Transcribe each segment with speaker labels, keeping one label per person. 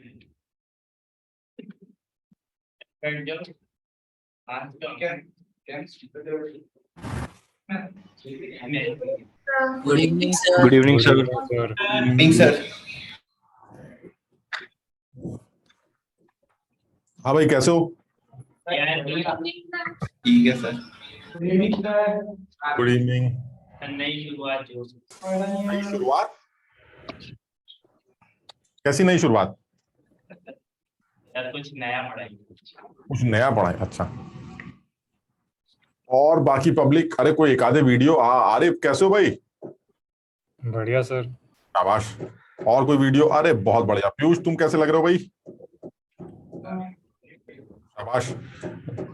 Speaker 1: Good evening sir.
Speaker 2: Good evening sir.
Speaker 3: Evening sir.
Speaker 4: हाँ भाई, कैसे हो?
Speaker 3: ठीक है सर।
Speaker 4: Good evening.
Speaker 1: नई शुरुआत जो
Speaker 4: नई शुरुआत? कैसी नई शुरुआत?
Speaker 1: सर कुछ नया पढ़ाई।
Speaker 4: कुछ नया पढ़ाए? अच्छा। और बाकी पब्लिक, अरे कोई एक आधे वीडियो। आरिफ कैसे हो भाई?
Speaker 2: बढ़िया सर।
Speaker 4: शाबाश। और कोई वीडियो? अरे बहुत बढ़िया। पीयूष तुम कैसे लग रहे हो भाई? शाबाश।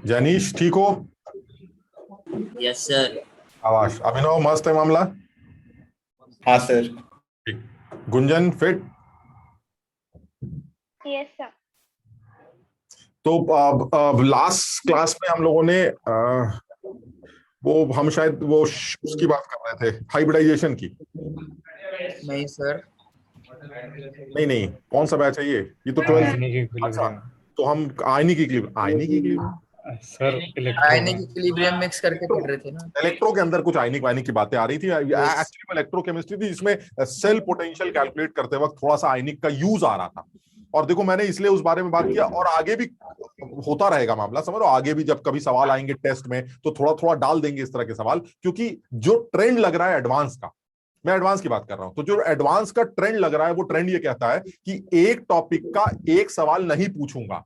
Speaker 4: जैनीश ठीक हो?
Speaker 1: Yes sir.
Speaker 4: शाबाश। अभिनव मस्त है मामला?
Speaker 3: हाँ सर।
Speaker 4: ठीक। गुंजन फिट?
Speaker 5: Yes sir.
Speaker 4: तो लास्ट क्लास में हम लोगों ने वो हम शायद वो उसकी बात कर रहे थे, हाइब्रिडाइजेशन की।
Speaker 1: नहीं सर।
Speaker 4: नहीं नहीं, कौन सा बैच है ये? ये तो 12th।
Speaker 2: आयनिक
Speaker 4: अच्छा,
Speaker 2: इक्विलिब्रियम
Speaker 4: तो हम ionic equilibrium
Speaker 2: sir.
Speaker 1: Ionic equilibrium mix करके पढ़ रहे थे ना।
Speaker 4: इलेक्ट्रो के अंदर कुछ आयनिक वायनिक की बातें आ रही थी। एक्चुअली इलेक्ट्रोकेमिस्ट्री थी जिसमें सेल पोटेंशियल कैलकुलेट करते वक्त थोड़ा सा आयनिक का यूज आ रहा था। और देखो मैंने इसलिए उस बारे में बात किया, और आगे भी होता रहेगा मामला, समझ लो। आगे भी जब कभी सवाल आएंगे टेस्ट में तो थोड़ा थोड़ा डाल देंगे इस तरह के सवाल, क्योंकि जो ट्रेंड लग रहा है एडवांस का, मैं एडवांस की बात कर रहा हूं, तो जो एडवांस का ट्रेंड लग रहा है वो ट्रेंड ये कहता है कि एक टॉपिक का एक सवाल नहीं पूछूंगा,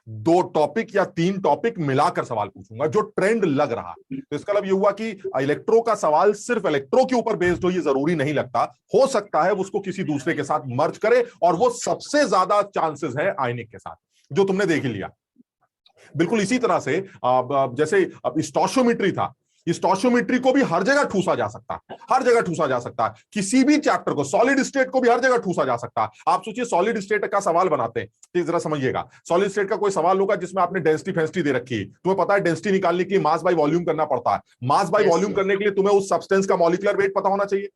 Speaker 4: 2 टॉपिक या 3 टॉपिक मिलाकर सवाल पूछूंगा, जो ट्रेंड लग रहा है। तो इसका मतलब ये हुआ कि इलेक्ट्रो का सवाल सिर्फ इलेक्ट्रो के ऊपर बेस्ड हो, ये जरूरी नहीं लगता। हो सकता है उसको किसी दूसरे के साथ मर्ज करे, और वो सबसे ज्यादा चांसेस है आयनिक के साथ, जो तुमने देख ही लिया। बिल्कुल इसी तरह से जैसे अब स्टोशियोमेट्री था, स्टोशियोमेट्री को भी हर जगह ठूसा जा सकता है, हर जगह ठूसा जा सकता है। किसी भी चैप्टर को, सॉलिड स्टेट को भी हर जगह ठूसा जा सकता है। आप सोचिए सॉलिड स्टेट का सवाल बनाते हैं, तो जरा समझिएगा। सॉलिड स्टेट का कोई सवाल होगा जिसमें आपने डेंसिटी फेंसिटी दे रखी है, तुम्हें पता है डेंसिटी निकालने के लिए मास बाय वॉल्यूम करना पड़ता है। मास बाय वॉल्यूम करने के लिए तुम्हें उस सब्सटेंस का मॉलिक्यूलर वेट पता होना चाहिए।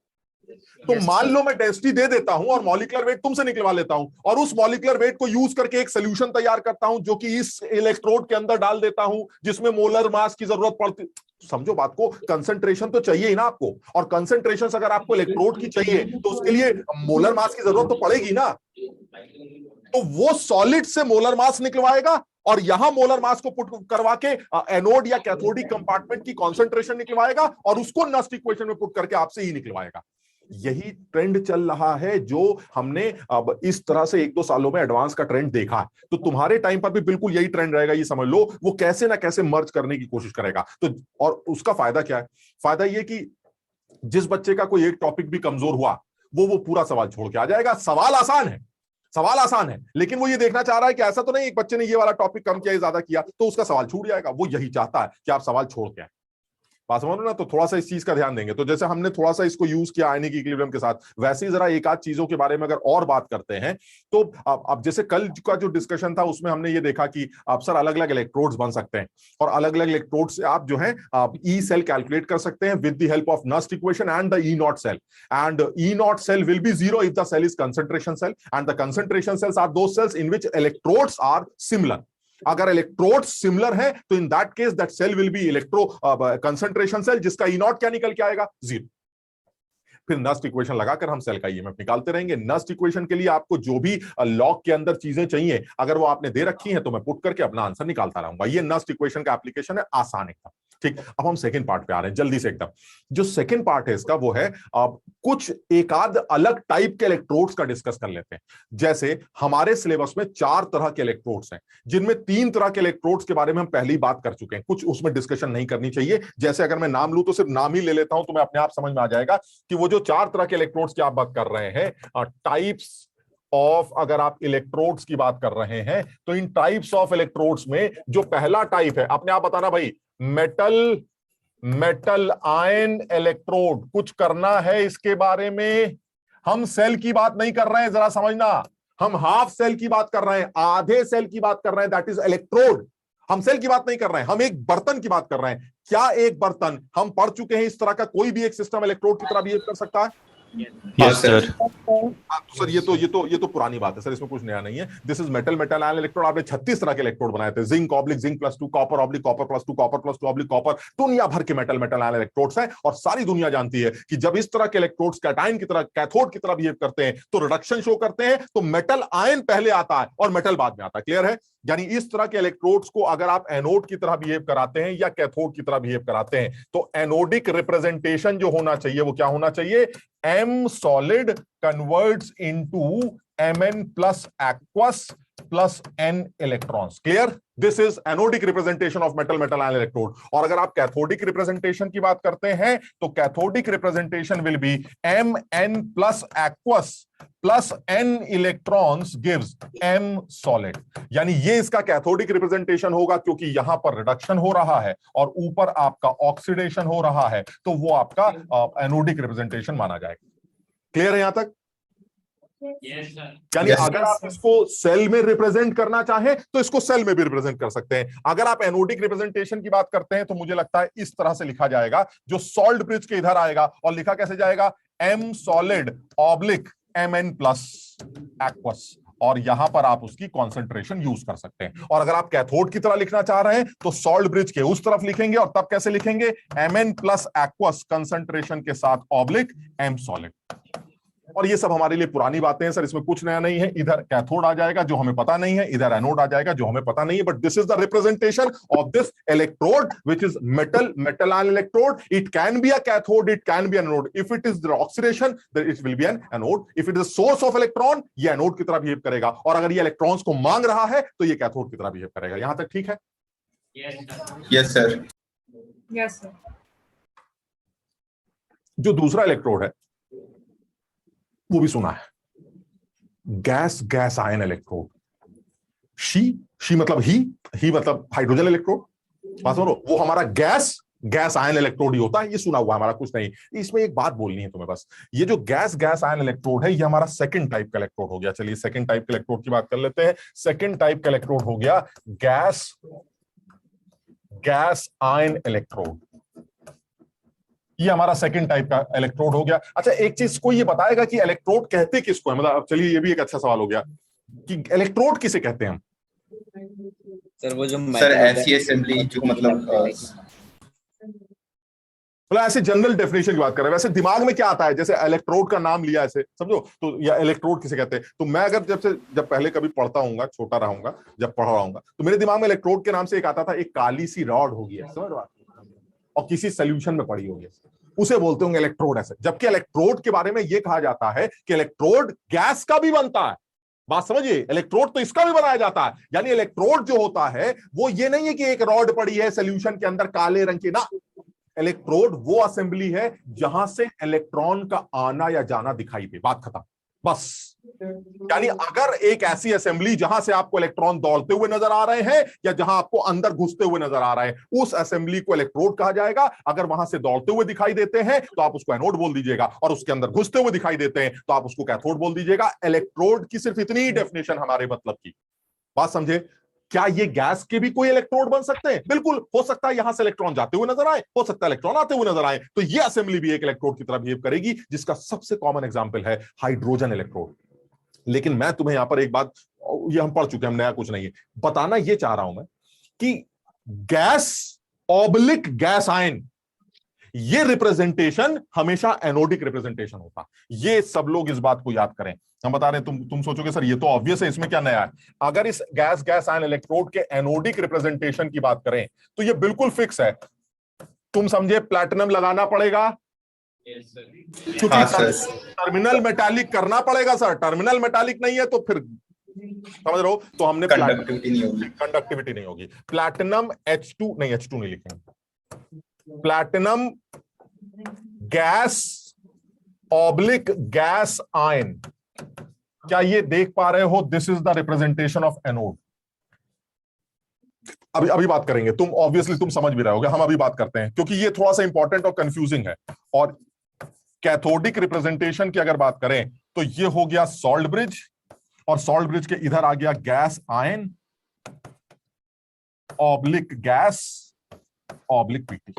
Speaker 4: तो मान लो मैं डेंसिटी दे देता हूं और मॉलिक्यूलर वेट तुमसे निकलवा लेता हूं, और उस मॉलिक्यूलर वेट को यूज करके एक सोल्यूशन तैयार करता हूं, जो कि इस इलेक्ट्रोड के अंदर डाल देता हूं, जिसमें मोलर मास की जरूरत पड़ती। समझो बात को, कंसंट्रेशन तो चाहिए ही ना आपको, और कंसंट्रेशन अगर आपको इलेक्ट्रोड की चाहिए तो उसके लिए मोलर मास की जरूरत तो पड़ेगी ना। तो वो सॉलिड से मोलर मास निकलवाएगा, और यहां मोलर मास को पुट करवा के एनोड या कैथोडिक कंपार्टमेंट की कंसंट्रेशन निकलवाएगा, और उसको नस्ट इक्वेशन में पुट करके आपसे ही निकलवाएगा। यही ट्रेंड चल रहा है, जो हमने अब इस तरह से 1-2 सालों में एडवांस का ट्रेंड देखा है। तो तुम्हारे टाइम पर भी बिल्कुल यही ट्रेंड रहेगा, ये समझ लो। वो कैसे ना कैसे मर्ज करने की कोशिश करेगा। तो और उसका फायदा क्या है? फायदा ये कि जिस बच्चे का कोई एक टॉपिक भी कमजोर हुआ, वो पूरा सवाल छोड़ के आ जाएगा। सवाल आसान है, सवाल आसान है, लेकिन वो ये देखना चाह रहा है कि ऐसा तो नहीं एक बच्चे ने ये वाला टॉपिक कम किया, ज्यादा किया, तो उसका सवाल छूट जाएगा। वो यही चाहता है कि आप सवाल छोड़ के आए। बात समझ लो ना। तो थोड़ा सा इस चीज का ध्यान देंगे। तो जैसे हमने थोड़ा सा इसको यूज किया आयनिक इक्विलिब्रियम के साथ, वैसे ही जरा एक आध चीजों के बारे में अगर और बात करते हैं, तो अब जैसे कल का जो डिस्कशन था उसमें हमने ये देखा कि आप सर अलग अलग इलेक्ट्रोड्स बन सकते हैं, और अलग अलग इलेक्ट्रोड से आप जो है ई सेल कैलकुलेट कर सकते हैं with the help of Nernst equation and the E not cell. And E not cell will be zero if the cell is concentration cell, and the concentration cells are those cells in which electrodes are similar. अगर electrode similar है तो in that case that cell will be electro concentration cell, जिसका E not क्या निकल के आएगा? 0। फिर Nernst equation लगाकर हम सेल का ईएमएफ निकालते रहेंगे। नस्ट इक्वेशन के लिए आपको जो भी लॉग के अंदर चीजें चाहिए, अगर वो आपने दे रखी हैं तो मैं पुट करके अपना आंसर निकालता रहूंगा। ये नस्ट इक्वेशन का एप्लीकेशन है, आसान एकदम। ठीक, अब हम सेकंड पार्ट पे आ रहे हैं जल्दी से एकदम। जो सेकंड पार्ट है इसका वो है कुछ एक आध अलग टाइप के इलेक्ट्रोड्स का डिस्कस कर लेते हैं। जैसे हमारे सिलेबस में 4 तरह के इलेक्ट्रोड्स हैं, जिनमें 3 तरह के इलेक्ट्रोड्स के बारे में हम पहले ही बात कर चुके हैं, कुछ उसमें डिस्कशन नहीं करनी चाहिए। जैसे अगर मैं नाम लूं तो सिर्फ नाम ही ले लेता हूं, तो मैं अपने आप समझ में आ जाएगा कि वो जो 4 तरह के इलेक्ट्रोड्स की आप बात कर रहे हैं, टाइप्स ऑफ, अगर आप इलेक्ट्रोड्स की बात कर रहे हैं, तो इन टाइप्स ऑफ इलेक्ट्रोड्स में जो पहला टाइप है, अपने आप बताना भाई, मेटल आयन इलेक्ट्रोड। कुछ करना है इसके बारे में। हम सेल की बात नहीं कर रहे हैं, जरा समझना। हम हाफ सेल की बात कर रहे हैं, आधे सेल की बात कर रहे हैं, दैट इज इलेक्ट्रोड। हम सेल की बात नहीं कर रहे हैं, हम एक बर्तन की बात कर रहे हैं। क्या एक बर्तन, हम पढ़ चुके हैं इस तरह का कोई भी एक सिस्टम इलेक्ट्रोड की तरह बिहेव कर सकता है?
Speaker 3: हाँ सर।
Speaker 4: तो सर ये तो पुरानी बात है सर, इसमें कुछ नया नहीं है। This is metal metal ion electrode. आपने 36 तरह के इलेक्ट्रोड बनाए थे, zinc oblique zinc plus 2, copper oblique copper plus 2, copper plus 2 oblique copper. दुनिया भर के मेटल मेटल आयन इलेक्ट्रोड्स हैं और सारी दुनिया जानती है कि जब इस तरह के इलेक्ट्रोड्स कैटायन की तरह कैथोड की तरह बिहेव करते हैं तो रिडक्शन शो करते हैं, तो मेटल आयन पहले आता है और मेटल बाद में आता है। क्लियर है? यानी इस तरह के इलेक्ट्रोड्स को अगर आप एनोड की तरह बिहेव कराते हैं या कैथोड की तरह बिहेव कराते हैं तो एनोडिक रिप्रेजेंटेशन जो होना चाहिए वो क्या होना चाहिए? M solid converts into Mn plus aqueous plus N electrons. Clear? This is anodic representation of metal metal ion electrode. और अगर आप कैथोडिक रिप्रेजेंटेशन की बात करते हैं तो cathodic representation will be Mn plus aqueous plus N electrons gives M solid. यानी ये इसका कैथोडिक रिप्रेजेंटेशन होगा क्योंकि यहां पर रिडक्शन हो रहा है और ऊपर आपका ऑक्सीडेशन हो रहा है, तो वो आपका एनोडिक रिप्रेजेंटेशन माना जाएगा। क्लियर है यहां तक? यानी अगर आप इसको सेल में रिप्रेजेंट करना चाहें तो इसको सेल में भी रिप्रेजेंट कर सकते हैं। अगर आप एनोडिक रिप्रेजेंटेशन की बात करते हैं तो मुझे लगता है इस तरह से लिखा जाएगा, जो सॉल्ट ब्रिज के इधर आएगा। और लिखा कैसे जाएगा? M solid oblique Mn plus aqueous, और यहां पर आप उसकी कॉन्सेंट्रेशन यूज कर सकते हैं। और अगर आप कैथोड की तरह लिखना चाह रहे हैं तो सॉल्ट ब्रिज के उस तरफ लिखेंगे, और तब कैसे लिखेंगे? Mn प्लस एक्वस कंसंट्रेशन के साथ ऑब्लिक M solid। और ये सब हमारे लिए पुरानी बातें हैं सर, इसमें कुछ नया नहीं है। इधर कैथोड आ जाएगा जो हमें पता नहीं है, इधर एनोड आ जाएगा जो हमें पता नहीं है, but this is the representation of this electrode which is metal metal ion electrode. It can be a cathode, it can be an anode. If it is the oxidation then it will be an anode. If it is the source of electron, ये anode की तरह behave करेगा, और अगर ये electrons को मांग रहा है तो ये कैथोड की तरह बिहेव करेगा। यहां तक ठीक है?
Speaker 3: Yes sir.
Speaker 5: Yes sir.
Speaker 4: जो दूसरा इलेक्ट्रोड है वो भी सुना है, gas gas ion electrode. She मतलब ही मतलब हाइड्रोजन इलेक्ट्रोड। बात समझो, वो हमारा गैस गैस आयन इलेक्ट्रोड ही होता है, ये सुना हुआ हमारा, कुछ नहीं। इसमें एक बात बोलनी है तुम्हें बस, ये जो गैस गैस आयन इलेक्ट्रोड है ये हमारा सेकंड टाइप का इलेक्ट्रोड हो गया। चलिए सेकंड टाइप के इलेक्ट्रोड की बात कर लेते हैं। सेकंड टाइप का इलेक्ट्रोड हो गया गैस गैस आयन इलेक्ट्रोड। ये हमारा सेकंड टाइप का इलेक्ट्रोड हो गया। अच्छा, एक चीज को ये बताएगा कि इलेक्ट्रोड कहते किसको है? मतलब चलिए ये भी एक अच्छा सवाल हो गया कि इलेक्ट्रोड किसे कहते हैं हम?
Speaker 1: सर वो जो
Speaker 3: सर ऐसी असेंबली जो मतलब
Speaker 4: ऐसे जनरल डेफिनेशन की बात कर रहे हैं। वैसे दिमाग में क्या आता है? जैसे इलेक्ट्रोड का नाम लिया ऐसे समझो तो, या इलेक्ट्रोड किसे कहते हैं? तो मैं अगर जब पहले कभी पढ़ता हूँ, छोटा रहूंगा, जब पढ़ रहा हूँ तो मेरे दिमाग में इलेक्ट्रोड के नाम से एक आता था, एक काली सी रॉड होगी, समझ रहे, और किसी सोल्यूशन में पड़ी होगी, उसे बोलते होंगे इलेक्ट्रोड ऐसे। जबकि इलेक्ट्रोड के बारे में यह कहा जाता है कि इलेक्ट्रोड गैस का भी बनता है। बात समझिए, इलेक्ट्रोड तो इसका भी बनाया जाता है। यानी इलेक्ट्रोड जो होता है वो ये नहीं है कि एक रॉड पड़ी है सोल्यूशन के अंदर काले रंग की, ना। इलेक्ट्रोड वो असेंबली है जहां से इलेक्ट्रॉन का आना या जाना दिखाई दे, बात खत्म, बस। यानी अगर एक ऐसी असेंबली जहां से आपको इलेक्ट्रॉन दौड़ते हुए नजर आ रहे हैं या जहां आपको अंदर घुसते हुए नजर आ रहे हैं, उस असेंबली को इलेक्ट्रोड कहा जाएगा। अगर वहां से दौड़ते हुए दिखाई देते हैं तो आप उसको एनोड बोल दीजिएगा, और उसके अंदर घुसते हुए दिखाई देते हैं तो आप उसको कैथोड बोल दीजिएगा। इलेक्ट्रोड की सिर्फ इतनी ही डेफिनेशन हमारे मतलब की, बात समझे? क्या ये गैस के भी कोई इलेक्ट्रोड बन सकते हैं? बिल्कुल हो सकता है। यहां से इलेक्ट्रॉन जाते हुए नजर आए, हो सकता है इलेक्ट्रॉन आते हुए नजर आए, तो ये असेंबली भी एक इलेक्ट्रोड की तरह बिहेव करेगी, जिसका सबसे कॉमन एग्जांपल है हाइड्रोजन इलेक्ट्रोड। लेकिन मैं तुम्हें यहां पर एक बात, ये हम पढ़ चुके हैं, हम नया कुछ नहीं है, बताना ये चाह रहा हूं मैं कि गैस ऑब्लिक गैस आयन, ये रिप्रेजेंटेशन हमेशा एनोडिक रिप्रेजेंटेशन होता। ये सब लोग इस बात को याद करें। हम बता रहे हैं, तुम सोचोगे सर ये तो ऑब्वियस है, इसमें क्या नया है? अगर इस गैस गैस आयन इलेक्ट्रोड के एनोडिक रिप्रेजेंटेशन की बात करें तो ये बिल्कुल फिक्स है। तुम समझे, प्लैटिनम लगाना पड़ेगा, क्योंकि टर्मिनल मेटालिक करना पड़ेगा सर। टर्मिनल मेटालिक नहीं है तो फिर समझ रहे हो, तो हमने कंडक्टिविटी नहीं होगी। प्लैटिनम H2 नहीं लिखेंगे, platinum gas oblique gas ion. क्या ये देख पा रहे हो? This is the representation of anode. अभी बात करेंगे, तुम ऑब्वियसली तुम समझ भी रहे होगे, हम अभी बात करते हैं क्योंकि ये थोड़ा सा इंपॉर्टेंट और कंफ्यूजिंग है। और कैथोडिक रिप्रेजेंटेशन की अगर बात करें तो ये हो गया सॉल्ट ब्रिज, और सॉल्ट ब्रिज के इधर आ गया gas ion oblique gas oblique PT.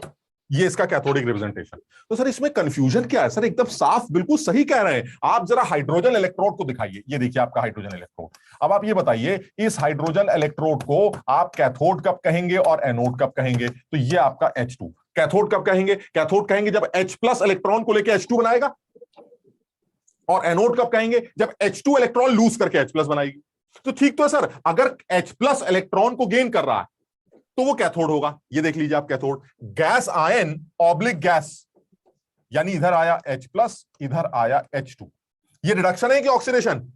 Speaker 4: ये इसका कैथोडिक रिप्रेजेंटेशन। तो सर इसमें कंफ्यूजन क्या है? सर एकदम साफ, बिल्कुल सही कह रहे हैं आप। जरा हाइड्रोजन इलेक्ट्रोड को दिखाइए, ये देखिए आपका हाइड्रोजन इलेक्ट्रोड। अब आप ये बताइए, इस हाइड्रोजन इलेक्ट्रोड को आप कैथोड कब कहेंगे और एनोड कब कहेंगे? तो ये आपका H2। कैथोड कब कहेंगे? कैथोड कहेंगे जब H+ इलेक्ट्रॉन को लेकर H2 बनाएगा। और एनोड कब कहेंगे? जब H2 इलेक्ट्रॉन लूज करके H+ बनाएगी। तो ठीक तो है सर, अगर H+ इलेक्ट्रॉन को गेन कर रहा है तो वो कैथोड होगा। ये देख लीजिए आप, cathode gas ion oblique gas, यानी इधर आया H+, इधर आया H2। ये रिडक्शन है कि ऑक्सीडेशन?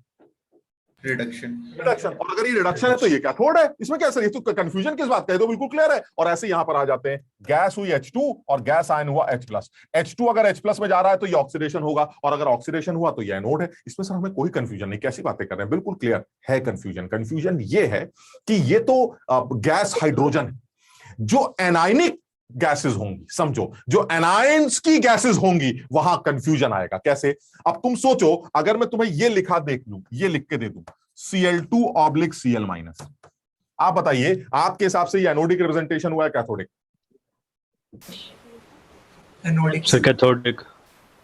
Speaker 4: रिडक्शन। और अगर ये रिडक्शन है तो ये कैथोड है। इसमें क्या सर, ये तो कंफ्यूजन किस बात का है? तो बिल्कुल क्लियर है। और ऐसे यहां पर आ जाते हैं, गैस हुई H2 और गैस आयन हुआ H+। H2 अगर H+ में जा रहा है तो ये ऑक्सीडेशन होगा, और अगर ऑक्सीडेशन हुआ तो ये एनोड है। इसमें सर हमें कोई कंफ्यूजन नहीं। कैसी बातें कर रहे हैं, बिल्कुल क्लियर है। कंफ्यूजन ये है कि ये तो गैस हाइड्रोजन है, जो एनायनिक गैसेस होंगी, समझो, जो एनायंस की गैसेस होंगी, वहां कंफ्यूजन आएगा। कैसे? अब तुम सोचो, अगर मैं तुम्हें ये लिख के दे दूं Cl2/Cl-, आप बताइए आपके हिसाब से ये एनोडिक रिप्रेजेंटेशन हुआ है कैथोडिक?
Speaker 5: एनोडिक।
Speaker 6: कैथोडिक।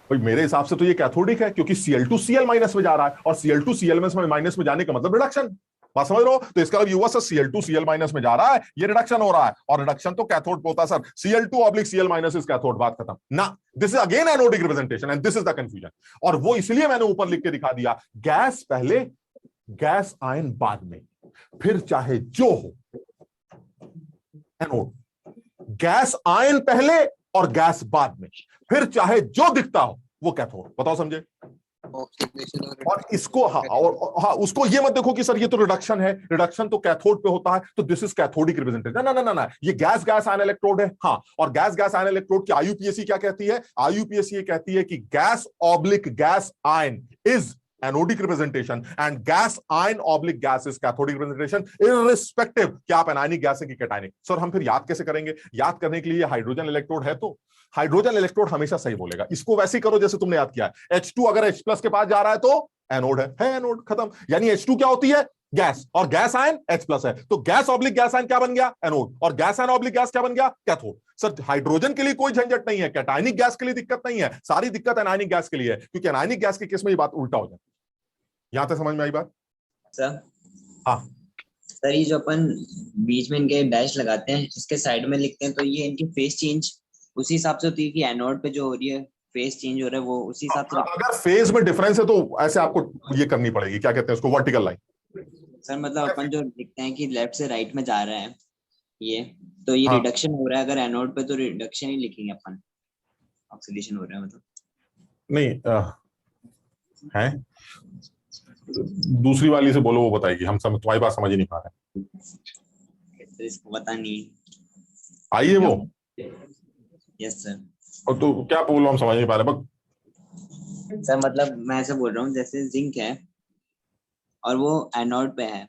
Speaker 4: भाई मेरे हिसाब से तो ये कैथोडिक है, क्योंकि Cl2Cl- में जा रहा है, और Cl2Cl- में जाने का मतलब रिडक्शन। बात समझ रहे हो? तो इसका मतलब युवा सर Cl2Cl- में जा रहा है, ये रिडक्शन हो रहा है, और रिडक्शन तो कैथोड पे होता है सर। Cl2/Cl- इज कैथोड, बात खत्म ना। This is again anodic representation and this is the confusion. और वो इसलिए मैंने ऊपर लिख के दिखा दिया, गैस पहले, गैस आयन बाद में, फिर चाहे जो हो एनोड। गैस आयन पहले और गैस बाद में, फिर चाहे जो दिखता हो वो कैथोड। बताओ, समझे? और इसको उसको ये मत देखो कि सर ये तो रिडक्शन है, रिडक्शन तो कैथोड पे होता है, तो दिस इज कैथोडिक रिप्रेजेंटेशन। ना, ये गैस आयन इलेक्ट्रोड है। हाँ, और गैस आयन इलेक्ट्रोड की आईयूपीएसी क्या कहती है? आईयूपीएसी ये कहती है कि gas oblique gas ion is anodic representation and gas ion oblique gas is cathodic representation, irrespective कि आप एनायनिक गैस है कि कैटायनिक। सर हम फिर याद कैसे करेंगे? याद करने के लिए हाइड्रोजन इलेक्ट्रोड है, तो हाइड्रोजन इलेक्ट्रोड हमेशा सही बोलेगा। इसको वैसे ही करो जैसे तुमने याद किया है। H2 अगर H+ के पास जा रहा है तो एनोड है एनोड, खत्म। यानी H2 क्या होती है? गैस, और गैस आयन H+ है, तो गैस ऑब्लिक गैस आयन क्या बन गया? एनोड, और गैस आयन ऑब्लिक गैस क्या बन गया? कैथोड। सर हाइड्रोजन के लिए कोई झंझट नहीं है, कैटायनिक गैस के लिए दिक्कत नहीं है, सारी दिक्कत एनायनिक गैस के लिए है, क्योंकि एनायनिक गैस के केस में ये बात उल्टा हो जाती है। यहां तक समझ में आई बात?
Speaker 1: सर
Speaker 4: हाँ
Speaker 1: सर, ये जो अपन बीच में इनके डैश लगाते हैं, इसके साइड में लिखते हैं, तो ये इनकी फेस चेंज उसी हिसाब से होती है कि एनोड पे जो हो रही है फेस चेंज हो रहा है वो उसी हिसाब से?
Speaker 4: अगर फेज में डिफरेंस है तो ऐसे आपको ये करनी पड़ेगी, क्या कहते हैं उसको, वर्टिकल लाइन।
Speaker 1: सर मतलब अपन जो लिखते हैं कि लेफ्ट से राइट में जा रहा है ये, तो ये
Speaker 4: हाँ।
Speaker 1: रिडक्शन हो रहा है। अगर एनोड पे तो रिडक्शन ही लिखेंगे अपन, ऑक्सीडेशन हो रहा है मतलब।
Speaker 4: नहीं है, दूसरी वाली से बोलो, वो बताएगी। हम तुम्हारी बात समझ ही नहीं पा रहे।
Speaker 1: तो इसको पता नहीं।
Speaker 4: आइए वो।
Speaker 1: Yes sir.
Speaker 4: और तो क्या बोलो, हम समझ नहीं पा रहे।
Speaker 1: सर मतलब मैं ऐसे बोल रहा हूँ, जैसे जिंक है और वो एनोड पे है।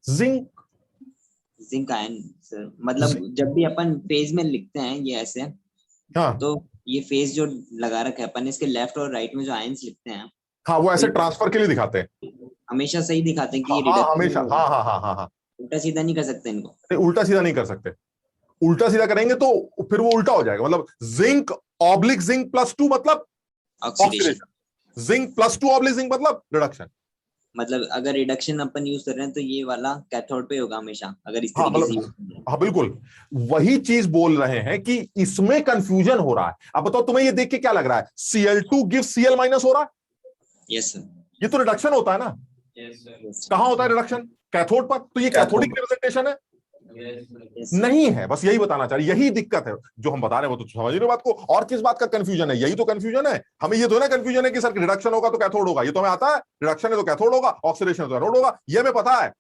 Speaker 1: जिंक आयन सर, मतलब जब भी अपन फेज में लिखते हैं ये ऐसे,
Speaker 4: हाँ,
Speaker 1: तो ये फेज जो लगा रखा है अपन, इसके लेफ्ट और राइट में जो आयंस लिखते हैं,
Speaker 4: हाँ, वो ऐसे ट्रांसफर के लिए दिखाते हैं,
Speaker 1: हमेशा सही दिखाते हैं कि
Speaker 4: हाँ, हमेशा, हाँ हाँ हाँ हाँ हाँ।
Speaker 1: उल्टा सीधा नहीं कर सकते इनको।
Speaker 4: नहीं, उल्टा सीधा नहीं कर सकते। उल्टा सीधा करेंगे तो फिर वो उल्टा हो जाएगा। मतलब जिंक ऑब्लिक जिंक +2 मतलब
Speaker 1: ऑक्सीडेशन।
Speaker 4: जिंक +2 ऑब्लिक जिंक मतलब रिडक्शन।
Speaker 1: मतलब अगर रिडक्शन अपन यूज कर रहे हैं तो ये वाला कैथोड पे होगा हमेशा, अगर इस
Speaker 4: हाँ,
Speaker 1: तरीके से यूज कर रहे हैं।
Speaker 4: हाँ बिल्कुल, वही चीज बोल रहे हैं कि इसमें कंफ्यूजन हो रहा है। अब बताओ तुम्हें ये देख के क्या लग रहा है? Cl2 गिव्स Cl- हो रहा है?
Speaker 1: Yes sir.
Speaker 4: ये तो रिडक्शन होता है ना। कहां होता है रिडक्शन? कैथोड पर। तो ये कैथोडिक रिप्रेजेंटेशन है? नहीं है। बस यही बताना चाह रहे, यही दिक्कत है जो हम बता रहे हैं, वो तो समझ रहे हो बात को। और किस बात का कंफ्यूजन है? यही तो कंफ्यूजन है हमें। ये तो ना कंफ्यूजन है कि सर रिडक्शन होगा तो कैथोड होगा, ये तो हमें आता है। रिडक्शन है तो कैथोड होगा, ऑक्सीडेशन है तो एनोड होगा, ये हमें पता है।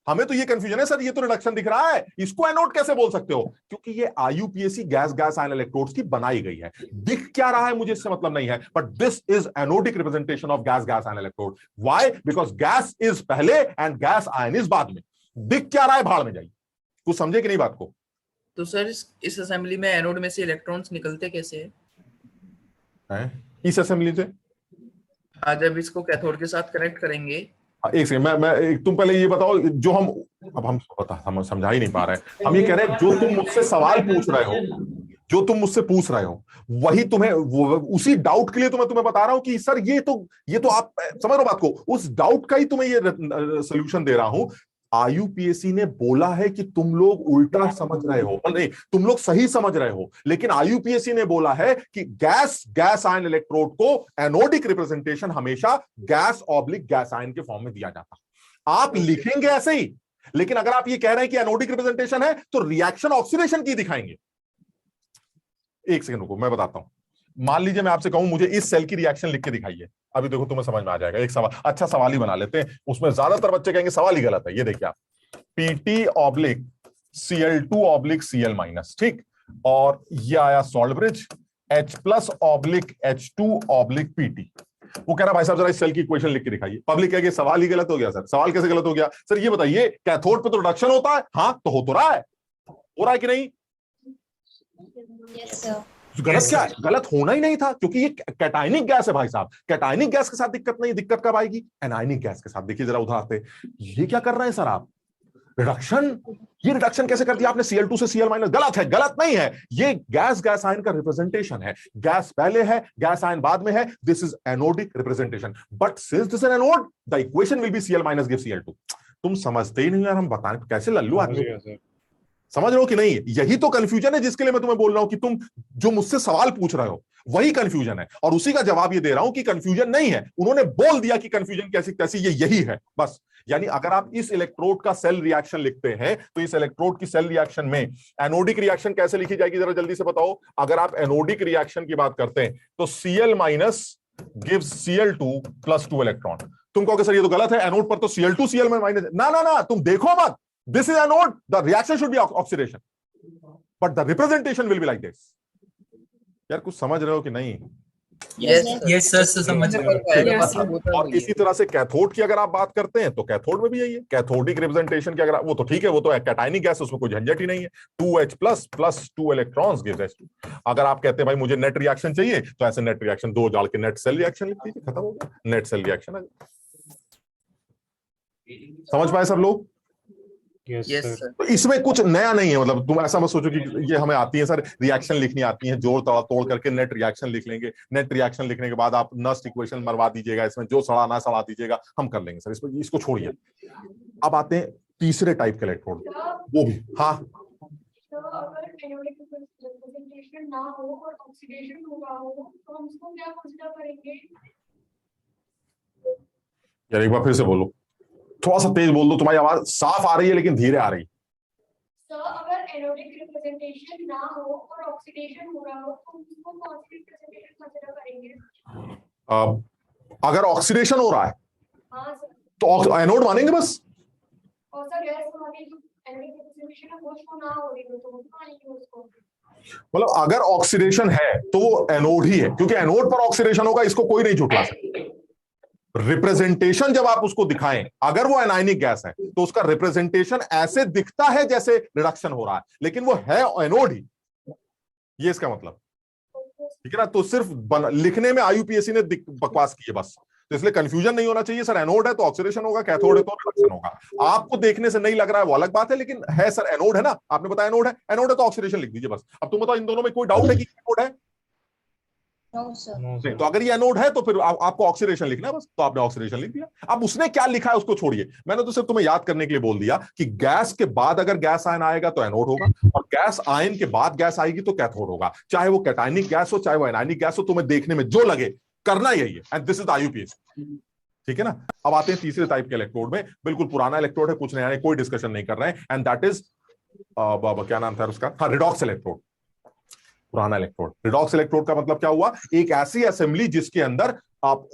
Speaker 4: हमें तो ये कंफ्यूजन है सर, ये तो रिडक्शन दिख रहा है, इसको एनोड कैसे बोल सकते हो? क्योंकि ये आईयूपीएसी गैस आयन इलेक्ट्रोड्स की बनाई गई है। दिख क्या रहा है मुझे इससे मतलब नहीं है, but this is anodic representation of gas ion electrode. Why? Because gas is पहले एंड गैस आयन इज बाद में। दिख क्या रहा है? भाड़ में जाइए। कुछ समझे कि नहीं बात को?
Speaker 5: तो सर इस असेंबली में एनोड में से इलेक्ट्रॉन्स निकलते कैसे
Speaker 4: हैं इस असेंबली से?
Speaker 5: जब इसको कैथोड के साथ कनेक्ट करेंगे।
Speaker 4: एक सेकंड, तुम पहले ये बताओ, जो हम समझा ही नहीं पा रहे हैं। हम ये कह रहे हैं जो तुम मुझसे सवाल पूछ रहे हो जो तुम मुझसे पूछ रहे हो वही तुम्हें उसी डाउट के लिए तुम्हें बता रहा हूं कि सर ये तो आप समझ रहे हो बात को, उस डाउट का ही तुम्हें ये सोल्यूशन दे रहा हूं। आईयूपीएसी ने बोला है कि तुम लोग उल्टा समझ रहे हो, नहीं तुम लोग सही समझ रहे हो, लेकिन आईयूपीएसी ने बोला है कि गैस आयन इलेक्ट्रोड को एनोडिक रिप्रेजेंटेशन हमेशा गैस आयन के फॉर्म में दिया जाता। आप लिखेंगे ऐसे ही, लेकिन अगर आप ये कह रहे हैं कि एनोडिक रिप्रेजेंटेशन है तो रिएक्शन ऑक्सीडेशन की दिखाएंगे। एक सेकंड रुको, मैं बताता हूं। मान लीजिए मैं आपसे कहूं मुझे इस सेल की रिएक्शन लिख के दिखाइए, अभी देखो तुम्हें समझ में आ जाएगा। एक सवाल, अच्छा सवाल ही बना लेते हैं, उसमें ज्यादातर बच्चे कहेंगे सवाल ही गलत है। ये देखिए आप, PT oblique Cl2 oblique Cl minus, ठीक, और ये आया salt bridge H+ oblique H2 oblique PT। वो कह रहा भाई साहब जरा इस सेल की इक्वेशन लिख के दिखाइए। पब्लिक कहेगी सवाल ही गलत हो गया। सर सवाल कैसे गलत हो गया? सर ये बताइए, कैथोड पे तो रिडक्शन होता है, हाँ तो हो तो रहा है, हो रहा है कि नहीं?
Speaker 6: Yes, sir.
Speaker 4: गलत क्या है? गलत होना ही नहीं था, क्योंकि ये कैटायनिक गैस है भाई साहब। कैटायनिक गैस के साथ दिक्कत नहीं, दिक्कत कब आएगी? एनायनिक गैस के साथ। देखिए जरा उधर आते, ये क्या कर रहे हैं सर आप? रिडक्शन, ये रिडक्शन कैसे कर दिया आपने Cl2 से Cl माइनस? गलत है, गलत नहीं है, ये गैस आयन का रिप्रेजेंटेशन है। गैस पहले है, गैस आयन बाद में है, this is anodic representation. But since this is anode, the equation will be Cl minus give Cl2। तुम समझते ही नहीं यार, हम बताएं कैसे लल्लू आदमी। समझ रहे हो कि नहीं? यही तो कंफ्यूजन है जिसके लिए मैं तुम्हें बोल रहा हूं कि तुम जो मुझसे सवाल पूछ रहे हो वही कंफ्यूजन है, और उसी का जवाब ये दे रहा हूं कि कंफ्यूजन नहीं है। उन्होंने बोल दिया कि कंफ्यूजन कैसी कैसी, ये यही है बस। यानी अगर आप इस इलेक्ट्रोड का सेल रिएक्शन लिखते हैं तो इस इलेक्ट्रोड की सेल रिएक्शन में एनोडिक रिएक्शन कैसे लिखी जाएगी, जरा जल्दी से बताओ। अगर आप एनोडिक रिएक्शन की बात करते हैं तो Cl minus gives Cl2 plus 2 electron. तुम कहोगे सर ये तो गलत है, एनोड पर तो Cl2 Cl माइनस। ना, तुम देखो मत, this is anode, the reaction should be oxidation, but the representation will be like this। यार कुछ समझ रहे हो कि नहीं?
Speaker 5: Yes, sir, समझ रहे हो।
Speaker 4: और इसी तरह से कैथोड की अगर आप बात करते हैं तो कैथोड में भी यही है। कैथोडिक रिप्रेजेंटेशन की अगर वो तो ठीक है, वो तो कैटायनिक गैस, उसमें कोई झंझट ही नहीं है। 2H+ plus 2 electrons gives H2। अगर आप कहते हैं भाई मुझे नेट रिएक्शन चाहिए, तो ऐसे नेट रिएक्शन 2 डाल के नेट सेल रिएक्शन लिख दीजिए, खत्म हो गया, नेट सेल रिएक्शन। समझ पाए सब लोग?
Speaker 5: Yes, sir.
Speaker 4: तो इसमें कुछ नया नहीं है, मतलब तुम ऐसा मत सोचो कि ये हमें आती है सर, रिएक्शन लिखनी आती है, जोड़ तोड़ करके नेट रिएक्शन लिख लेंगे। नेट रिएक्शन लिखने के बाद आप नस्ट इक्वेशन मरवा दीजिएगा, इसमें जो सड़ा ना सड़ा दीजिएगा, हम कर लेंगे सर, इसको छोड़िए। अब आते हैं तीसरे टाइप के इलेक्ट्रोड, वो भी हाँ।
Speaker 6: अगर एनोडिक रिप्रेजेंटेशन ना हो और ऑक्सीडेशन हुआ हो तो हम उसको क्या कंसीडर करेंगे?
Speaker 4: यार एक बार फिर से बोलो, थोड़ा सा तेज बोल दो, तुम्हारी आवाज साफ आ रही है लेकिन धीरे आ रही।
Speaker 6: सर अगर एनोडिक रिप्रेजेंटेशन ना हो और ऑक्सीडेशन हो रहा हो तो उसको कौन सी रिप्रेजेंटेशन कंसीडर करेंगे?
Speaker 4: अगर ऑक्सीडेशन हो रहा है
Speaker 6: हाँ सर,
Speaker 4: तो एनोड मानेंगे बस।
Speaker 6: और सर गैस हमारी जो एनोडिक रिप्रेजेंटेशन है वो उसको ना हो रही हो तो वो मानेंगे उसको।
Speaker 4: मतलब अगर ऑक्सीडेशन है तो वो एनोड ही है, क्योंकि एनोड पर ऑक्सीडेशन होगा, इसको कोई नहीं झुठला सकता। रिप्रेजेंटेशन जब आप उसको दिखाएं, अगर वो एनायनिक गैस है तो उसका रिप्रेजेंटेशन ऐसे दिखता है जैसे रिडक्शन हो रहा है, लेकिन वो है एनोड ही, ये इसका मतलब, ठीक है ना? तो सिर्फ लिखने में आईयूपीएसी ने बकवास की है बस, तो इसलिए कंफ्यूजन नहीं होना चाहिए। सर एनोड है तो ऑक्सीडेशन होगा, कैथोड है तो रिडक्शन होगा। आपको देखने से नहीं लग रहा है वो अलग बात है, लेकिन है सर, एनोड है ना, आपने बताया एनोड है तो ऑक्सीडेशन लिख दीजिए बस। अब तुम बताओ इन दोनों में कोई डाउट है कि एनोड है?
Speaker 6: No sir.
Speaker 4: तो अगर ये एनोड है तो फिर आपको ऑक्सीडेशन लिखना है बस, तो आपने ऑक्सीडेशन लिख दिया। अब उसने क्या लिखा है उसको छोड़िए, मैंने तो सिर्फ तुम्हें याद करने के लिए बोल दिया कि गैस के बाद अगर गैस आयन आएगा तो एनोड होगा, और गैस आयन के बाद गैस आएगी तो कैथोड होगा। चाहे वो कैटायनिक गैस हो, चाहे वो एनायनिक गैस हो, तुम्हें देखने में जो लगे करना यही है, एंड दिस इज आईयूपीएसी, ठीक है ना? अब आते हैं तीसरे टाइप के इलेक्ट्रोड में, बिल्कुल पुराना इलेक्ट्रोड है, कुछ नया नहीं, कोई डिस्कशन नहीं कर रहे हैं, एंड दैट इज क्या नाम था उसका? हाँ, रिडॉक्स इलेक्ट्रोड। पुराना इलेक्ट्रोड, रिडॉक्स इलेक्ट्रोड का मतलब क्या हुआ? एक ऐसी असेंबली जिसके अंदर आप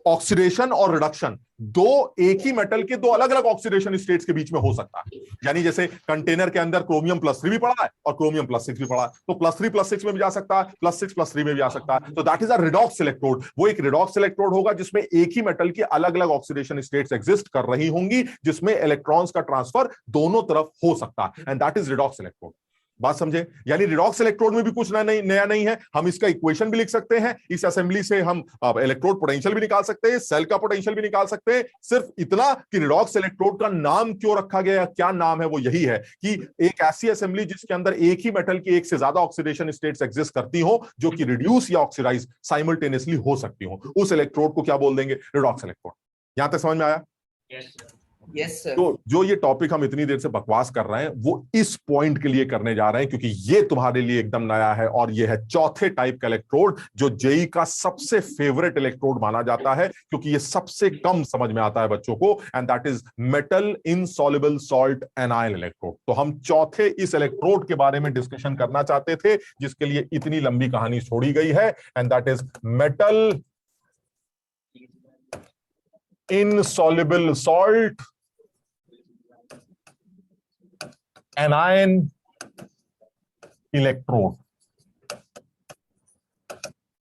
Speaker 4: ऑक्सीडेशन और रिडक्शन दो एक ही मेटल के दो अलग अलग ऑक्सीडेशन स्टेट्स के बीच में हो सकता है। यानी जैसे कंटेनर के अंदर क्रोमियम +3 भी पड़ा है और क्रोमियम +6 भी पड़ा है, तो +3+6 में भी जा सकता है, +6+3 में भी जा सकता है। तो that is a redox electrode. वो एक रिडॉक्स इलेक्ट्रोड होगा जिसमें एक ही मेटल की अलग अलग ऑक्सीडेशन स्टेट्स एग्जिस्ट कर रही होंगी, जिसमें इलेक्ट्रॉन्स का ट्रांसफर दोनों तरफ हो सकता है, and that is redox electrode. बात समझे? यानी रिडॉक्स इलेक्ट्रोड में भी कुछ नया नहीं है। हम इसका इक्वेशन भी लिख सकते हैं, इस असेंबली से हम इलेक्ट्रोड पोटेंशियल भी निकाल सकते हैं, सेल का पोटेंशियल भी निकाल सकते हैं। सिर्फ इतना कि रिडॉक्स इलेक्ट्रोड का नाम क्यों रखा गया, क्या नाम है, वो यही है कि एक ऐसी असेंबली जिसके अंदर एक ही मेटल की एक से ज्यादा ऑक्सीडेशन स्टेट्स एग्जिस्ट करती हो, जो कि रिड्यूस या ऑक्सीडाइज साइमल्टेनियसली हो सकती हो, उस इलेक्ट्रोड को क्या बोल देंगे? Redox electrode. यहां तक समझ में आया?
Speaker 5: Yes sir.
Speaker 4: तो जो ये टॉपिक हम इतनी देर से बकवास कर रहे हैं वो इस पॉइंट के लिए करने जा रहे हैं, क्योंकि ये तुम्हारे लिए एकदम नया है, और ये है चौथे टाइप का इलेक्ट्रोड, जो जेई का सबसे फेवरेट इलेक्ट्रोड माना जाता है, क्योंकि ये सबसे कम समझ में आता है बच्चों को, and that is metal insoluble salt anion electrode. तो हम चौथे इस इलेक्ट्रोड के बारे में डिस्कशन करना चाहते थे, जिसके लिए इतनी लंबी कहानी छोड़ी गई है, and that is metal insoluble salt anion electrode.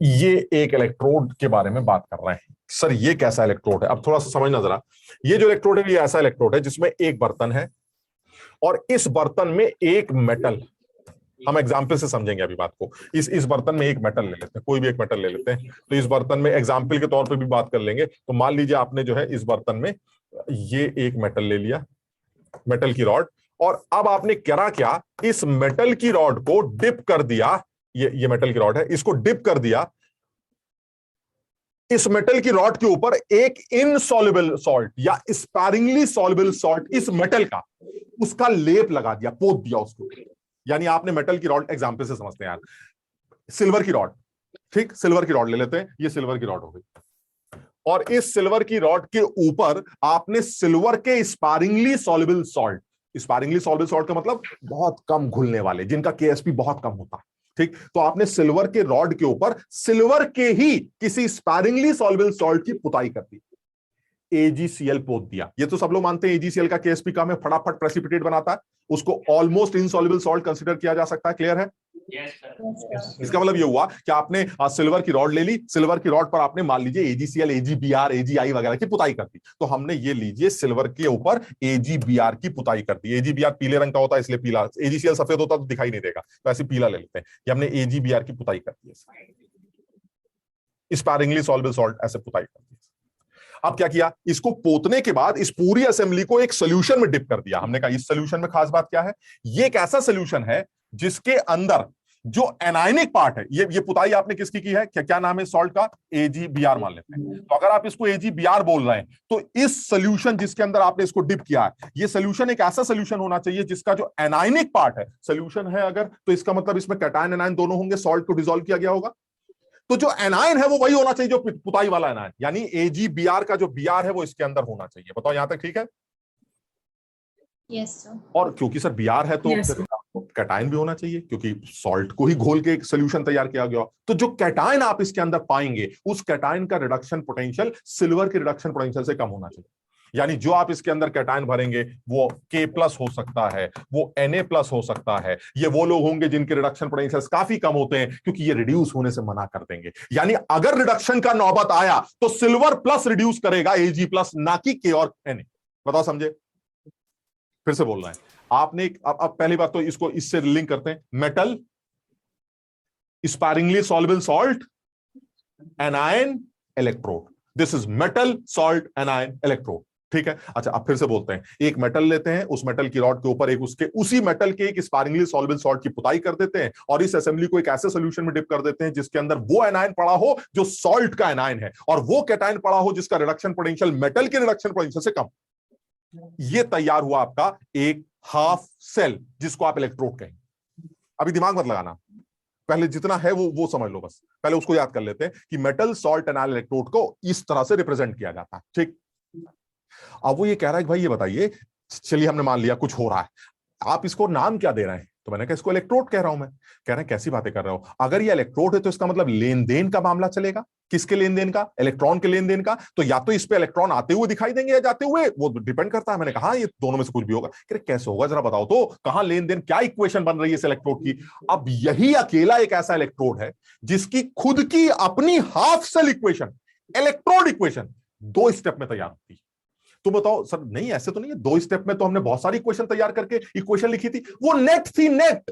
Speaker 4: ये एक इलेक्ट्रोड के बारे में बात कर रहे हैं। सर ये कैसा इलेक्ट्रोड है? अब थोड़ा सा समझना जरा। ये जो इलेक्ट्रोड है, ये ऐसा इलेक्ट्रोड है जिसमें एक बर्तन है और इस बर्तन में एक मेटल, हम एग्जाम्पल से समझेंगे अभी बात को। इस बर्तन में एक मेटल ले लेते हैं, कोई भी एक मेटल ले लेते हैं। तो इस बर्तन में एग्जाम्पल के तौर पे भी बात कर लेंगे। तो मान लीजिए आपने जो है इस बर्तन में ये एक मेटल ले लिया, मेटल की रॉड, और अब आपने करा क्या, इस मेटल की रॉड को डिप कर दिया, ये मेटल की रॉड है, इसको डिप कर दिया, इस मेटल की रॉड के ऊपर एक इनसॉल्युबल सॉल्ट या स्पैरिंगली सॉल्युबल सॉल्ट, इस मेटल का, उसका लेप लगा दिया, पोत दिया उसको। यानी आपने मेटल की रॉड, एग्जांपल से समझते हैं यार, सिल्वर की रॉड, ठीक, सिल्वर की रॉड ले लेते हैं, ये सिल्वर की रॉड हो गई, और इस सिल्वर की रॉड के ऊपर आपने सिल्वर के sparingly soluble salt, sparingly soluble salt का मतलब बहुत कम घुलने वाले, जिनका केएसपी बहुत कम होता है, ठीक, तो आपने सिल्वर के रॉड के ऊपर सिल्वर के ही किसी स्पैरिंगली सॉल्युबल सॉल्ट की पुताई कर दी, AgCl पोत दिया। ये तो सब लोग मानते हैं AgCl का केएसपी कम है, फटाफट प्रेसिपिटेट बनाता है, उसको ऑलमोस्ट इनसॉल्युबल सॉल्ट कंसीडर किया जा सकता है। क्लियर है? इसका मतलब ये हुआ कि आपने सिल्वर की रॉड ले ली, सिल्वर की रॉड पर आपने मान लीजिए AgCl, AgBr, AgI वगैरह की पुताई कर दी। तो हमने ये लीजिए सिल्वर के ऊपर AgBr की पुताई कर दी। AgBr पीले रंग का होता है इसलिए पीला, AgCl सफेद होता तो दिखाई नहीं देगा, तो ऐसे पीला ले लेते हैं। ये हमने AgBr की पुताई कर दी, स्पैरिंगली सॉल्युबल सॉल्ट ऐसे पुताई कर दी। अब क्या किया, इसको पोतने के बाद इस पूरी असेंबली को एक सोल्यूशन में डिप कर दिया। हमने कहा इस सोल्यूशन में खास बात क्या है, ये एक ऐसा सोल्यूशन है जिसके अंदर जो एनायनिक पार्ट है, ये पुताई आपने किसकी की है, क्या नाम है सॉल्ट का, AgBr मान लेते हैं। तो अगर आप इसको AgBr बोल रहे हैं, तो इस सोल्यूशन जिसके अंदर आपने इसको डिप किया है, ये सोल्यूशन एक ऐसा सोल्यूशन होना चाहिए जिसका जो एनायनिक पार्ट है, सोल्यूशन है अगर, तो इसका मतलब इसमें कैटायन एनायन दोनों होंगे, सॉल्ट को डिसॉल्व किया गया होगा। तो जो एनायन है वो वही होना चाहिए जो पुताई वाला एनायन, यानी AgBr का जो Br है वो इसके अंदर होना चाहिए। बताओ यहां तक ठीक है?
Speaker 6: Yes sir.
Speaker 4: और क्योंकि सर Br है तो फिर कैटायन भी होना चाहिए, क्योंकि सॉल्ट को ही घोल के एक सोल्यूशन तैयार किया गया। तो जो कैटायन आप इसके अंदर पाएंगे, उस कैटायन का रिडक्शन पोटेंशियल सिल्वर के रिडक्शन पोटेंशियल से कम होना चाहिए। यानी जो आप इसके अंदर कैटायन भरेंगे वो K+ हो सकता है, वो Na+ हो सकता है। ये वो लोग होंगे जिनके रिडक्शन पोटेंशियल्स काफी कम होते हैं, क्योंकि ये रिड्यूस होने से मना कर देंगे। यानी अगर रिडक्शन का नौबत आया तो सिल्वर प्लस रिड्यूस करेगा Ag+, ना कि K और Na। बताओ समझे? फिर से बोल रहे हैं आपने, अब पहली बात तो इसको इससे लिंक करते हैं, metal sparingly soluble salt anion electrode, this is metal salt anion electrode, ठीक है? अच्छा, अब फिर से बोलते हैं, एक मेटल लेते हैं, उस मेटल की रॉड के ऊपर एक उसके उसी मेटल के एक स्पैरिंगली सॉल्युबल सॉल्ट की पुताई कर देते हैं, और इस असेंबली को एक ऐसे सॉल्यूशन में डिप कर देते हैं जिसके अंदर वो एनायन पड़ा हो जो सॉल्ट का एनायन है, और वो कैटायन पड़ा हो जिसका रिडक्शन पोटेंशियल मेटल के रिडक्शन पोटेंशियल से कम। ये तैयार हुआ आपका एक हाफ सेल, जिसको आप इलेक्ट्रोड कहेंगे। अभी दिमाग मत लगाना, पहले जितना है वो समझ लो, बस पहले उसको याद कर लेते हैं कि मेटल सॉल्ट एनायन इलेक्ट्रोड को इस तरह से रिप्रेजेंट किया जाता है, ठीक। अब वो ये कह रहा है कि भाई ये बताइए, चलिए हमने मान लिया कुछ हो रहा है, आप इसको नाम क्या दे रहे हैं? तो मैंने कहा इसको इलेक्ट्रोड कह रहा हूं मैं। कह रहे हैं कैसी बातें कर रहे हो, अगर ये इलेक्ट्रोड है तो इसका मतलब लेन देन का मामला चलेगा। किसके लेन देन का? इलेक्ट्रॉन के लेन देन का। तो या तो इस पे इलेक्ट्रॉन आते हुए दिखाई देंगे या जाते हुए, वो डिपेंड करता है। मैंने कहा ये दोनों में से कुछ भी होगा। कह रहे कैसे होगा जरा बताओ तो, कहां लेन देन, क्या इक्वेशन बन रही है इस इलेक्ट्रोड की? अब यही अकेला एक ऐसा इलेक्ट्रोड है जिसकी खुद की अपनी half cell equation, electrode equation 2 step में तैयार होती है। तो बताओ सर, नहीं ऐसे तो नहीं है, 2 स्टेप में तो हमने बहुत सारी इक्वेशन तैयार करके इक्वेशन लिखी थी, वो नेट थी, नेट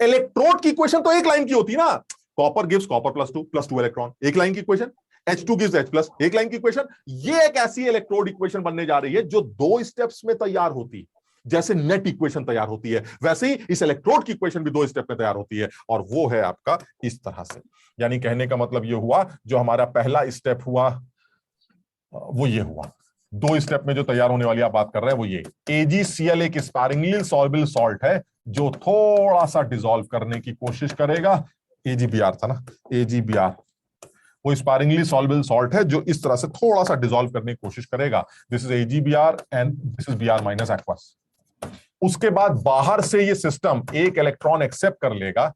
Speaker 4: इलेक्ट्रोड की इक्वेशन तो एक लाइन की होती है ना, copper gives copper plus two electron, एक लाइन की इक्वेशन। H2 गिव्स H+, एक लाइन की इक्वेशन। ये एक ऐसी इलेक्ट्रोड इक्वेशन बनने जा रही है जो 2 स्टेप्स में तैयार होती है। जैसे नेट इक्वेशन तैयार होती है, वैसे ही इस इलेक्ट्रोड की इक्वेशन भी 2 स्टेप में तैयार होती है, और वो है आपका इस तरह से। यानी कहने का मतलब ये हुआ, जो हमारा पहला स्टेप हुआ वो ये हुआ, 2 स्टेप में जो तैयार होने वाली आप बात कर रहे हैं वो ये। AgCl एक स्पैरिंगली सॉल्युबल सॉल्ट है जो थोड़ा सा डिसॉल्व करने की कोशिश करेगा। AgBr था ना, AgBr वो स्पैरिंगली सॉल्युबल सॉल्ट है जो इस तरह से थोड़ा सा डिसॉल्व करने की कोशिश करेगा। This is AgBr and this is Br minus aqueous. उसके बाद बाहर से ये सिस्टम एक इलेक्ट्रॉन एक्सेप्ट कर लेगा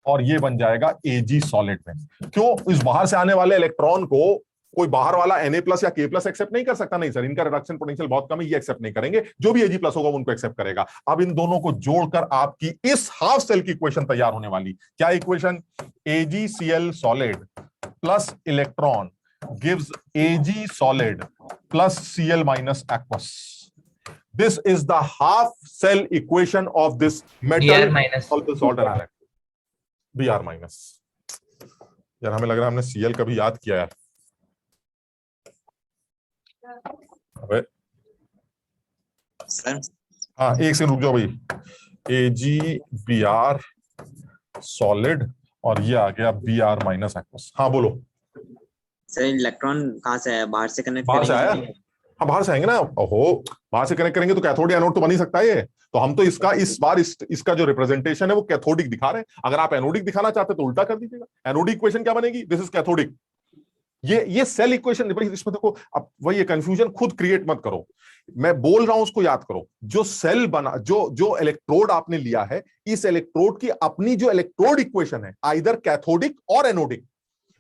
Speaker 4: और ये बन जाएगा Ag सॉलिड में। क्यों? इस बाहर से आने वाले इलेक्ट्रॉन को कोई बाहर वाला Na+ या K+ एक्सेप्ट नहीं कर सकता, नहीं सर, इनका रिडक्शन पोटेंशियल बहुत कम है, ये एक्सेप्ट नहीं करेंगे। जो भी Ag+ होगा उनको एक्सेप्ट करेगा। अब इन दोनों को जोड़कर आपकी इस हाफ सेल की इक्वेशन तैयार होने वाली। क्या equation? AgCl solid plus electron gives Ag solid plus Cl minus aqueous. This is the half cell equation of this metal soluble salt and ion. Br minus. यार हमें लग रहा है हमने Cl कभी याद किया यार। अबे
Speaker 1: सर
Speaker 4: हाँ, एक सेकंड रुक जाओ भाई। AgBr सॉलिड और ये आ गया Br माइनस एक्वस। हाँ बोलो
Speaker 1: सर, इलेक्ट्रॉन कहाँ से आया? बाहर से कनेक्ट
Speaker 4: बाहर से आया? हाँ बाहर से आएंगे ना। ओहो, बाहर से कनेक्ट करेंगे तो कैथोड या एनोड तो बन ही सकता है ये। तो हम तो इसका इस बार इसका जो रिप्रेजेंटेशन है वो कैथोडिक दिखा रहे हैं। अगर आप एनोडिक दिखाना चाहते तो उल्टा कर दीजिएगा। एनोडिक इक्वेशन क्या बनेगी? This is cathodic. ये सेल इक्वेशन, इसमें देखो, अब वही कंफ्यूजन खुद क्रिएट मत करो, मैं बोल रहा हूं उसको याद करो। जो सेल बना, जो इलेक्ट्रोड आपने लिया है, इस इलेक्ट्रोड की अपनी जो इलेक्ट्रोड इक्वेशन है, आइदर कैथोडिक और एनोडिक,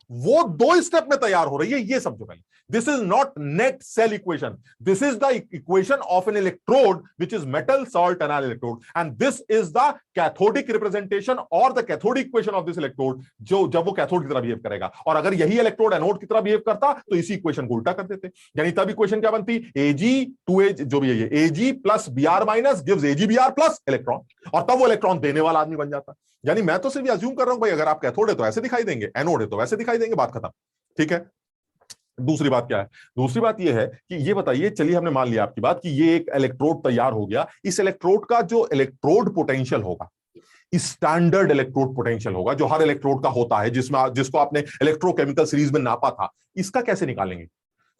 Speaker 4: वो 2 स्टेप में तैयार हो रही है। ये समझो पहले, this is not net cell equation, this is the equation of an electrode which is metal salt anal electrode, and this is the cathodic representation और the cathodic equation of this electrode, जो जब वो cathode की तरह behave करेगा। और अगर यही इलेक्ट्रोड एनोड की तरह बिहेव करता तो इसी इक्वेशन को उल्टा कर देते। यानी तब इक्वेशन क्या बनती? Ag जो भी है, Ag plus Br minus gives AgBr plus electron, और तब वो इलेक्ट्रॉन देने वाला आदमी बन जाता। यानी मैं तो सिर्फ अज्यूम कर रहा हूं भाई, अगर आप कैथोड है तो ऐसे दिखाई देंगे, एनोड है तो वैसे दिखाई देंगे, बात खत्म। ठीक है। दूसरी बात क्या है? दूसरी बात यह है कि ये बताइए, चलिए हमने मान लिया आपकी बात कि ये एक इलेक्ट्रोड तैयार हो गया। इस इलेक्ट्रोड का जो इलेक्ट्रोड पोटेंशियल होगा, स्टैंडर्ड इलेक्ट्रोड पोटेंशियल होगा, जो हर इलेक्ट्रोड का होता है, जिसको आपने इलेक्ट्रोकेमिकल सीरीज में नापा था, इसका कैसे निकालेंगे?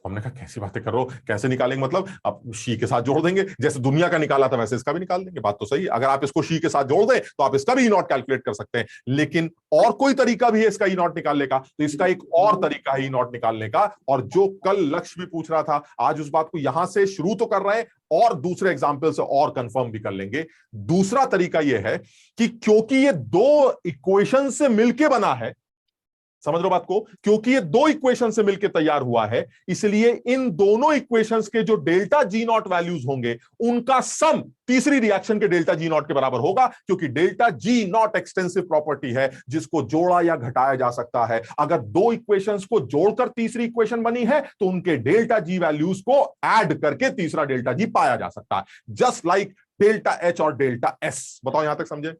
Speaker 4: हमने कहा कैसी बातें कर रहे हो, कैसे निकालेंगे? मतलब अब शी के साथ जोड़ देंगे, जैसे दुनिया का निकाला था वैसे इसका भी निकाल देंगे। बात तो सही है। अगर आप इसको शी के साथ जोड़ दें तो आप इसका भी E0 कैलकुलेट कर सकते हैं, लेकिन और कोई तरीका भी है इसका E0 निकालने का। तो इसका एक और तरीका है E0 निकालने का, और जो कल लक्ष्य भी पूछ रहा था, आज उस बात को यहां से शुरू तो कर रहे हैं और दूसरे एग्जाम्पल से और कंफर्म भी कर लेंगे। दूसरा तरीका यह है कि क्योंकि ये 2 इक्वेशन से मिलकर बना है, समझ लो बात को, क्योंकि ये 2 इक्वेशन से मिलकर तैयार हुआ है, इसलिए इन दोनों इक्वेशंस के जो डेल्टा G0 वैल्यूज होंगे, उनका सम तीसरी रिएक्शन के डेल्टा G0 के बराबर होगा, क्योंकि डेल्टा G0 एक्सटेंसिव प्रॉपर्टी है जिसको जोड़ा या घटाया जा सकता है। अगर 2 इक्वेशंस को जोड़कर तीसरी इक्वेशन बनी है तो उनके डेल्टा G वैल्यूज को ऐड करके तीसरा डेल्टा G पाया जा सकता है, जस्ट लाइक डेल्टा H और डेल्टा S। बताओ यहां तक समझे?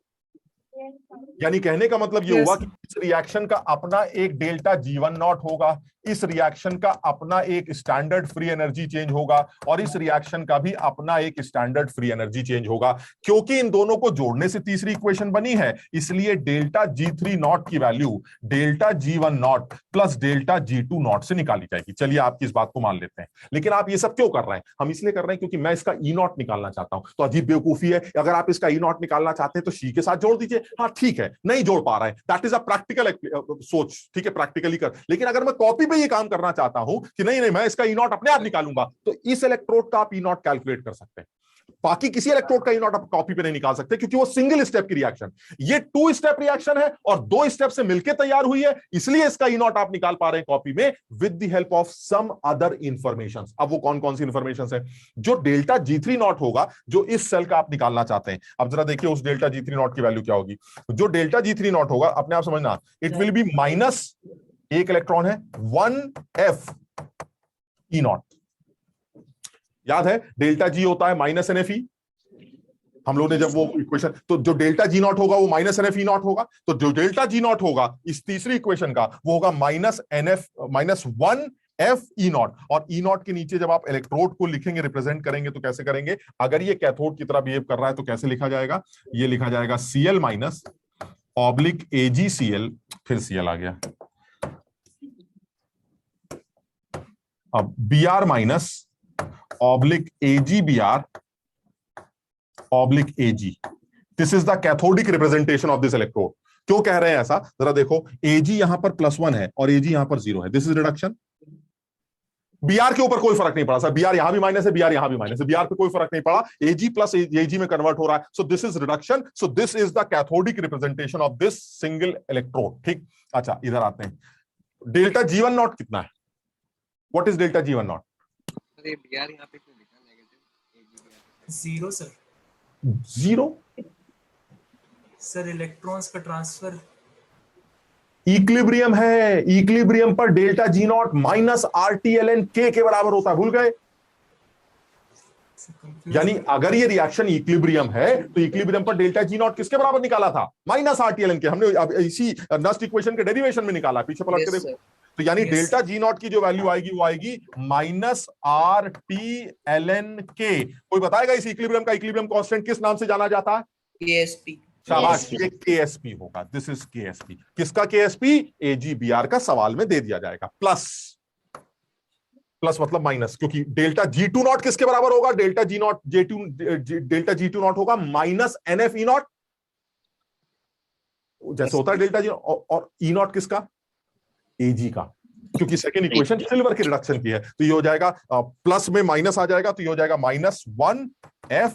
Speaker 4: यानी कहने का मतलब ये हुआ कि इस रिएक्शन का अपना एक डेल्टा G1 नॉट होगा, इस रिएक्शन का अपना एक स्टैंडर्ड फ्री एनर्जी चेंज होगा, और इस रिएक्शन का भी अपना एक स्टैंडर्ड फ्री एनर्जी चेंज होगा। क्योंकि इन दोनों को जोड़ने से तीसरी इक्वेशन बनी है, इसलिए डेल्टा G3 नॉट की value delta G1 not plus delta G2 not से निकाली जाएगी। चलिए आपकी इस बात को मान लेते हैं, लेकिन आप ये सब क्यों कर रहे हैं? हम इसलिए कर रहे हैं क्योंकि मैं इसका E0 निकालना चाहता हूं। तो अजीब बेवकूफी है, अगर आप इसका E0 निकालना चाहते हैं तो शी के साथ जोड़ दीजिए। हाँ ठीक है, नहीं जोड़ पा रहे हैं, दैट इज अ प्रैक्टिकल सोच, ठीक है, प्रैक्टिकली कर। लेकिन अगर मैं कॉपी पे ये काम करना चाहता हूं कि नहीं मैं इसका E0 अपने आप निकालूंगा, तो इस इलेक्ट्रोड का आप E0 कैलकुलेट कर सकते हैं। बाकी किसी इलेक्ट्रोड का E0 आप कॉपी पे नहीं निकाल सकते, क्योंकि वो सिंगल स्टेप की रिएक्शन, ये 2 स्टेप रिएक्शन है और 2 स्टेप से मिलकर तैयार हुई है, इसलिए इसका E0 आप निकाल पा रहे हैं कॉपी में with the help of some other information. अब वो कौन कौन सी इंफॉर्मेशन है? जो डेल्टा G3 नॉट होगा, जो इस सेल का आप निकालना चाहते हैं, अब जरा देखिए उस डेल्टा G3 नॉट की वैल्यू क्या होगी। जो डेल्टा G3 नॉट होगा, अपने आप समझना, इट विल बी माइनस, एक इलेक्ट्रॉन है 1f E0। याद है डेल्टा G होता है माइनस NFE, हम लोग ने जब वो इक्वेशन, तो जो डेल्टा जी नॉट होगा वो माइनस NF E नॉट होगा, तो जो डेल्टा जी नॉट होगा इस तीसरी इक्वेशन का वो होगा -1F E नॉट। और E नॉट के नीचे जब आप इलेक्ट्रोड को लिखेंगे, रिप्रेजेंट करेंगे, तो कैसे करेंगे? अगर ये कैथोड की तरह बिहेव कर रहा है तो कैसे लिखा जाएगा? ये लिखा जाएगा Cl माइनस ऑब्लिक AgCl, फिर Cl आ गया, अब Br minus oblique AgBr oblique Ag। This is the cathodic representation of this electrode. क्यों कह रहे हैं ऐसा? जरा देखो, Ag यहां पर +1 है और Ag यहां पर 0 है, दिस इज रिडक्शन। Br के ऊपर कोई फर्क नहीं पड़ा सर, Br यहां भी माइनस है, Br यहां भी माइनस है, Br पे कोई फर्क नहीं पड़ा, Ag प्लस Ag में कन्वर्ट हो रहा है, सो this is reduction. So this is the cathodic representation of this single electrode. ठीक, अच्छा इधर आते हैं, डेल्टा G1 नॉट कितना है? What is delta G1 not?
Speaker 7: अरे यार यहाँ पे क्यों लिखा नेगेटिव?
Speaker 8: 0 सर।
Speaker 4: 0
Speaker 8: सर इलेक्ट्रॉन्स का ट्रांसफर
Speaker 4: इक्विलिब्रियम है, इक्विलिब्रियम पर delta G not minus RT/ln K के बराबर होता है, भूल गए? यानी अगर ये रिएक्शन इक्विलिब्रियम है तो इक्विलिब्रियम पर डेल्टा G नॉट किसके बराबर निकाला था? Minus RT/ln K। हमने अब इसी नेक्स्ट इक्वेशन के डेरिवेशन में निकाला, पीछे पलट के देखो। तो यानी डेल्टा G नॉट की जो वैल्यू आएगी वो आएगी -RT/ln K। कोई बताएगा इस इक्विलिब्रियम का इक्विलिब्रियम कांस्टेंट किस नाम से जाना जाता है?
Speaker 5: KSP।
Speaker 4: शाबाश, ये KSP होगा, दिस इज KSP। किसका KSP? AgBr का सवाल में दे दिया जाएगा। प्लस मतलब माइनस, क्योंकि डेल्टा G2 नॉट किसके बराबर होगा? Delta G not delta G2 not होगा -NF E नॉट, जैसे होता है डेल्टा G, और E नॉट किसका? Ag का, क्योंकि सेकेंड इक्वेशन सिल्वर की रिडक्शन की है। तो ये हो जाएगा प्लस में माइनस आ जाएगा, तो ये हो जाएगा -1F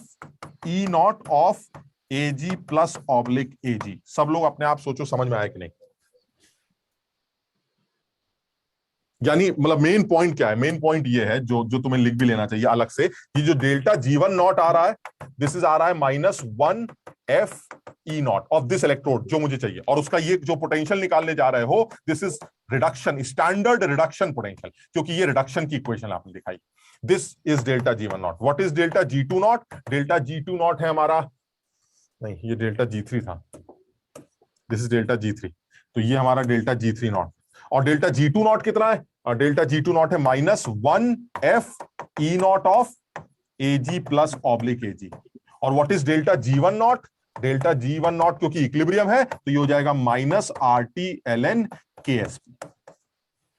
Speaker 4: E not of Ag plus oblique Ag। सब लोग अपने आप सोचो समझ में आया कि नहीं? यानी मतलब मेन पॉइंट क्या है? मेन पॉइंट ये है, जो तुम्हें लिख भी लेना चाहिए अलग से, कि जो डेल्टा G1 नॉट आ रहा है, दिस इज आ रहा है -1F E not of this electrode, जो मुझे चाहिए, और उसका ये जो पोटेंशियल निकालने जा रहे हो, this is reduction, standard reduction potential, क्योंकि ये रिडक्शन की इक्वेशन आपने दिखाई। This is delta G1 not. What is delta G2 not? Delta G2 not है हमारा, नहीं ये डेल्टा G3 था, दिस इज डेल्टा G3, तो ये हमारा डेल्टा G3 नॉट। और डेल्टा G2 नॉट कितना है? डेल्टा G2 नॉट है -1F E not of Ag plus oblique Ag। और what is delta G1 not? Delta G1 not क्योंकि इक्विलिब्रियम है तो ये हो जाएगा -RT/ln KSP।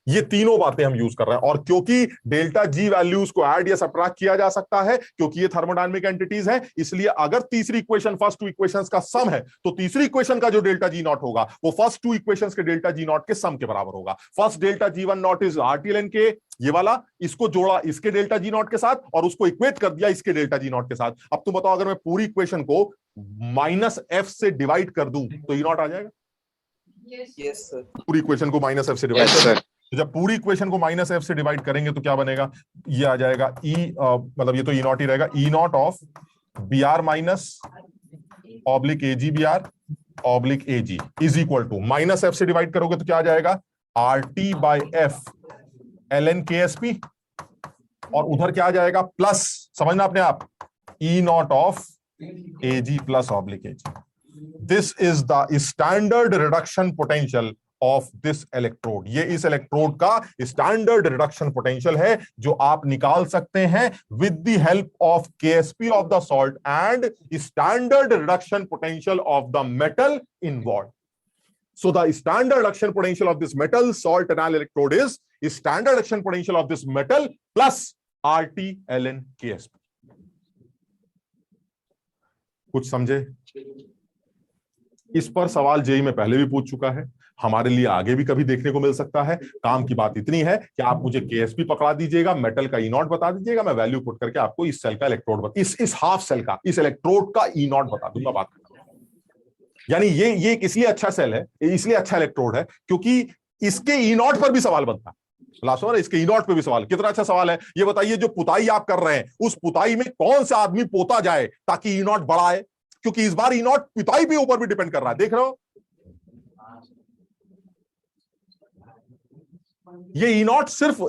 Speaker 4: ये तीनों बातें हम यूज कर रहे हैं, और क्योंकि डेल्टा G वैल्यूज को ऐड या सब्ट्रैक्ट किया जा सकता है, क्योंकि ये थर्मोडायनेमिक एंटिटीज है, इसलिए अगर तीसरी इक्वेशन फर्स्ट टू इक्वेशंस का सम है तो तीसरी इक्वेशन का जो डेल्टा G नॉट होगा वो फर्स्ट टू इक्वेशंस के डेल्टा G नॉट के सम के बराबर होगा। First delta G1 not is RT/ln K, ये वाला, इसको जोड़ा इसके डेल्टा G नॉट के साथ और उसको इक्वेट कर दिया इसके डेल्टा G नॉट के साथ। अब तुम बताओ, अगर मैं पूरी इक्वेशन को -F से डिवाइड कर दूं तो E नॉट आ जाएगा?
Speaker 5: Yes sir.
Speaker 4: पूरी इक्वेशन को -F से डिवाइड कर, तो जब पूरी इक्वेशन को -F से डिवाइड करेंगे तो क्या बनेगा? ये आ जाएगा मतलब ये तो E नॉट ही रहेगा, E not of Br minus oblique AgBr oblique Ag is equal to, -F से डिवाइड करोगे तो क्या आ जाएगा? RT/F ln KSP, और उधर क्या आ जाएगा? प्लस, समझना अपने आप, E not of Ag plus oblique Ag। This is the standard reduction potential of this electrode. ये इस इलेक्ट्रोड का स्टैंडर्ड रिडक्शन पोटेंशियल है, जो आप निकाल सकते हैं with the help of KSP of the salt and standard reduction potential of the metal involved. So the standard reduction potential of this metal salt enamel electrode is standard reduction potential of this metal plus RT/ln KSP। कुछ समझे? इस पर सवाल JEE में पहले भी पूछ चुका है, हमारे लिए आगे भी कभी देखने को मिल सकता है। काम की बात इतनी है कि आप मुझे KSP पकड़ा दीजिएगा, मेटल का E नॉट बता दीजिएगा, मैं वैल्यू पुट करके आपको इस सेल का इलेक्ट्रोड, इस हाफ सेल का, इस इलेक्ट्रोड का E नॉट बता दूंगा। बात यानी ये इसलिए अच्छा सेल है, इसलिए अच्छा इलेक्ट्रोड है, क्योंकि इसके E नॉट पर भी सवाल बनता है। लास्ट में इसके E नॉट पे भी सवाल, कितना अच्छा सवाल है। ये बताइए, जो पुताई आप कर रहे हैं उस पुताई में कौन सा आदमी पोता जाए ताकि E नॉट बड़ा है, क्योंकि इस बार E नॉट पुताई के ऊपर भी डिपेंड कर रहा है। देख रहे हो, ये E नॉट सिर्फ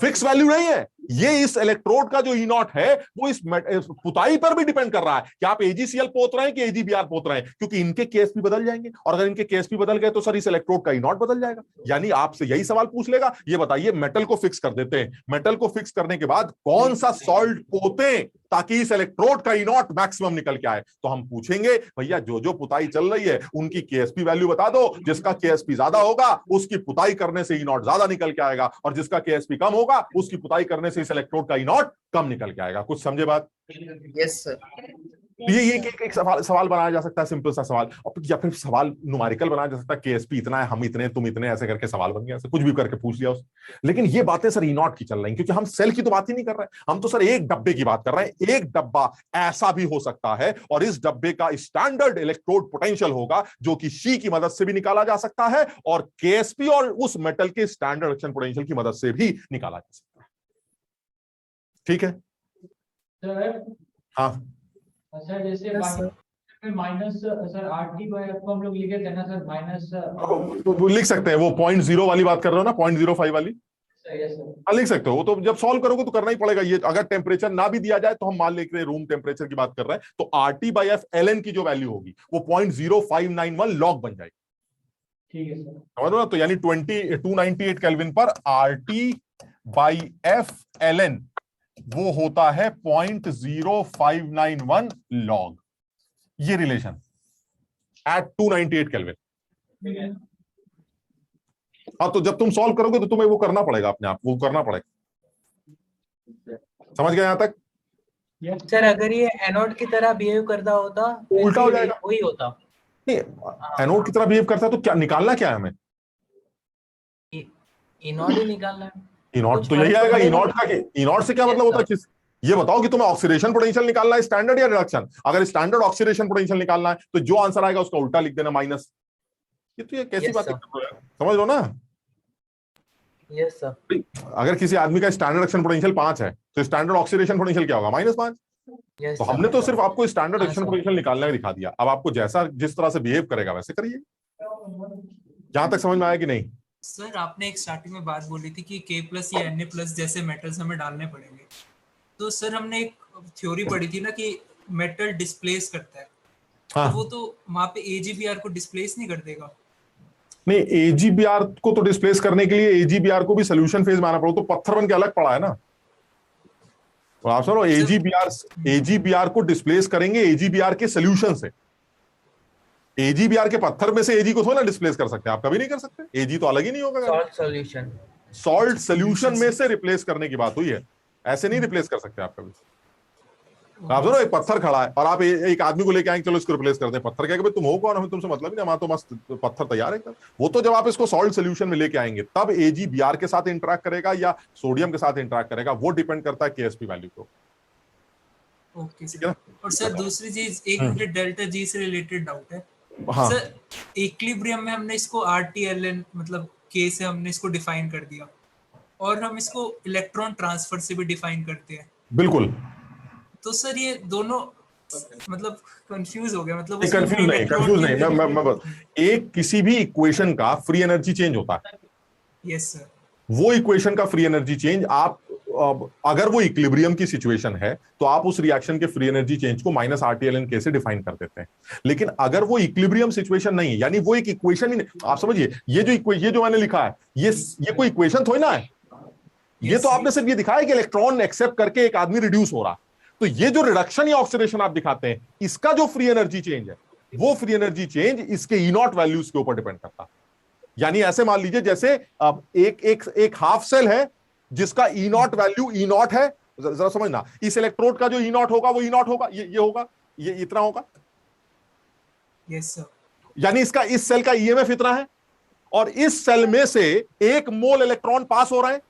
Speaker 4: फिक्स वैल्यू नहीं है, ये इस इलेक्ट्रोड का जो ई नॉट है वो इस पुताई पर भी डिपेंड कर रहा है कि आप AgCl पोत रहे हैं कि AgBr पोत रहे हैं, क्योंकि इनके केएसपी बदल जाएंगे, और अगर इनके केएसपी बदल गए तो सर इस इलेक्ट्रोड का ई नॉट बदल जाएगा। यानी आपसे यही सवाल पूछ लेगा, ये बताइए मेटल को फिक्स कर देते हैं, मेटल को फिक्स करने के बाद कौन सा सॉल्ट पोते ताकि इस इलेक्ट्रोड का ई नॉट मैक्सिमम निकल के आए, तो हम पूछेंगे भैया जो जो पुताई चल रही है उनकी केएसपी वैल्यू बता दो, जिसका केएसपी ज्यादा होगा उसकी पुताई करने से ई नॉट ज्यादा निकल के आएगा, और जिसका केएसपी कम होगा उसकी पुताई करने से इस इलेक्ट्रोड का ई नॉट कम निकल के आएगा। कुछ समझे बात?
Speaker 5: Yes sir.
Speaker 4: ये एक सवाल बनाया जा सकता है, सिंपल सा सवाल, या फिर सवाल न्यूमेरिकल बनाया जा सकता है, केएसपी इतना है, हम इतने, तुम इतने, ऐसे करके सवाल बन गया, ऐसे कुछ भी करके पूछ लिया उसने। लेकिन ये बातें सर ई नॉट की चल रही हैं, क्योंकि हम सेल की तो बात ही नहीं कर रहे हैं, हम तो सर एक डब्बे की बात कर रहे हैं। एक डब्बा ऐसा भी हो सकता है और इस डब्बे का स्टैंडर्ड इलेक्ट्रोड पोटेंशियल होगा जो कि शी की मदद से भी निकाला जा सकता है, और केएसपी और उस मेटल के स्टैंडर्ड रिएक्शन पोटेंशियल की मदद से भी निकाला जा सकता है। ठीक है हाँ
Speaker 9: सर, जैसे minus sir RT by F को हम लोग लिखे थे ना सर, माइनस
Speaker 4: वो लिख सकते हैं, वो 0.0 वाली बात कर रहे हो ना, 0.05 वाली,
Speaker 9: सर।
Speaker 4: हाँ लिख सकते हो। वो तो जब सॉल्व करोगे तो करना ही पड़ेगा। ये अगर टेम्परेचर ना भी दिया जाए तो हम मान लेते हैं रूम टेम्परेचर की बात कर रहे हैं, तो RT बाय F ln की जो वैल्यू होगी वो 0.0591 लॉग बन जाएगी।
Speaker 9: ठीक है सर,
Speaker 4: समझ लो ना, तो यानी 298 केल्विन पर RT बाई F ln वो होता है 0.0591 लॉग, ये रिलेशन एट 298 केल्विन।
Speaker 9: ठीक है
Speaker 4: हाँ, तो जब तुम सॉल्व करोगे तो तुम्हें वो करना पड़ेगा, अपने आप वो करना पड़ेगा। समझ गए यहां तक?
Speaker 8: सर अगर ये एनोड की तरह बिहेव करता होता
Speaker 4: उल्टा हो जाएगा,
Speaker 8: वही होता।
Speaker 4: नहीं एनोड की तरह बिहेव करता है तो क्या निकालना, क्या है हमें?
Speaker 8: इनोड ही निकालना है।
Speaker 4: इनॉट तो यही आएगा। इनॉट से क्या मतलब होता है? किस ये बताओ कि तुम्हें ऑक्सीडेशन पोटेंशियल निकालना है, स्टैंडर्ड या रिडक्शन? अगर स्टैंडर्ड ऑक्सीडेशन पोटेंशियल निकालना है तो जो आंसर आएगा उसका उल्टा लिख देना, माइनस। ये कैसी बात है, समझ लो ना।
Speaker 8: Yes sir.
Speaker 4: अगर किसी आदमी का स्टैंडर्ड रिएक्शन पोटेंशियल 5 है तो स्टैंडर्ड ऑक्सीडेशन पोटेंशियल क्या होगा? -5। तो हमने तो सिर्फ आपको स्टैंडर्ड रिएक्शन पोटेंशियल निकालने का दिखा दिया, अब आपको जैसा जिस तरह से बिहेव करेगा वैसे करिए। जहां तक समझ में आया कि नहीं?
Speaker 8: सर आपने एक स्टार्टिंग में बात बोली थी कि K+ या Na+ जैसे मेटल्स हमें डालने पड़ेंगे, तो सर हमने एक थ्योरी पढ़ी थी ना कि मेटल डिस्प्लेस करता है।
Speaker 4: हाँ।
Speaker 8: तो वो तो वहां पे AgBr को डिस्प्लेस नहीं कर देगा?
Speaker 4: नहीं, AgBr को तो डिस्प्लेस करने के लिए AgBr को भी सोल्यूशन फेज में आना पड़ेगा, तो पत्थर बन के अलग पड़ा है ना। तो आप सुनो, AgBr को डिस्प्लेस करेंगे AgBr के सोल्यूशन से। AgBr के पत्थर में से Ag को थोड़ा ना डिस्प्लेस कर सकते हैं, आप कभी नहीं कर सकते। Ag तो अलग ही नहीं होगा। सॉल्ट सोल्यूशन में से रिप्लेस करने की बात हुई है, ऐसे नहीं रिप्लेस कर सकते आप कभी। आप सुनो, एक पत्थर खड़ा है और आप एक आदमी को लेके आएंगे, चलो इसको रिप्लेस कर दें। पत्थर क्या, तुम हो कौन, हमें तुमसे मतलब ही नहीं, हमारा तो मस्त पत्थर तैयार है एकदम। वो तो जब आप इसको सॉल्ट सोल्यूशन में लेके आएंगे तब AgBr के साथ इंटरेक्ट करेगा या सोडियम के साथ इंटरेक्ट करेगा, वो डिपेंड करता है केएसपी वैल्यू को।
Speaker 8: Okay sir. और सर दूसरी चीज, एक मुझे डेल्टा G से रिलेटेड डाउट है।
Speaker 4: हाँ।
Speaker 8: सर इक्विलिब्रियम में हमने इसको RT ln मतलब K से हमने इसको डिफाइन कर दिया, और हम इसको इलेक्ट्रॉन ट्रांसफर से भी डिफाइन करते हैं।
Speaker 4: बिल्कुल।
Speaker 8: तो सर ये दोनों मतलब कंफ्यूज हो गया, मतलब
Speaker 4: कंफ्यूज नहीं, मैं बस एक किसी भी इक्वेशन का फ्री एनर्जी चेंज होता है।
Speaker 8: Yes sir.
Speaker 4: वो इक्वेशन का फ्री एनर्जी चेंज आप अगर वो इक्विलिब्रियम की सिचुएशन है तो आप उस रिएक्शन के फ्री एनर्जी चेंज को -RT ln K से डिफाइन कर देते हैं। लेकिन अगर वो इक्विलिब्रियम सिचुएशन नहीं है, यानी वो एक इक्वेशन ही नहीं, आप समझिए, ये जो मैंने लिखा है ये कोई इक्वेशन थोड़ी ना है। ये तो आपने सिर्फ ये दिखाया कि इलेक्ट्रॉन एक्सेप्ट करके एक आदमी रिड्यूस हो रहा। तो ये जो रिडक्शन या ऑक्सीडेशन आप दिखाते हैं, इसका जो फ्री एनर्जी चेंज है, वो फ्री एनर्जी चेंज इसके E0 वैल्यूज के ऊपर डिपेंड करता है। यानी ऐसे मान लीजिए जैसे एक हाफ सेल है जिसका E0 वैल्यू E0 है, जरा समझना, इस इलेक्ट्रोड का जो E0 होगा वो E0 होगा, ये होगा, ये इतना होगा।
Speaker 8: Yes sir.
Speaker 4: यानी इसका इस सेल का EMF इतना है, और इस सेल में से 1 मोल इलेक्ट्रॉन पास हो रहा है।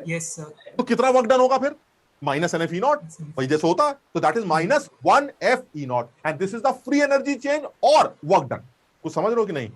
Speaker 8: Yes sir.
Speaker 4: तो कितना वर्क डन होगा फिर? -NF E0, वही जैसे होता है। तो that is -1F E0 and this is the free energy change और वर्क डन। कुछ समझ रहे हो कि नहीं?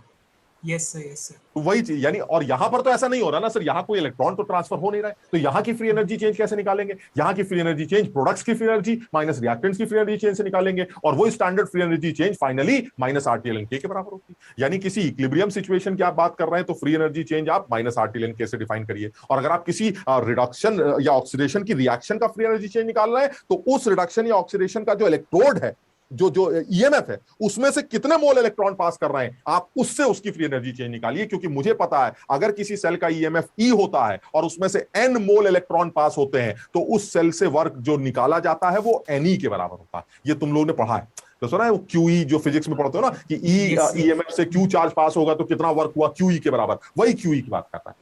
Speaker 8: Yes sir, yes sir.
Speaker 4: तो वही चीज यानी, और यहां पर तो ऐसा नहीं हो रहा ना सर, यहां कोई इलेक्ट्रॉन तो ट्रांसफर हो नहीं रहा है, तो यहां की फ्री एनर्जी चेंज कैसे निकालेंगे? यहां की फ्री एनर्जी चेंज प्रोडक्ट्स की फ्री एनर्जी माइनस रिएक्टेंट्स की फ्री एनर्जी चेंज से निकालेंगे, और वो standard free energy change finally minus RT/ln K के बराबर होती है। यानी किसी इक्विलिब्रियम सिचुएशन की आप बात कर रहे हैं तो फ्री एनर्जी चेंज आप माइनस RT/ln K से डिफाइन करिए, और अगर आप किसी रिडक्शन या ऑक्सीडेशन की रिएक्शन का फ्री एनर्जी चेंज निकाल रहे हैं तो उस रिडक्शन या ऑक्सीडेशन का जो इलेक्ट्रोड है, जो EMF है, उसमें से कितने मोल इलेक्ट्रॉन पास कर रहे हैं, आप उससे उसकी फ्री एनर्जी चेंज निकालिए, क्योंकि मुझे पता है अगर किसी सेल का EMF E होता है और उसमें से n मोल इलेक्ट्रॉन पास होते हैं तो उस सेल से वर्क जो निकाला जाता है वो Ne के बराबर होता है। ये तुम लोगों ने पढ़ा है, तो सुना है वो QE जो फिजिक्स में पढ़ते हो ना कि EMF से Q चार्ज पास होगा तो कितना वर्क हुआ, QE के बराबर, वही QE की बात करता है।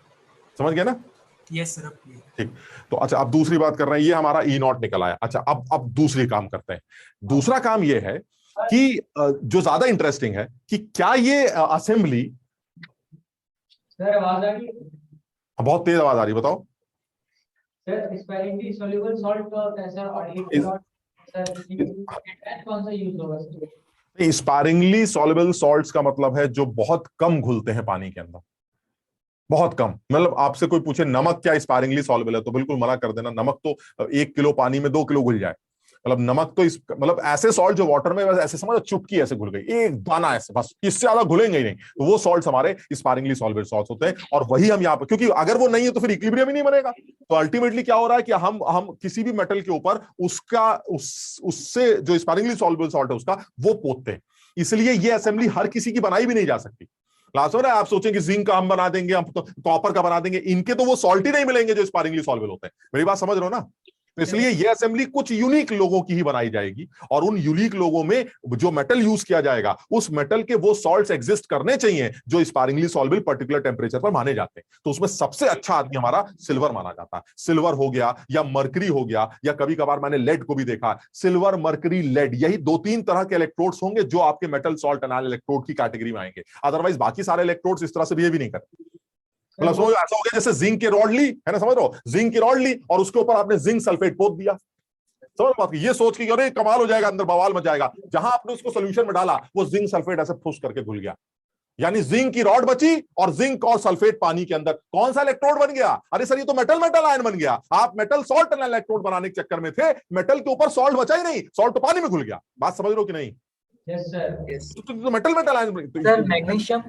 Speaker 4: समझ गया ना?
Speaker 8: Yes sir.
Speaker 4: ठीक, तो अच्छा अब दूसरी बात कर रहे हैं, ये हमारा E0 निकल आया। अच्छा अब दूसरी काम करते हैं। दूसरा काम ये है कि जो ज्यादा इंटरेस्टिंग है कि क्या ये असेंबली,
Speaker 9: सर आवाज आ रही है?
Speaker 4: बहुत तेज आवाज आ रही है, बताओ।
Speaker 9: सर स्पेरिंगली सॉल्युबल सॉल्ट का कैसा और एक सर कौन सा यूज होगा सर?
Speaker 4: स्पारिंगली सॉल्युबल सॉल्ट्स का मतलब है जो बहुत कम घुलते हैं पानी के अंदर, बहुत कम। मतलब आपसे कोई पूछे नमक क्या स्पारिंगली सॉल्युबल है तो बिल्कुल मना कर देना, नमक तो 1 किलो पानी में 2 किलो घुल जाए। मतलब नमक तो मतलब ऐसे सॉल्ट जो वाटर में बस ऐसे समझो चुटकी ऐसे घुल गई, एक दाना ऐसे, बस इससे ज्यादा घुलेंगे ही नहीं, तो वो सॉल्ट्स हमारे स्पारिंगली सॉल्युबल सॉल्ट्स होते हैं। और वही हम यहाँ पर, क्योंकि अगर वो नहीं है तो फिर इक्विलिब्रियम ही नहीं बनेगा। तो अल्टीमेटली क्या हो रहा है कि हम किसी भी मेटल के ऊपर उसका उससे जो स्पारिंगली सॉल्युबल सॉल्ट है उसका वो पोतते हैं। इसलिए ये असेंबली हर किसी की बनाई भी नहीं जा सकती। क्लास हो रहा है, आप सोचेंगे जिंक का हम बना देंगे, हम तो कॉपर का बना देंगे, इनके तो वो सॉल्ट ही नहीं मिलेंगे जो स्पारिंगली सॉल्युबल होते हैं। मेरी बात समझ रहे हो ना? तो इसलिए ये असेंबली कुछ यूनिक लोगों की ही बनाई जाएगी, और उन यूनिक लोगों में जो मेटल यूज किया जाएगा उस मेटल के वो सॉल्ट्स एग्जिस्ट करने चाहिए जो स्पारिंगली सॉल्युबल पर्टिकुलर टेंपरेचर पर माने जाते हैं। तो उसमें सबसे अच्छा आदमी हमारा सिल्वर माना जाता है। सिल्वर हो गया या मरकरी हो गया, या कभी कभार मैंने लेड को भी देखा। सिल्वर, मरकरी, लेड, यही 2-3 तरह के इलेक्ट्रोड्स होंगे जो आपके मेटल सॉल्ट एनाल इलेक्ट्रोड की कैटेगरी में आएंगे। अदरवाइज बाकी सारे इलेक्ट्रोड्स इस तरह से बिहेव भी नहीं करते। मतलब समझो ऐसा हो गया जैसे जिंक की रॉड ली है ना, समझ रहे हो, जिंक की रॉड ली और उसके ऊपर आपने जिंक सल्फेट पोत दिया, समझ बात की, ये सोच के अरे कमाल हो जाएगा, अंदर बवाल मच जाएगा। जहां आपने उसको सोल्यूशन में डाला वो जिंक सल्फेट ऐसे फुस करके घुल गया, यानी जिंक की रॉड बची और जिंक और सल्फेट पानी के अंदर। कौन सा इलेक्ट्रोड बन गया? अरे सर ये तो मेटल मेटल आयन बन गया। आप मेटल सॉल्ट इलेक्ट्रोड बनाने के चक्कर में थे, मेटल के ऊपर सॉल्ट बचा ही नहीं, सॉल्ट तो पानी में घुल गया। बात समझ रहे हो कि नहीं?
Speaker 9: Yes sir.
Speaker 4: तो metal metal ion
Speaker 5: sir magnesium.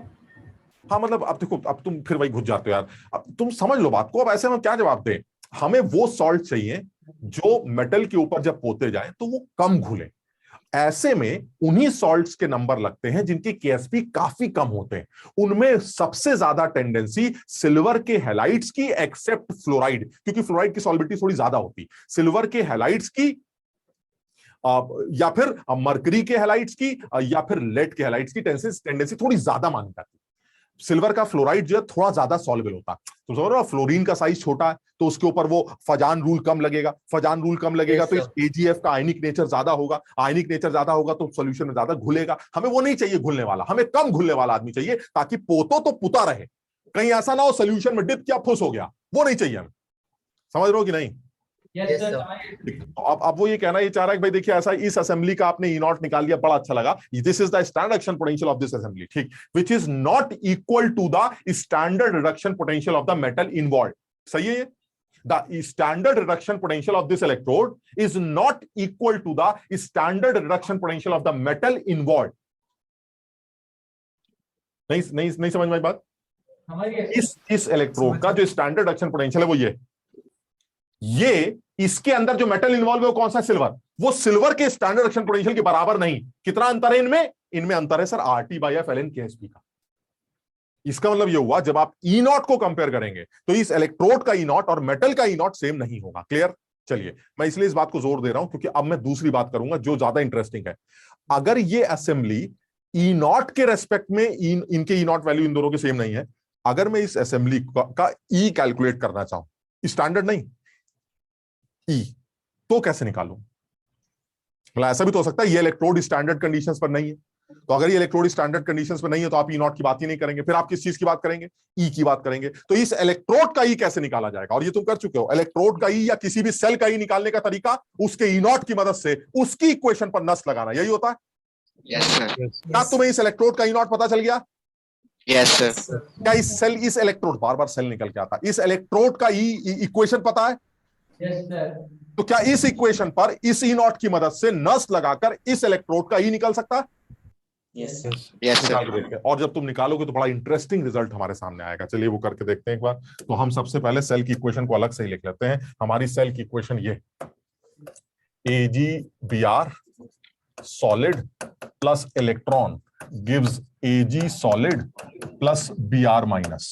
Speaker 4: हाँ मतलब अब देखो, अब तुम फिर वही घुस जाते हो यार। अब तुम समझ लो बात को, अब ऐसे में क्या जवाब दें? हमें वो सॉल्ट चाहिए जो मेटल के ऊपर जब पोते जाए तो वो कम घुले। ऐसे में उन्हीं सॉल्ट्स के नंबर लगते हैं जिनके KSP काफी कम होते हैं। उनमें सबसे ज्यादा टेंडेंसी सिल्वर के हैलाइड्स की, एक्सेप्ट फ्लोराइड, क्योंकि फ्लोराइड की सॉल्बिलिटी थोड़ी ज्यादा होती। सिल्वर के हैलाइड्स की या फिर मरकरी के हैलाइड्स की या फिर लेड के हैलाइड्स की टेंडेंसी थोड़ी ज्यादा मानी जाती है। सिल्वर का फ्लोराइड जो है थोड़ा ज्यादा सॉल्युबल होता है। तो समझ रहे हो, फ्लोरीन का साइज छोटा है तो उसके ऊपर वो फजान रूल कम लगेगा। फजान रूल कम लगेगा तो इस AgF का आयनिक नेचर ज्यादा होगा। आयनिक नेचर ज्यादा होगा तो सॉल्यूशन में ज्यादा घुलेगा। हमें वो नहीं चाहिए घुलने वाला, हमें कम घुलने वाला आदमी चाहिए, ताकि पोतो तो पुता रहे, कहीं ऐसा ना हो सोल्यूशन में डिप किया फुस हो गया, वो नहीं चाहिए हमें। समझ रहे हो कि नहीं?
Speaker 9: Yes sir.
Speaker 4: अब वो ये कहना ये चाह रहा है कि भाई देखिए ऐसा इस असेंबली का आपने E0 निकाल लिया, बड़ा अच्छा लगा, this is the standard reduction potential of this assembly, ठीक, which is not equal to the standard reduction potential of the metal involved. सही है ये? The standard reduction potential of this electrode is not equal to the standard reduction potential of the metal involved. नहीं समझ में आई बात? इस electrode का जो स्टैंडर्ड रिडक्शन पोटेंशियल है वो ये इसके अंदर जो मेटल इन्वॉल्व है वो कौन सा? सिल्वर। वो सिल्वर के स्टैंडर्ड रिडक्शन पोटेंशियल के बराबर नहीं। कितना अंतर है इनमें? इनमें अंतर है सर RT/F ln KSP का। इसका मतलब ये हुआ जब आप E0 को कंपेयर करेंगे तो इस इलेक्ट्रोड का E0 और मेटल का E0 सेम नहीं होगा। क्लियर? चलिए, मैं इसलिए इस बात को जोर दे रहा हूं क्योंकि अब मैं दूसरी बात करूंगा जो ज्यादा इंटरेस्टिंग है। अगर ये असेंबली E0 के रेस्पेक्ट में इनके E0 वैल्यू इन दोनों के सेम नहीं है, अगर मैं इस असेंबली का E कैलकुलेट करना चाहूं, स्टैंडर्ड नहीं E, तो कैसे निकालूं? मतलब ऐसा भी तो हो सकता है ये इलेक्ट्रोड स्टैंडर्ड कंडीशंस पर नहीं है, तो अगर ये इलेक्ट्रोड स्टैंडर्ड कंडीशंस पर नहीं है तो आप E0 की बात ही नहीं करेंगे, फिर आप किस चीज की बात करेंगे? E की बात करेंगे। तो इस इलेक्ट्रोड का E कैसे निकाला जाएगा? और ये तुम कर चुके हो। इलेक्ट्रोड का E या किसी भी सेल का E निकालने का तरीका उसके E0 की मदद से उसकी इक्वेशन पर नस लगाना, यही होता है।
Speaker 7: Yes sir.
Speaker 4: क्या तुम्हें इस इलेक्ट्रोड का E0 पता चल गया?
Speaker 7: Yes sir.
Speaker 4: क्या इस सेल, इस इलेक्ट्रोड, बार बार सेल निकल के आता, इस इलेक्ट्रोड का इक्वेशन पता है?
Speaker 9: Yes, sir.
Speaker 4: तो क्या इस इक्वेशन पर इस ई नॉट की मदद से नस लगाकर इस इलेक्ट्रोड का ई निकल सकता है?
Speaker 1: यस
Speaker 7: यस
Speaker 4: निकाल
Speaker 7: सर।
Speaker 4: के देखते हैं। और जब तुम निकालोगे तो बड़ा इंटरेस्टिंग रिजल्ट हमारे सामने आएगा। चलिए वो करके देखते हैं एक बार। तो हम सबसे पहले सेल की इक्वेशन को अलग से ही लिख लेते हैं। हमारी सेल की इक्वेशन ये, AgBr solid plus electron gives Ag solid plus Br minus,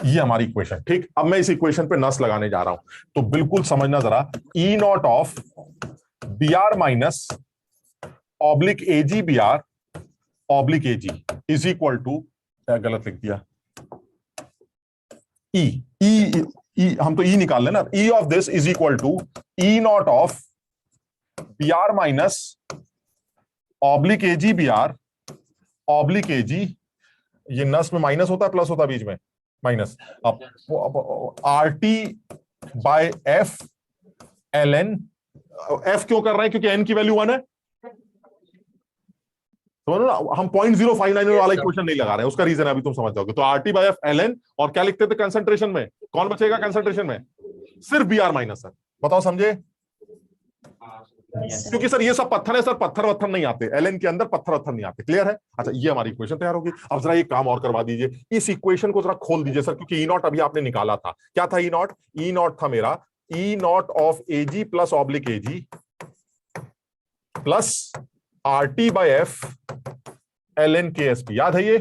Speaker 4: ये हमारी इक्वेशन। ठीक, अब मैं इस इक्वेशन पे नस लगाने जा रहा हूं, तो बिल्कुल समझना जरा। E not of Br minus oblique AgBr oblique Ag is equal to, गलत लिख दिया, ई हम तो ई निकाल लेना। E of this is equal to E not of Br minus oblique AgBr oblique Ag, ये नस में माइनस होता है प्लस होता है बीच में, माइनस। अब RT by F ln, F क्यों कर रहे हैं? क्योंकि n की वैल्यू 1 है। समझ ना, हम 0.059 वाला इक्वेशन नहीं लगा रहे हैं, उसका रीजन अभी तुम समझ जाओगे। तो RT बाय F ln, और क्या लिखते थे कंसंट्रेशन में? कौन बचेगा कंसंट्रेशन में? सिर्फ Br माइनस है। बताओ समझे? क्योंकि सर ये सब पत्थर है सर, पत्थर वत्थर नहीं आते एलएन के अंदर, पत्थर वत्थर नहीं आते। क्लियर है? अच्छा, ये हमारी इक्वेशन तैयार होगी। अब जरा ये काम और करवा दीजिए, इस इक्वेशन को जरा खोल दीजिए सर, क्योंकि ई नॉट अभी आपने निकाला था। क्या था ई नॉट? ई नॉट था मेरा E not of Ag plus oblique Ag plus RT by F ln KSP, याद है ये?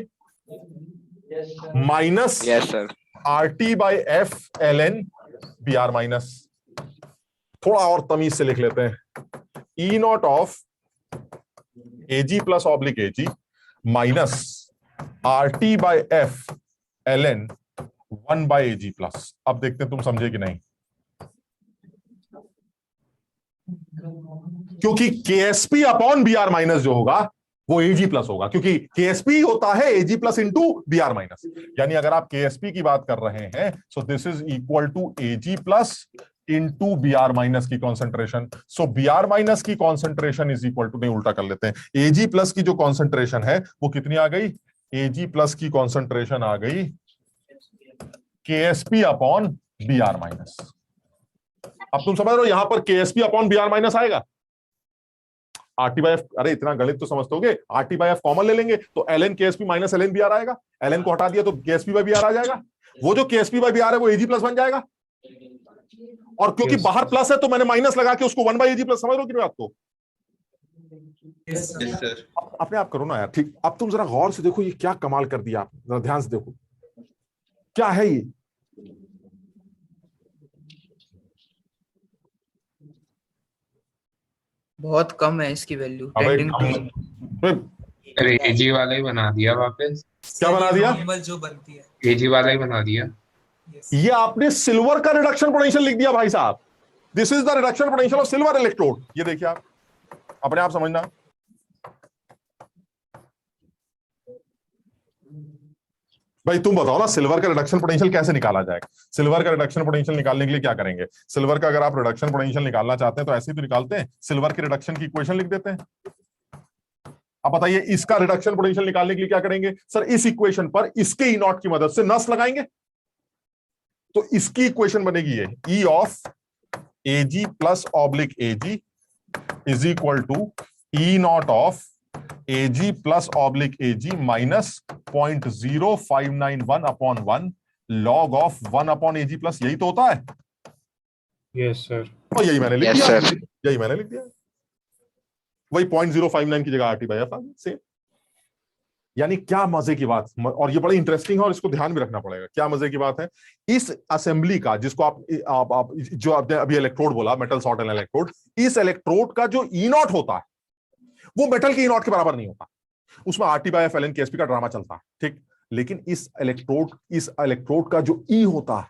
Speaker 9: Yes, sir.
Speaker 4: Minus
Speaker 7: yes sir.
Speaker 4: RT by F ln Br minus. थोड़ा और तमीज से लिख लेते हैं, E not of Ag plus oblique Ag minus RT by F ln 1 by Ag plus. अब देखते हैं तुम समझे कि नहीं, क्योंकि KSP अपॉन Br माइनस जो होगा वो Ag प्लस होगा, क्योंकि KSP होता है Ag plus into Br minus. यानी अगर आप KSP की बात कर रहे हैं, so this is equal to Ag plus into Br minus की कॉन्सेंट्रेशन। सो Br माइनस की कॉन्सेंट्रेशन इज इक्वल टू, नहीं उल्टा कर लेते हैं, Ag प्लस की जो कॉन्सेंट्रेशन है वो कितनी आ गई? Ag प्लस की कॉन्सेंट्रेशन आ गई KSP अपॉन Br माइनस। अब तुम समझ रहे हो यहां पर KSP अपॉन Br माइनस आएगा। RT बाय F, अरे इतना गणित तो समझते होगे, RT बाय F कॉमन ले लेंगे तो ln KSP minus ln Br आएगा। ln को हटा दिया तो KSP बाय Br आ जाएगा। वो जो KSP बाय Br है वो Ag प्लस बन जाएगा, और क्योंकि बाहर प्लस है तो मैंने माइनस लगा के उसको 1 बाय Ag प्लस। समझ लो कि बात को?
Speaker 7: Yes sir.
Speaker 4: अपने आप करो ना यार। ठीक, अब तुम जरा गौर से देखो, ये क्या कमाल कर दिया आप, जरा ध्यान से देखो क्या है ये।
Speaker 5: बहुत कम है इसकी वैल्यू,
Speaker 4: अबे
Speaker 10: एजी वाला ही बना दिया वापस।
Speaker 4: क्या बना दिया?
Speaker 8: नॉर्मल जो बनती है,
Speaker 10: एजी वाला ही बना दिया।
Speaker 4: ये आपने सिल्वर का रिडक्शन पोटेंशियल लिख दिया भाई साहब। This is the reduction potential of silver electrode. ये देखिए आप, अपने आप समझना। भाई तुम बताओ ना, सिल्वर का रिडक्शन पोटेंशियल कैसे निकाला जाएगा? सिल्वर का रिडक्शन पोटेंशियल निकालने के लिए क्या करेंगे? सिल्वर का अगर आप रिडक्शन पोटेंशियल निकालना चाहते हैं तो ऐसे ही तो निकालते हैं, सिल्वर की रिडक्शन की इक्वेशन लिख देते हैं। अब बताइए इसका रिडक्शन पोटेंशियल निकालने के लिए क्या करेंगे? सर इस इक्वेशन पर इसके ई नॉट की मदद से नस लगाएंगे, तो इसकी इक्वेशन बनेगी ये, E of Ag plus oblique Ag is equal to E not of Ag plus oblique Ag minus 0.0591 upon 1 log of 1 upon Ag plus. यही तो होता है।
Speaker 2: Yes sir.
Speaker 4: और यही मैंने लिख
Speaker 7: Yes,
Speaker 4: दिया,
Speaker 7: sir.
Speaker 4: यही मैंने लिख दिया। वही 0.059 की जगह RT बाय F सेम। यानी क्या मजे की बात, और ये बड़ी इंटरेस्टिंग है और इसको ध्यान में रखना पड़ेगा। क्या मजे की बात है, इस असेंबली का जिसको आप जो आपने अभी इलेक्ट्रोड बोला, मेटल सॉर्ट एंड इलेक्ट्रोड, इस इलेक्ट्रोड का जो ई नॉट होता है वो मेटल के ई नॉट के बराबर नहीं होता। उसमें RT by F ln KSP का ड्रामा चलता है। ठीक, लेकिन इस इलेक्ट्रोड का जो ई होता है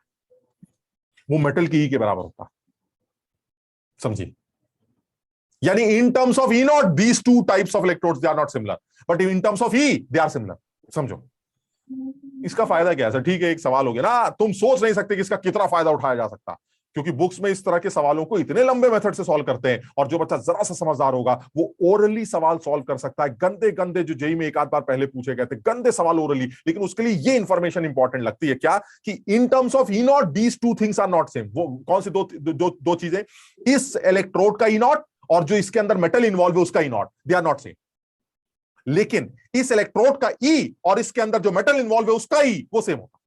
Speaker 4: वो मेटल के ई के बराबर होता है। समझिए, यानी in terms of E naught these two types of electrodes they are not similar, but in terms of E they are similar। समझो इसका फायदा क्या है सर? ठीक है, एक सवाल हो गया ना, तुम सोच नहीं सकते कि इसका कितना फायदा उठाया जा सकता। क्योंकि बुक्स में इस तरह के सवालों को इतने लंबे मेथड से सॉल्व करते हैं, और जो बच्चा जरा सा समझदार होगा वो ओरली सवाल सॉल्व कर सकता है। गंदे गंदे जो जेई में एक आध बार पहले पूछे गए थे गंदे सवाल ओरली, लेकिन उसके लिए ये इंफॉर्मेशन इंपॉर्टेंट लगती है क्या, कि in terms of E not these two things are not same. वो कौन सी दो चीजें, इस इलेक्ट्रोड का ई नॉट और जो इसके अंदर मेटल इन्वॉल्व है उसका E nought, they are not same. लेकिन इस इलेक्ट्रोड का ई और इसके अंदर जो मेटल इन्वॉल्व है उसका ई वो सेम होता।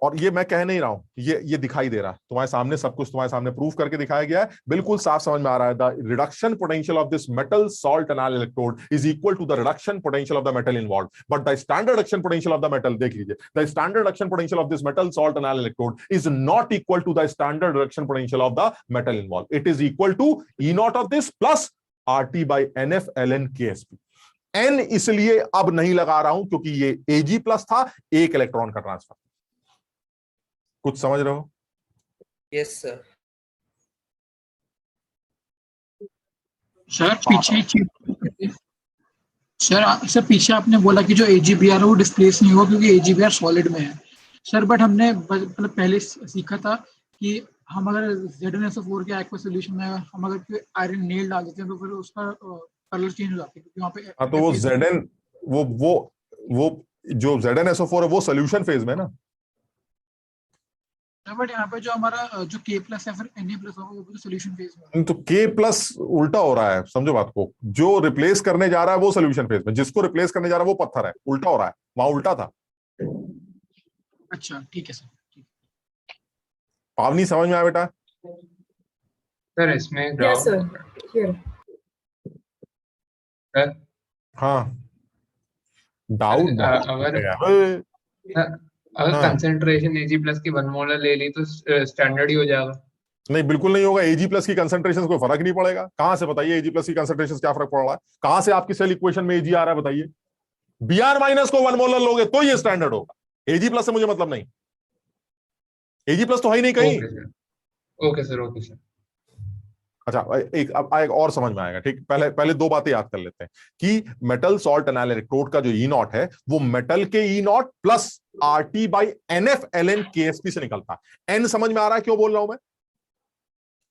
Speaker 4: और ये मैं कह नहीं रहा हूं, ये दिखाई दे रहा है तुम्हारे सामने, सब कुछ तुम्हारे सामने प्रूफ करके दिखाया गया है, बिल्कुल साफ समझ में आ रहा है। The reduction potential of this metal salt anal electrode is equal to the reduction potential of the metal involve, but the standard reduction potential of the metal, देख लीजिए, the standard reduction potential of this metal salt anal electrode is not equal to the standard reduction potential of the metal involve. It is equal to E not of this plus RT by NF ln KSP। N इसलिए अब नहीं लगा रहा हूं क्योंकि ये Ag plus था, एक इलेक्ट्रॉन का ट्रांसफर। कुछ समझ रहे हो?
Speaker 5: Yes sir.
Speaker 11: सर पीछे सर पीछे आपने बोला कि जो AgBr है वो डिस्प्लेस नहीं होगा क्योंकि AgBr सॉलिड में है सर, बट हमने मतलब पहले सीखा था कि हम अगर ZnSO4 के एक्वा सॉल्यूशन में हम अगर आयरन नेल डाल देते हैं तो फिर उसका कलर चेंज हो जाता है क्योंकि वहाँ पे
Speaker 4: हाँ, तो वो Zn वो जो ZnSO4 है वो सॉल्यूशन फेज में ना,
Speaker 11: बट यहाँ पे जो हमारा जो K+ है फिर Na+ होगा वो भी सॉल्यूशन फेज में।
Speaker 4: तो K+ उल्टा हो रहा है, समझो बात को, जो रिप्लेस करने जा रहा है वो सॉल्यूशन फेज में, जिसको रिप्लेस करने जा रहा है वो पत्थर है, उल्टा हो रहा है, वहां उल्टा था।
Speaker 11: अच्छा ठीक है सर।
Speaker 4: पावनी समझ में आया बेटा?
Speaker 10: सर इसमें
Speaker 4: हाँ डाउट
Speaker 10: अगर कंसंट्रेशन Ag+ की 1 मोलर ले ली तो स्टैंडर्ड ही हो जाएगा?
Speaker 4: नहीं, बिल्कुल नहीं होगा। Ag+ की कंसंट्रेशन कोई फर्क नहीं पड़ेगा। कहां से बताइए Ag+ की कंसंट्रेशन क्या फर्क पड़ रहा है? कहां से आपकी सेल इक्वेशन में Ag आ रहा है बताइए? Br- को 1 मोलर लोगे तो ये स्टैंडर्ड होगा। Ag+ से मुझे मतलब नहीं, Ag+ तो है ही नहीं कहीं।
Speaker 10: Okay sir, okay sir.
Speaker 4: अच्छा, एक और समझ में आएगा, ठीक। पहले दो बातें याद कर लेते हैं कि मेटल सॉल्ट एनाल इलेक्ट्रोड का जो ई नॉट है वो मेटल के E nought plus RT by NF ln KSP से निकलता है। N समझ में आ रहा है क्यों बोल रहा हूं मैं?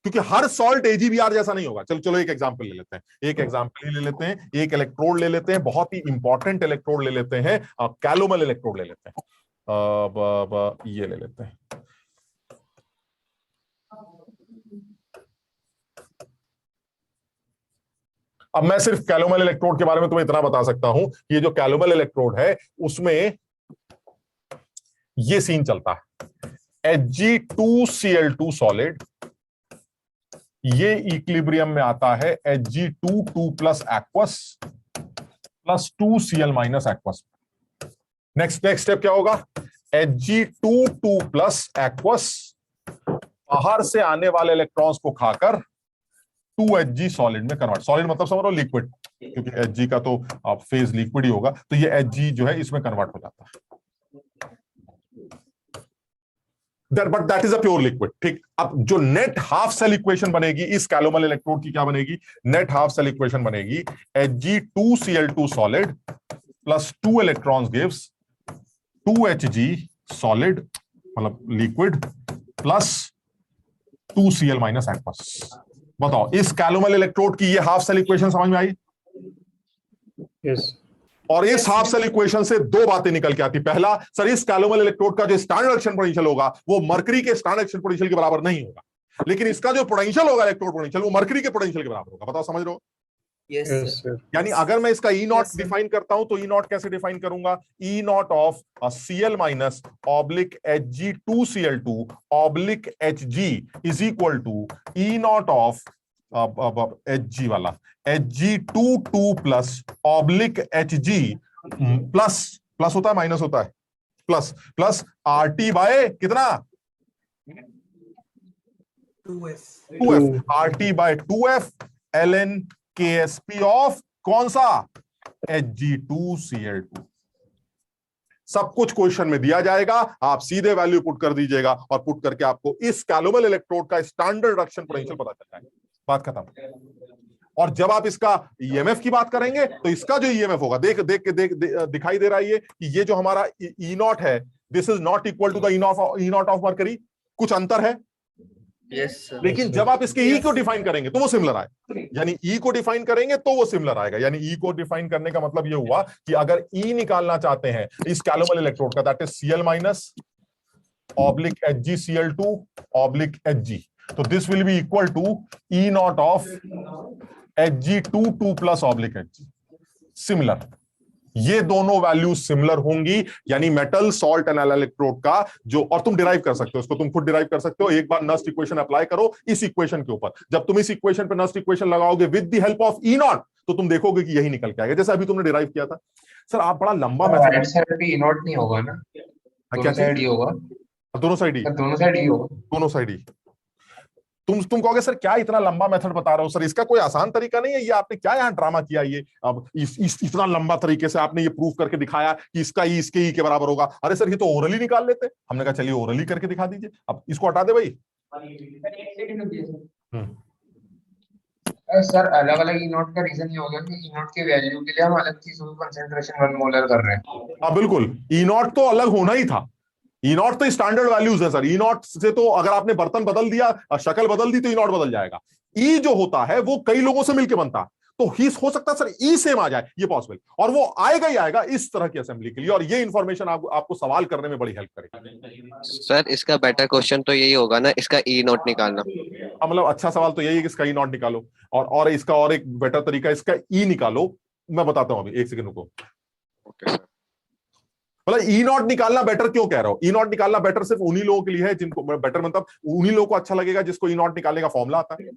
Speaker 4: क्योंकि हर सॉल्ट AgBr जैसा नहीं होगा। चलो एक एग्जांपल ले लेते हैं, एक इलेक्ट्रोड ले लेते हैं, बहुत ही इंपॉर्टेंट इलेक्ट्रोड ले लेते हैं, कैलोमल इलेक्ट्रोड ले लेते हैं, ये ले लेते हैं। अब मैं सिर्फ कैलोमल इलेक्ट्रोड के बारे में तुम्हें इतना बता सकता हूं कि ये जो कैलोमल इलेक्ट्रोड है उसमें ये सीन चलता है, Hg2Cl2 सॉलिड, ये इक्विलिब्रियम में आता है Hg2 plus aqueous plus 2Cl minus aqueous. Next step क्या होगा? Hg2 प्लस एक्वस बाहर से आने वाले इलेक्ट्रॉन्स को खाकर 2Hg सॉलिड में कन्वर्ट। सॉलिड मतलब समझ लो लिक्विड, क्योंकि Hg का तो फेज लिक्विड ही होगा, तो ये Hg जो है इसमें कन्वर्ट हो जाता है। But that is a pure liquid, ठीक। अब जो नेट हाफ सेल इक्वेशन बनेगी इस कैलोमल इलेक्ट्रोड की, क्या बनेगी? नेट हाफ सेल इक्वेशन बनेगी Hg2Cl2 solid plus 2 electrons gives 2Hg solid मतलब liquid plus 2Cl minus aqueous. बताओ, इस कैलोमल इलेक्ट्रोड की ये हाफ सेल इक्वेशन समझ में आई?
Speaker 2: यस।
Speaker 4: और इस हाफ सेल इक्वेशन से दो बातें निकल के आती। पहला, सर इस कैलोमल इलेक्ट्रोड का जो स्टैंडर्ड एक्शन पोटेंशियल होगा वो मरकरी के स्टैंडर्ड एक्शन पोटेंशियल के बराबर नहीं होगा, लेकिन इसका जो पोटेंशियल होगा इलेक्ट्रोड पोटेंशियल वो मरकरी के पोटेंशियल के बराबर होगा। बताओ समझ रहे हो?
Speaker 5: Yes sir.
Speaker 4: यानी अगर मैं इसका ई नॉट डिफाइन करता हूं तो ई नॉट कैसे डिफाइन करूंगा? E not of Cl minus oblique Hg2Cl2 oblique Hg is equal to E not of Hg वाला Hg2 plus oblique Hg plus होता है माइनस होता है प्लस RT बाय कितना? 2F RT by 2F ln KSP of कौन सा? Hg2Cl2। सब कुछ क्वेश्चन में दिया जाएगा, आप सीधे वैल्यू पुट कर दीजिएगा और पुट करके आपको इस कैलोमल इलेक्ट्रोड का स्टैंडर्ड रिडक्शन पोटेंशियल पता चल जाएगा। बात खत्म। और जब आप इसका EMF की बात करेंगे तो इसका जो EMF होगा, दिखाई दे रहा है ये कि ये जो हमारा ई नॉट है this is not equal to the E not of mercury. कुछ अंतर है,
Speaker 5: यस सर।
Speaker 4: लेकिन जब आप इसके ई को डिफाइन करेंगे तो वो सिमिलर आएगा, यानी ई को डिफाइन करेंगे तो वो सिमिलर आएगा। यानी ई को डिफाइन करने का मतलब ये हुआ कि अगर ई निकालना चाहते हैं इस कैलोमल इलेक्ट्रोड का, that is Cl minus oblique HgCl2 oblique Hg, तो this will be equal to E not of Hg22 plus oblique Hg। Similar, ये दोनों वैल्यू सिमिलर होंगी, यानी मेटल सॉल्ट एंड इलेक्ट्रोड का जो, और तुम डिराइव कर सकते हो इसको, तुम खुद डिराइव कर सकते हो। एक बार नस्ट इक्वेशन अप्लाई करो इस इक्वेशन के ऊपर, जब तुम इस इक्वेशन पे नस्ट इक्वेशन लगाओगे with the help of E not, तो तुम देखोगे कि यही निकल के आएगा, जैसे अभी तुमने डिराइव किया था। सर आप बड़ा लंबा मेथड,
Speaker 10: राइट साइड पे ई नॉट नहीं होगा ना,
Speaker 4: क्या
Speaker 10: साइड ही होगा,
Speaker 4: दोनों साइड ही,
Speaker 10: दोनों साइड ही होगा,
Speaker 4: दोनों साइड ही। तुम कहोगे सर क्या इतना लंबा मेथड बता रहे हो सर, इसका कोई आसान तरीका नहीं है, ये आपने क्या यहाँ ड्रामा किया, ये अब इतना लंबा तरीके से आपने ये प्रूव करके दिखाया कि इसका ई इसके ई के बराबर होगा। अरे सर ये तो ओरली निकाल लेते। हमने कहा चलिए ओरली करके दिखा दीजिए, अब इसको हटा दे भाई।
Speaker 10: सर अलग अलग ई नॉट का रीजन ये होगा कि ई नॉट की वैल्यू के लिए हम अलग चीजों की कंसंट्रेशन 1 मोलर कर रहे हैं।
Speaker 4: हाँ बिल्कुल, ई नॉट तो अलग होना ही था, ई नॉट तो स्टैंडर्ड वैल्यूज है सर। ई नॉट से तो अगर आपने बर्तन बदल दिया, शक्ल बदल दी, तो ई नॉट बदल जाएगा। ई जो होता है वो कई लोगों से मिलकर बनता है, तो ही हो सकता है सर ई सेम आ जाए, ये पॉसिबल, और वो आएगा ही आएगा इस तरह की असेंबली के लिए, और ये इंफॉर्मेशन आपको सवाल करने में बड़ी हेल्प करेगी।
Speaker 7: सर इसका बेटर क्वेश्चन तो यही होगा ना, इसका ई नोट निकालना।
Speaker 4: मतलब अच्छा सवाल तो यही है कि इसका ई नॉट निकालो, और इसका और एक बेटर तरीका, इसका ई निकालो। मैं बताता हूं अभी, एक सेकंड रुको।
Speaker 7: Okay sir.
Speaker 4: मतलब ई नॉट निकालना बेटर क्यों कह रहा हूं? ई नॉट निकालना बेटर सिर्फ उन्हीं लोगों के लिए है जिनको, बेटर मतलब उन्हीं लोगों को अच्छा लगेगा जिसको ई नॉट निकालने का फॉर्मूला आता है।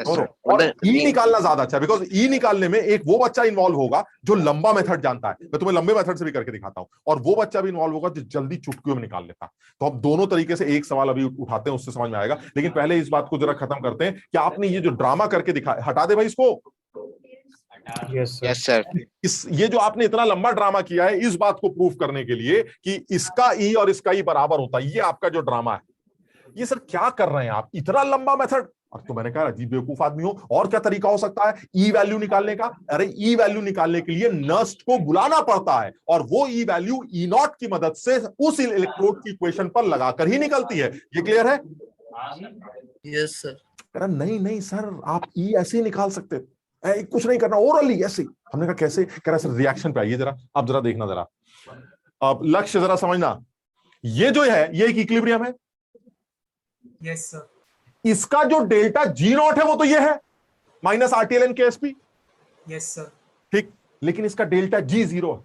Speaker 4: और ई निकालना ज्यादा अच्छा है, बिकॉज ई निकालने में एक वो बच्चा इन्वॉल्व होगा जो लंबा मेथड जानता है। मैं तुम्हें लंबे मेथड से भी करके दिखाता हूं, और वो बच्चा भी इन्वॉल्व होगा जो जल्दी चुटकियों में निकाल लेता है। तो हम दोनों तरीके से एक सवाल अभी उठाते हैं, उससे समझ में आएगा। लेकिन पहले इस बात को जरा खत्म करते हैं कि आपने ये जो ड्रामा करके दिखा, हटा दे भाई इसको।
Speaker 2: Yes
Speaker 7: sir.
Speaker 4: ये जो आपने इतना लंबा ड्रामा किया है इस बात को प्रूफ करने के लिए कि इसका ई और इसका ई बराबर होता है, ये आपका जो ड्रामा है, ये सर क्या कर रहे हैं आप? इतना लंबा मेथड। और तो मैंने कहा अजीब बेवकूफ आदमी हो, और क्या तरीका हो सकता है ई वैल्यू निकालने का? अरे ई वैल्यू निकालने के लिए नस्ट को बुलाना पड़ता है, और वो ई वैल्यू ई नॉट की मदद से उस इलेक्ट्रोड की इक्वेशन पर लगाकर ही निकलती है। ये क्लियर है?
Speaker 5: Yes sir.
Speaker 4: नहीं सर, आप ई ऐसे ही निकाल सकते, कुछ नहीं करना, ओरली ऐसे। हमने कहा कैसे? कह रहा सर रिएक्शन पे आइए जरा, आप जरा देखना, जरा अब लक्ष्य जरा समझना। ये जो है ये एक इक्विलिब्रियम है।
Speaker 8: Yes sir.
Speaker 4: इसका जो डेल्टा जी नॉट है वो तो ये है minus RTLN KSP।
Speaker 8: Yes sir.
Speaker 4: ठीक, लेकिन इसका डेल्टा जी 0 है।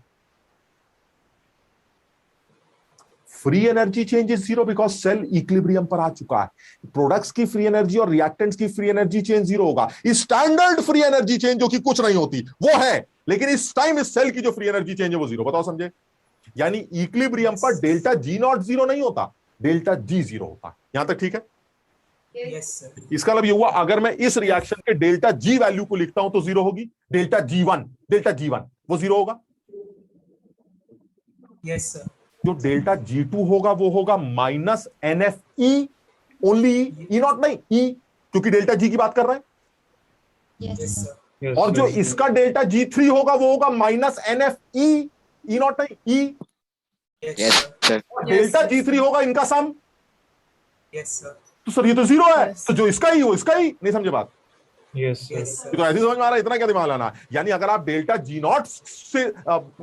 Speaker 4: Free energy change is 0 because cell equilibrium पर आ चुका है। प्रोडक्ट्स की फ्री एनर्जी और रिएक्टेंट्स की फ्री एनर्जी चेंज 0 होगा। स्टैंडर्ड फ्री एनर्जी चेंज जो कि कुछ नहीं होती वो है, लेकिन इस टाइम इस सेल की जो फ्री एनर्जी चेंज है वो 0। बताओ समझे? यानी इक्विलिब्रियम पर डेल्टा जी नॉट 0 नहीं होता, डेल्टा जी 0 होता है। यहां तक ठीक है?
Speaker 8: Yes sir.
Speaker 4: इसका मतलब ये हुआ अगर मैं इस रिएक्शन के डेल्टा जी वैल्यू को लिखता हूं तो 0 होगी, डेल्टा जी1 वो 0 होगा।
Speaker 8: Yes sir.
Speaker 4: जो डेल्टा G2 होगा वो होगा minus NFE, only E nought नहीं, ई, क्योंकि डेल्टा जी की बात कर रहे हैं।
Speaker 8: Yes sir.
Speaker 4: और जो इसका डेल्टा G3 होगा वो होगा माइनस NFE, ई नॉट नहीं, ई।
Speaker 7: Yes sir.
Speaker 4: डेल्टा G3 होगा इनका सम।
Speaker 8: Yes sir.
Speaker 4: तो सर ये तो 0 है, तो जो इसका ही वो इसका ही, नहीं समझे बात?
Speaker 2: Yes
Speaker 8: sir.
Speaker 4: तो ऐसे समझ में आ रहा है, इतना क्या दिमाग लाना? यानी अगर आप डेल्टा जी नॉट से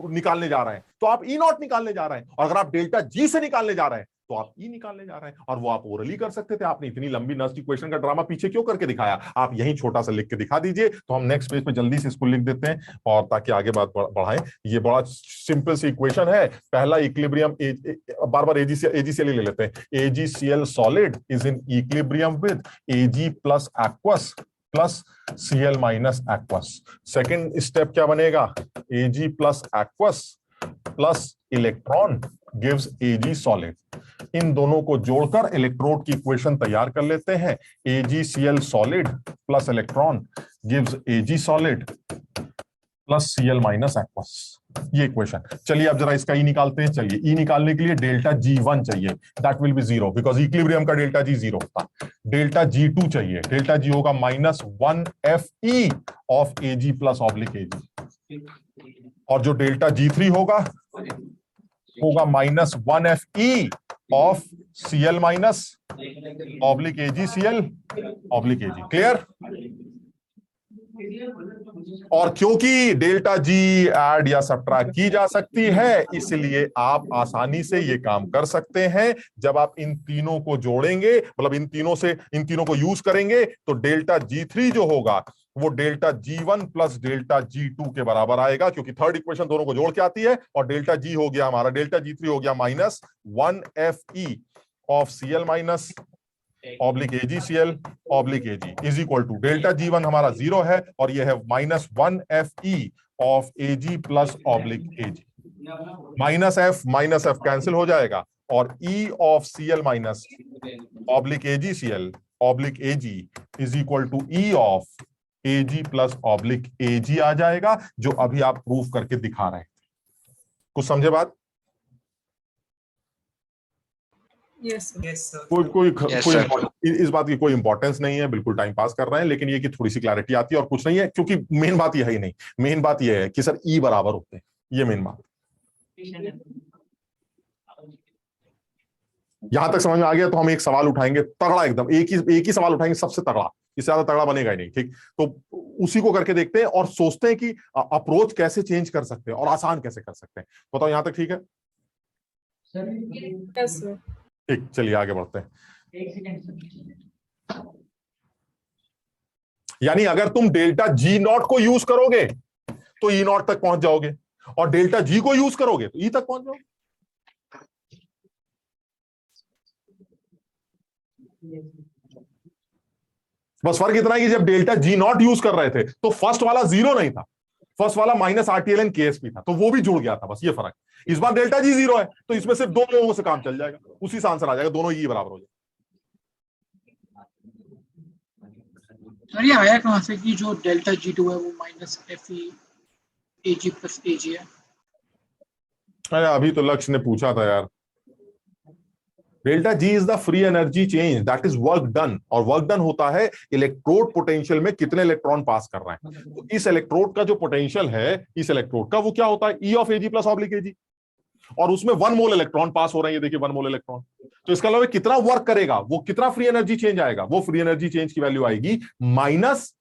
Speaker 4: निकालने जा रहे हैं तो आप ई नॉट निकालने जा रहे हैं, और अगर आप डेल्टा जी से निकालने जा रहे हैं तो आप ई निकालने जा रहे हैं। और वो आप ओरली कर सकते थे, आपने इतनी लंबी नस्ट इक्वेशन का ड्रामा पीछे क्यों करके दिखाया? आप यहीं छोटा सा लिख के दिखा दीजिए, तो हम नेक्स्ट पेज पे जल्दी से इसको लिख देते हैं, और ताकि आगे बात बढ़ाएं। ये बड़ा सिंपल सी इक्वेशन है। पहला इक्विलिब्रियम, बार बार AgCl ले लेते हैं। AgCl solid is in equilibrium with Ag plus aqueous plus Cl minus aqueous. Second step क्या बनेगा? Ag plus aqueous plus electron gives Ag solid. इन दोनों को जोड़कर इलेक्ट्रोड की इक्वेशन तैयार कर लेते हैं। AgCl solid plus electron gives Ag solid plus Cl minus aqueous, ये इक्वेशन। चलिए अब जरा इसका ई निकालते हैं। चलिए ई निकालने के लिए डेल्टा G1 चाहिए, that will be 0 because equilibrium का डेल्टा G 0 होता। डेल्टा G2 चाहिए, डेल्टा G होगा minus 1FE of Ag plus oblique Ag। और जो डेल्टा G3 होगा होगा -1 FE of Cl minus oblique AgCl oblique Ag। Clear? और क्योंकि डेल्टा जी ऐड या सब्ट्रैक्ट की जा सकती है, इसलिए आप आसानी से ये काम कर सकते हैं। जब आप इन तीनों को जोड़ेंगे, मतलब इन तीनों को यूज करेंगे, तो डेल्टा G3 जो होगा वो delta G1 plus delta G2 के बराबर आएगा, क्योंकि थर्ड इक्वेशन दोनों को जोड़ के आती है। और डेल्टा G हो गया हमारा, डेल्टा G3 हो गया -1 FE of Cl minus oblique AgCl oblique Ag is equal to delta G1 हमारा 0 है, और यह है -1 FE of Ag plus oblique Ag। Minus F cancel हो जाएगा, और E of Cl minus oblique AgCl oblique Ag is equal to E of Ag plus oblique Ag आ जाएगा, जो अभी आप प्रूफ करके दिखा रहे हैं। कुछ समझे बात?
Speaker 8: Yes sir.
Speaker 4: कोई इस बात की कोई इंपॉर्टेंस नहीं है, बिल्कुल टाइम पास कर रहे हैं, लेकिन ये कि थोड़ी सी क्लैरिटी आती है और कुछ नहीं है, क्योंकि मेन बात यह ही नहीं, मेन बात यह है कि सर ई बराबर होते हैं, ये मेन बात। यहां तक समझ में आ गया? तो हम एक सवाल उठाएंगे तगड़ा, एकदम एक ही सवाल उठाएंगे, सबसे तगड़ा, इससे ज्यादा तगड़ा बनेगा ही नहीं। ठीक, तो उसी को करके देखते हैं और सोचते हैं कि अप्रोच कैसे चेंज कर सकते हैं और आसान कैसे कर सकते हैं। बताओ यहां तक ठीक है? ठीक, चलिए आगे बढ़ते हैं। यानी अगर तुम डेल्टा G0 को यूज करोगे तो E0 तक पहुंच जाओगे, और डेल्टा G को यूज करोगे तो E तक पहुंच जाओगे। बस फर्क इतना है कि जब डेल्टा G0 यूज कर रहे थे तो फर्स्ट वाला 0 नहीं था, फर्स्ट वाला -RTLN KSP था, तो वो भी जुड़ गया था, बस ये फर्क। इस बार डेल्टा G 0 है, तो इसमें सिर्फ दो लोगों से काम चल जाएगा, उसी से आंसर आ जाएगा, दोनों E बराबर हो जाएगा।
Speaker 11: सर ये आया कहां से कि जो डेल्टा G2 है वो -FE Ag प्लस Ag है?
Speaker 4: अरे अभी तो लक्ष्य ने पूछा था यार। Delta G is the free energy change, that is work done, और वर्क डन होता है इलेक्ट्रोड पोटेंशियल में कितने इलेक्ट्रॉन पास कर रहे हैं। तो इस इलेक्ट्रोड का जो पोटेंशियल है इस इलेक्ट्रोड का, वो क्या होता है? E of Ag plus oblique Ag, और उसमें 1 मोल इलेक्ट्रॉन पास हो रहे हैं, ये देखिए 1 मोल इलेक्ट्रॉन। तो इसका अलावा कितना वर्क करेगा, वो कितना फ्री एनर्जी चेंज आएगा, वो फ्री एनर्जी चेंज की वैल्यू आएगी minus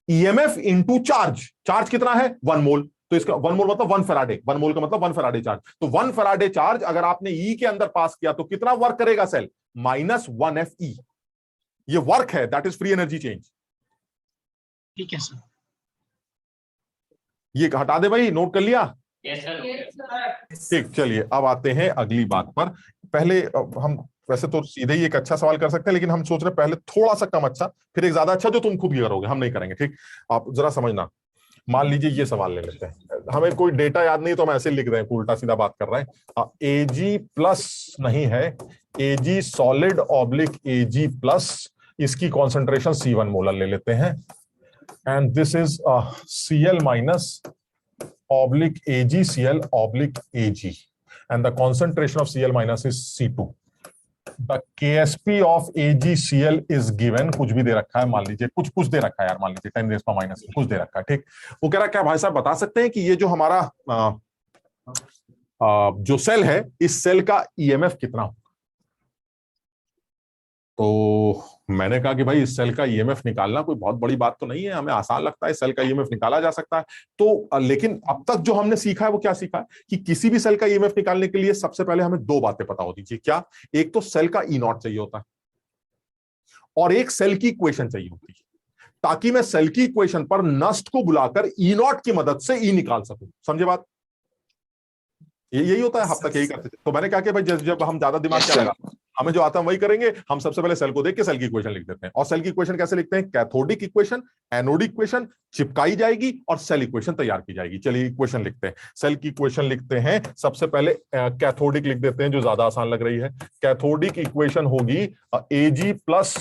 Speaker 4: EMF into charge. Charge कितना है? 1 मोल, तो इसका 1 मोल मतलब 1 फैराडे, 1 मोल का मतलब 1 फैराडे चार्ज। तो 1 फैराडे चार्ज अगर आपने E के अंदर पास किया तो कितना वर्क करेगा सेल? -1 FE। ये वर्क है, that is free energy change.
Speaker 11: ठीक है सर,
Speaker 4: ये हटा दे भाई, नोट कर लिया?
Speaker 8: Yes sir.
Speaker 4: ठीक, चलिए अब आते हैं अगली बात पर। पहले हम वैसे तो सीधे ही एक अच्छा सवाल कर सकते हैं, लेकिन हम सोच रहे हैं पहले थोड़ा सा कम अच्छा, फिर एक ज्यादा अच्छा जो तुम खुद ही करोगे, हम नहीं करेंगे। ठीक, आप जरा समझना। मान लीजिए ये सवाल ले लेते हैं, हमें कोई डेटा याद नहीं तो हम ऐसे लिख रहे हैं, उल्टा सीधा बात कर रहे हैं। Ag प्लस नहीं है, Ag solid oblique Ag plus, इसकी कॉन्सेंट्रेशन C1 मोलर ले लेते हैं, and this is Cl minus oblique AgCl oblique Ag, and the concentration of Cl minus is C2। The KSP of AgCl is given, कुछ भी दे रखा है, मान लीजिए कुछ दे रखा है यार, मान लीजिए 10 रेज़ पर माइनस कुछ दे रखा है। ठीक, वो कह रहा है क्या भाई साहब बता सकते हैं कि ये जो हमारा जो सेल है, इस सेल का EMF कितना होगा? तो मैंने कहा कि भाई इस सेल का EMF निकालना कोई बहुत बड़ी बात तो नहीं है, हमें आसान लगता है, सेल का EMF निकाला जा सकता है। तो लेकिन अब तक जो हमने सीखा है वो क्या सीखा है कि किसी भी सेल का EMF निकालने के लिए सबसे पहले हमें दो बातें पता होती चाहिए। क्या? एक तो सेल का E0 चाहिए होता है, और एक सेल की इक्वेशन चाहिए होती है, ताकि मैं सेल की इक्वेशन पर नष्ट को बुलाकर E0 की मदद से E निकाल सकूं। समझे बात? यही होता है, अब तक यही करते थे। तो मैंने कहा कि भाई जब हम ज्यादा दिमाग क्या लगा, हमें जो आता है वही करेंगे। हम सबसे पहले सेल को देख के सेल की इक्वेशन लिख देते हैं, और सेल की इक्वेशन कैसे लिखते हैं? कैथोडिक इक्वेशन, एनोडिक इक्वेशन चिपकाई जाएगी और सेल इक्वेशन तैयार की जाएगी। चलिए इक्वेशन लिखते हैं, सेल की इक्वेशन लिखते हैं। सबसे पहले कैथोडिक लिख देते हैं, जो ज्यादा आसान लग रही है। कैथोडिक इक्वेशन होगी Ag प्लस,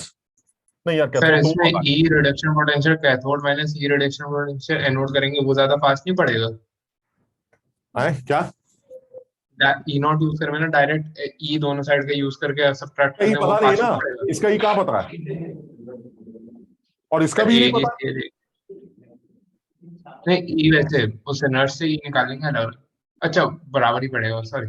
Speaker 4: नहीं यार
Speaker 10: सर इसमें E reduction potential cathode minus E reduction potential anode करेंगे, वो ज्यादा फास्ट नहीं पड़ेगा?
Speaker 4: क्या
Speaker 10: E0 यूज करेंगे ना, डायरेक्ट E दोनों साइड का यूज करके सब्ट्रैक्ट करने
Speaker 4: पता नहीं ना, इसका E कहां पता है, और इसका भी नहीं पता।
Speaker 10: नहीं E वैसे उस नर्स से E निकालेंगे ना। अच्छा बराबर ही पड़ेगा, सॉरी।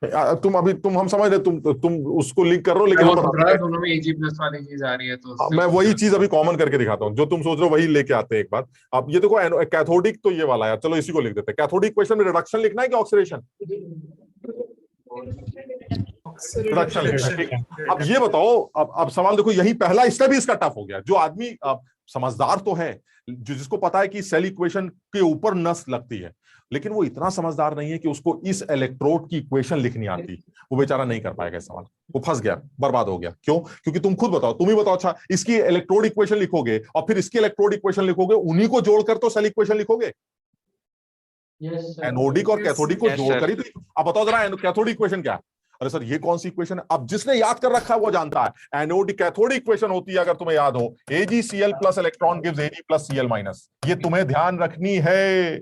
Speaker 4: तुम हम समझ रहे, तुम उसको लिंक कर रहे हो, लेकिन
Speaker 10: वो
Speaker 4: हम
Speaker 10: सोच
Speaker 4: बताते
Speaker 10: रहा
Speaker 4: हैं।
Speaker 10: था दोनों में एजी प्लस वाली चीज आ रही है तो उससे
Speaker 4: मैं
Speaker 10: पूछ
Speaker 4: वही
Speaker 10: रहा
Speaker 4: चीज अभी कॉमन करके दिखाता हूँ, जो तुम सोच रहे हो वही लेके आते हैं एक बार। अब ये देखो कैथोडिक तो ये वाला है, चलो इसी को लिख देते हैं। कैथोडिक इक्वेशन में रिडक्शन लिखना है कि ऑक्सीडेशन? रिडक्शन लिखना है, ठीक। अब ये बताओ, अब सवाल देखो, यही पहला स्टेप ही इसका टफ हो गया। जो आदमी अब समझदार तो है, जिसको पता है कि सेल इक्वेशन के ऊपर नस लगती है, लेकिन वो इतना समझदार नहीं है कि उसको इस इलेक्ट्रोड की इक्वेशन लिखनी आती, वो बेचारा नहीं कर पाएगा सवाल, वो फंस गया, बर्बाद हो गया। क्यों? क्योंकि तुम खुद बताओ, तुम ही बताओ। अच्छा, इसकी इलेक्ट्रोड इक्वेशन लिखोगे और फिर इसकी इलेक्ट्रोड इक्वेशन लिखोगे, उन्हीं को जोड़कर तो सेल इक्वेशन लिखोगे। एनोडिक और कैथोडिक को जोड़कर ही तो। अब बताओ जरा कैथोडिक इक्वेशन क्या है? अरे सर ये कौन सी इक्वेशन है? अब जिसने याद कर रखा है वो जानता है। एनोडिक कैथोडिक इक्वेशन होती है, अगर तुम्हें याद हो, AgCl plus electron gives Ag plus Cl minus. ये तुम्हें ध्यान रखनी है,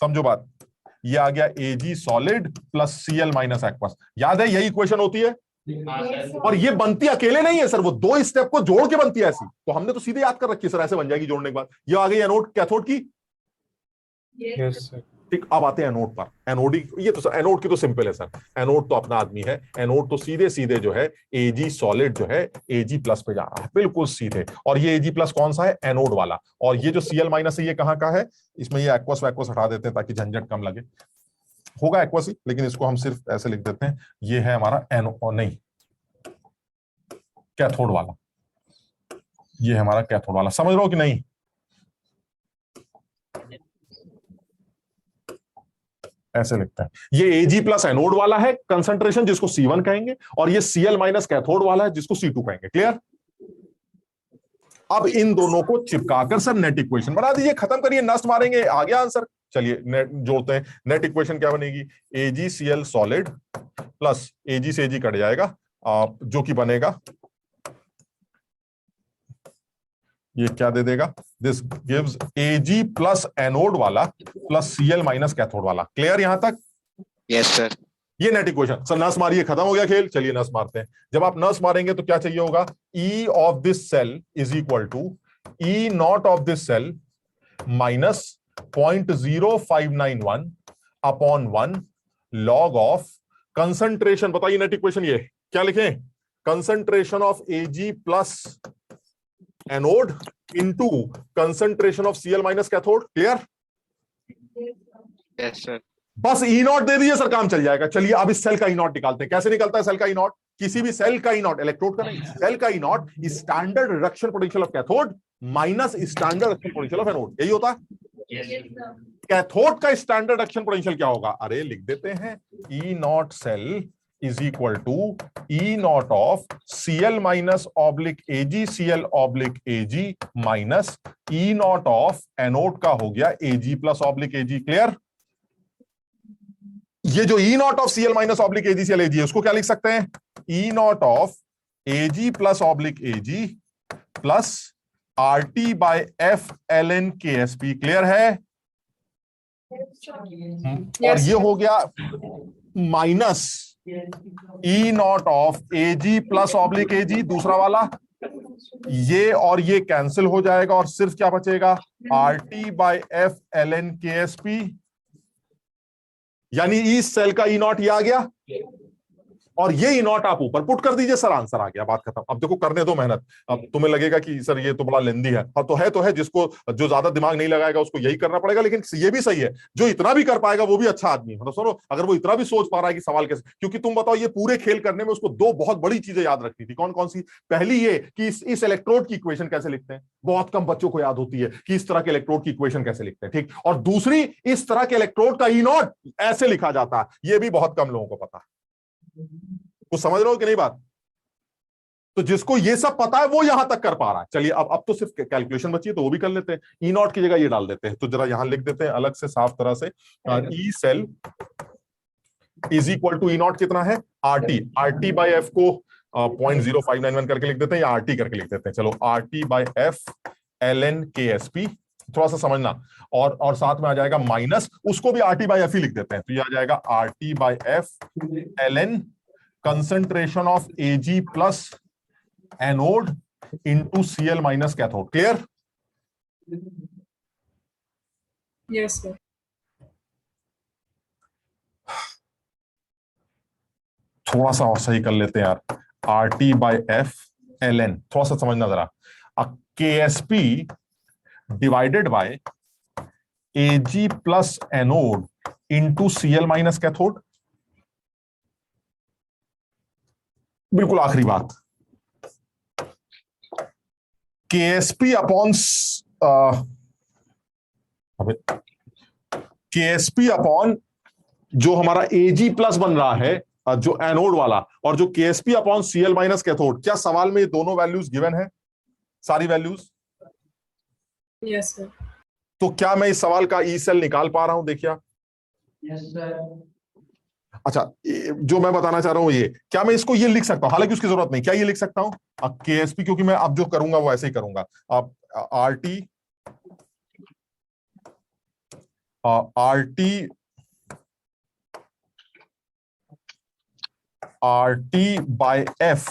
Speaker 4: समझो बात। ये आ गया Ag solid plus Cl minus aqueous. याद है यही इक्वेशन होती है, और ये बनती अकेले नहीं है सर, वो दो स्टेप को जोड़ के बनती है ऐसी। तो हमने तो सीधे याद कर रखी है सर, ऐसे बन जाएगी जोड़ने के बाद। ये आ गई एनोड कैथोड की।
Speaker 2: Yes sir.
Speaker 4: ठीक, अब आते हैं एनोड पर। एनोडिक, ये तो सर एनोड की तो सिंपल है सर, एनोड तो अपना आदमी है। एनोड तो सीधे सीधे जो है Ag सॉलिड जो है Ag प्लस पे जा रहा है, बिल्कुल सीधे। और ये Ag प्लस कौन सा है? एनोड वाला। और ये जो Cl माइनस है ये कहाँ का है? इसमें ये एक्वस वैक्वस हटा देते हैं ताकि झंझट कम लगे। होगा एक्वस ही, लेकिन इसको हम सिर्फ ऐसे लिख देते हैं, ये है हमारा एनो, नहीं कैथोड वाला, ये है हमारा कैथोड वाला। समझ रहे हो कि नहीं? ऐसे लिखते हैं, ये Ag प्लस एनोड वाला है कंसंट्रेशन, जिसको C1 कहेंगे, और ये Cl माइनस कैथोड वाला है, जिसको C2 कहेंगे। क्लियर? अब इन दोनों को चिपकाकर सर नेट इक्वेशन बना दीजिए, खत्म करिए, नस्ट मारेंगे, आ गया आंसर। चलिए नेट जोड़ते हैं। नेट इक्वेशन क्या बनेगी? AgCl सॉलिड प्लस Ag से Ag कट जाएगा, जो कि बनेगा, ये क्या दे देगा? This gives Ag plus anode वाला प्लस Cl माइनस कैथोड वाला। क्लियर यहां तक?
Speaker 7: Yes sir.
Speaker 4: ये नेट इक्वेशन। सर नस मारिए, खत्म हो गया खेल। चलिए नस मारते हैं। जब आप नस मारेंगे तो क्या चाहिए होगा? E of this cell is equal to E not of this cell minus 0.0591 upon 1 log of concentration. बताइए नेट इक्वेशन ये क्या लिखें? Concentration of Ag plus anode into concentration of Cl minus cathode. Clear?
Speaker 7: Yes sir.
Speaker 4: बस E nought दे दीजिए sir, काम चल जाएगा। चलिए अब इस सेल का ई नॉट निकालते हैं। कैसे निकलता है सेल का ई नॉट? किसी भी सेल का ई नॉट, इलेक्ट्रोड का नहीं, सेल का E nought standard reduction potential of cathode minus standard reduction potential of anode, यही होता है। कैथोड का स्टैंडर्ड रिडक्शन पोटेंशियल क्या होगा? अरे लिख देते हैं, E not cell is equal to E not of Cl minus oblique Ag Cl oblique Ag minus E not of anode का हो गया Ag plus oblique Ag। Clear? ये जो E not of Cl minus oblique Ag Cl Ag है, उसको क्या लिख सकते हैं? E not of Ag plus oblique Ag plus RT by F ln KSP। Clear है? और ये हो गया minus E not of Ag plus oblique Ag, दूसरा वाला, ये और ये कैंसिल हो जाएगा और सिर्फ क्या बचेगा? RT by F ln KSP। यानी इस सेल का ई नॉट ये आ गया और ये ई नॉट आप ऊपर पुट कर दीजिए, सर आंसर आ गया, बात खत्म। अब देखो करने दो मेहनत। अब तुम्हें लगेगा कि सर ये तो बड़ा लेंदी है, और तो है, जिसको जो ज्यादा दिमाग नहीं लगाएगा उसको यही करना पड़ेगा। लेकिन ये भी सही है, जो इतना भी कर पाएगा वो भी अच्छा आदमी है। मतलब सुनो, अगर वो इतना भी सोच पा रहा है कि सवाल कैसे, क्योंकि तुम बताओ ये पूरे खेल करने में उसको दो बहुत बड़ी चीजें याद रखनी थी। कौन कौन सी? पहली ये कि इस इलेक्ट्रोड की इक्वेशन कैसे लिखते हैं, बहुत कम बच्चों को याद होती है कि इस तरह के इलेक्ट्रोड की इक्वेशन कैसे लिखते हैं, ठीक। और दूसरी, इस तरह के इलेक्ट्रोड का ई नॉट ऐसे लिखा जाता है, ये भी बहुत कम लोगों को पता है। कुछ समझ रहे हो कि नहीं बात? तो जिसको ये सब पता है वो यहां तक कर पा रहा है। चलिए अब तो सिर्फ कैलकुलेशन बची है तो वो भी कर लेते हैं। ई नॉट की जगह ये डाल देते हैं, तो जरा यहां लिख देते हैं अलग से साफ तरह से। E cell is equal to E not कितना है? RT बाय एफ को 0.0591 करके लिख देते हैं, या RT करके लिख देते हैं। चलो RT by F ln KSP, थोड़ा सा समझना। और साथ में आ जाएगा माइनस, उसको भी RT बाय एफ ही लिख देते हैं, तो ये आ जाएगा RT by F ln concentration of Ag plus anode into Cl minus cathode. Clear?
Speaker 8: Yes sir.
Speaker 4: थोड़ा सा और सही कर लेते हैं यार, RT by F ln, थोड़ा सा समझना जरा, KSP divided by AG plus anode into CL minus cathode. बिल्कुल आखिरी बात, KSP अपॉन KSP अपॉन जो हमारा AG प्लस बन रहा है जो एनोड वाला, और जो KSP upon CL minus cathode, क्या सवाल में ये दोनों वैल्यूज गिवन है, सारी वैल्यूज?
Speaker 5: Yes sir.
Speaker 4: तो क्या मैं इस सवाल का ई सेल निकाल पा रहा हूं? देखिए
Speaker 9: यस सर।
Speaker 4: अच्छा, जो मैं बताना चाह रहा हूं ये, क्या मैं इसको ये लिख सकता हूं, हालांकि उसकी जरूरत नहीं, क्या ये लिख सकता हूं KSP, क्योंकि मैं अब जो करूंगा वो ऐसे ही करूंगा, अब RT by F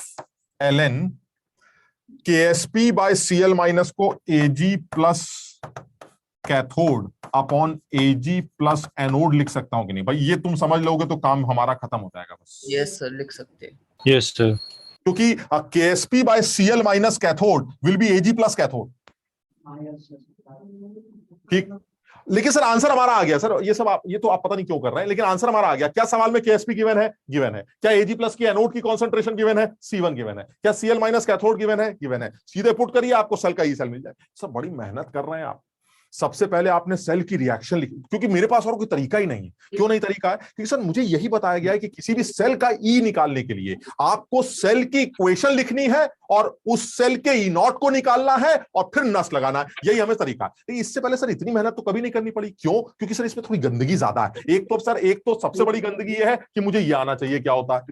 Speaker 4: ln KSP by CL minus को AG plus cathode upon AG plus anode लिख सकता हूं कि नहीं? भाई ये तुम समझ लोगे तो काम हमारा खत्म हो जाएगा बस।
Speaker 5: यस सर, लिख सकते हैं।
Speaker 2: Yes sir.
Speaker 4: क्योंकि KSP by CL minus cathode will be AG plus cathode. ठीक, लेकिन सर आंसर हमारा आ गया सर, ये सब ये तो आप पता नहीं क्यों कर रहे हैं, लेकिन आंसर हमारा आ गया। क्या सवाल में KSP गिवन है? गिवन है। क्या AG प्लस की एनोड की कॉन्सेंट्रेशन गिवन है? C1 गिवन है। क्या CL माइनस कैथोड गिवन है? गिवन है। सीधे पुट करिए, आपको सेल का ई सेल मिल जाए। सब बड़ी मेहनत कर रहे हैं आप। सबसे पहले आपने सेल की रिएक्शन लिखी, क्योंकि मेरे पास और कोई तरीका ही नहीं है। क्यों नहीं तरीका है? क्योंकि सर मुझे यही बताया गया है कि किसी भी सेल का ई निकालने के लिए आपको सेल की इक्वेशन लिखनी है और उस सेल के ई नॉट को निकालना है और फिर नस लगाना है, यही हमें तरीका है। लेकिन इससे पहले सर इतनी मेहनत तो कभी नहीं करनी पड़ी। क्यों? क्योंकि सर इसमें थोड़ी गंदगी ज्यादा है। एक तो सबसे बड़ी गंदगी यह है कि मुझे यह आना चाहिए क्या होता है।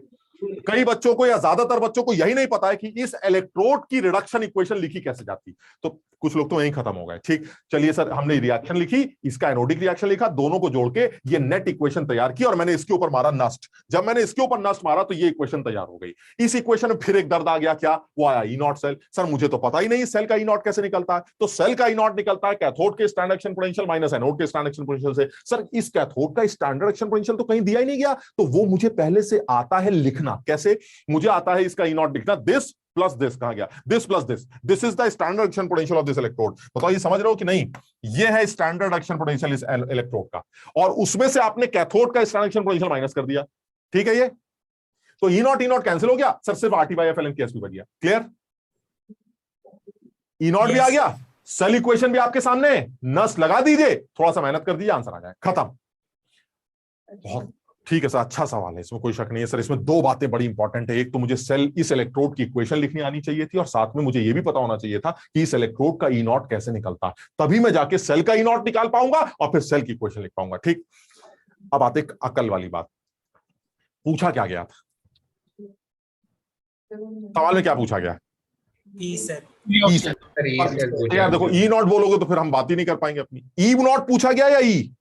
Speaker 4: कई बच्चों को या ज्यादातर बच्चों को यही नहीं पता है कि इस इलेक्ट्रोड की रिडक्शन इक्वेशन लिखी कैसे जाती। तो कुछ लोग तो यहीं खत्म हो गए। ठीक, चलिए सर, हमने रिएक्शन लिखी, इसका एनोडिक रिएक्शन लिखा, दोनों को जोड़ के ये नेट इक्वेशन तैयार की और मैंने इसके ऊपर मारा नस्ट। जब मैंने इसके ऊपर नस्ट मारा तो ये इक्वेशन तैयार हो गई। इस इक्वेशन में फिर एक दर्द आ गया, क्या? वो आया ई नॉट सेल। सर मुझे तो पता ही नहीं सेल का ई नॉट कैसे निकलता है। तो सेल का ई नॉट निकलता है कैथोड के standard action potential minus anode के स्टैंडर्ड एक्शन पोटेंशियल से। सर इस कैथोड का स्टैंडर्ड एक्शन पोटेंशियल तो कहीं दिया ही नहीं गया, तो वो मुझे पहले से आता है लिखना। कैसे? मुझे आता है इसका ई नॉट लिखना, दिस प्लस दिस, कहां गया? This plus this is the standard action potential of this electrode. बताओ ये समझ रहे हो कि नहीं? ये है स्टैंडर्ड एक्शन पोटेंशियल इस इलेक्ट्रोड का, और उसमें से आपने कैथोड का स्टैंडर्ड एक्शन पोटेंशियल माइनस कर दिया। ठीक है, ये तो ई नॉट कैंसिल हो गया सर, सिर्फ RT by F ln KSP बच गया। क्लियर? ई नॉट भी आ गया, सेल इक्वेशन भी आपके सामने, नस लगा दीजिए, थोड़ा सा मेहनत कर दीजिए, आंसर आ जाए, खत्म। बहुत ठीक है सर, अच्छा सवाल है, इसमें कोई शक नहीं है सर। इसमें दो बातें बड़ी इंपॉर्टेंट है। एक तो मुझे सेल इस इलेक्ट्रोड की इक्वेशन लिखनी आनी चाहिए थी, और साथ में मुझे यह भी पता होना चाहिए था कि इस इलेक्ट्रोड का ई नॉट कैसे निकलता है। तभी मैं जाके सेल का ई नॉट निकाल पाऊंगा और फिर सेल की इक्वेशन लिख पाऊंगा। ठीक, अब आते एक अकल वाली बात। पूछा क्या गया था सवाल में? क्या पूछा गया?
Speaker 8: E cell.
Speaker 4: यार देखो, ई नॉट बोलोगे तो फिर हम बात ही नहीं कर पाएंगे अपनी। ई नॉट पूछा गया या ई?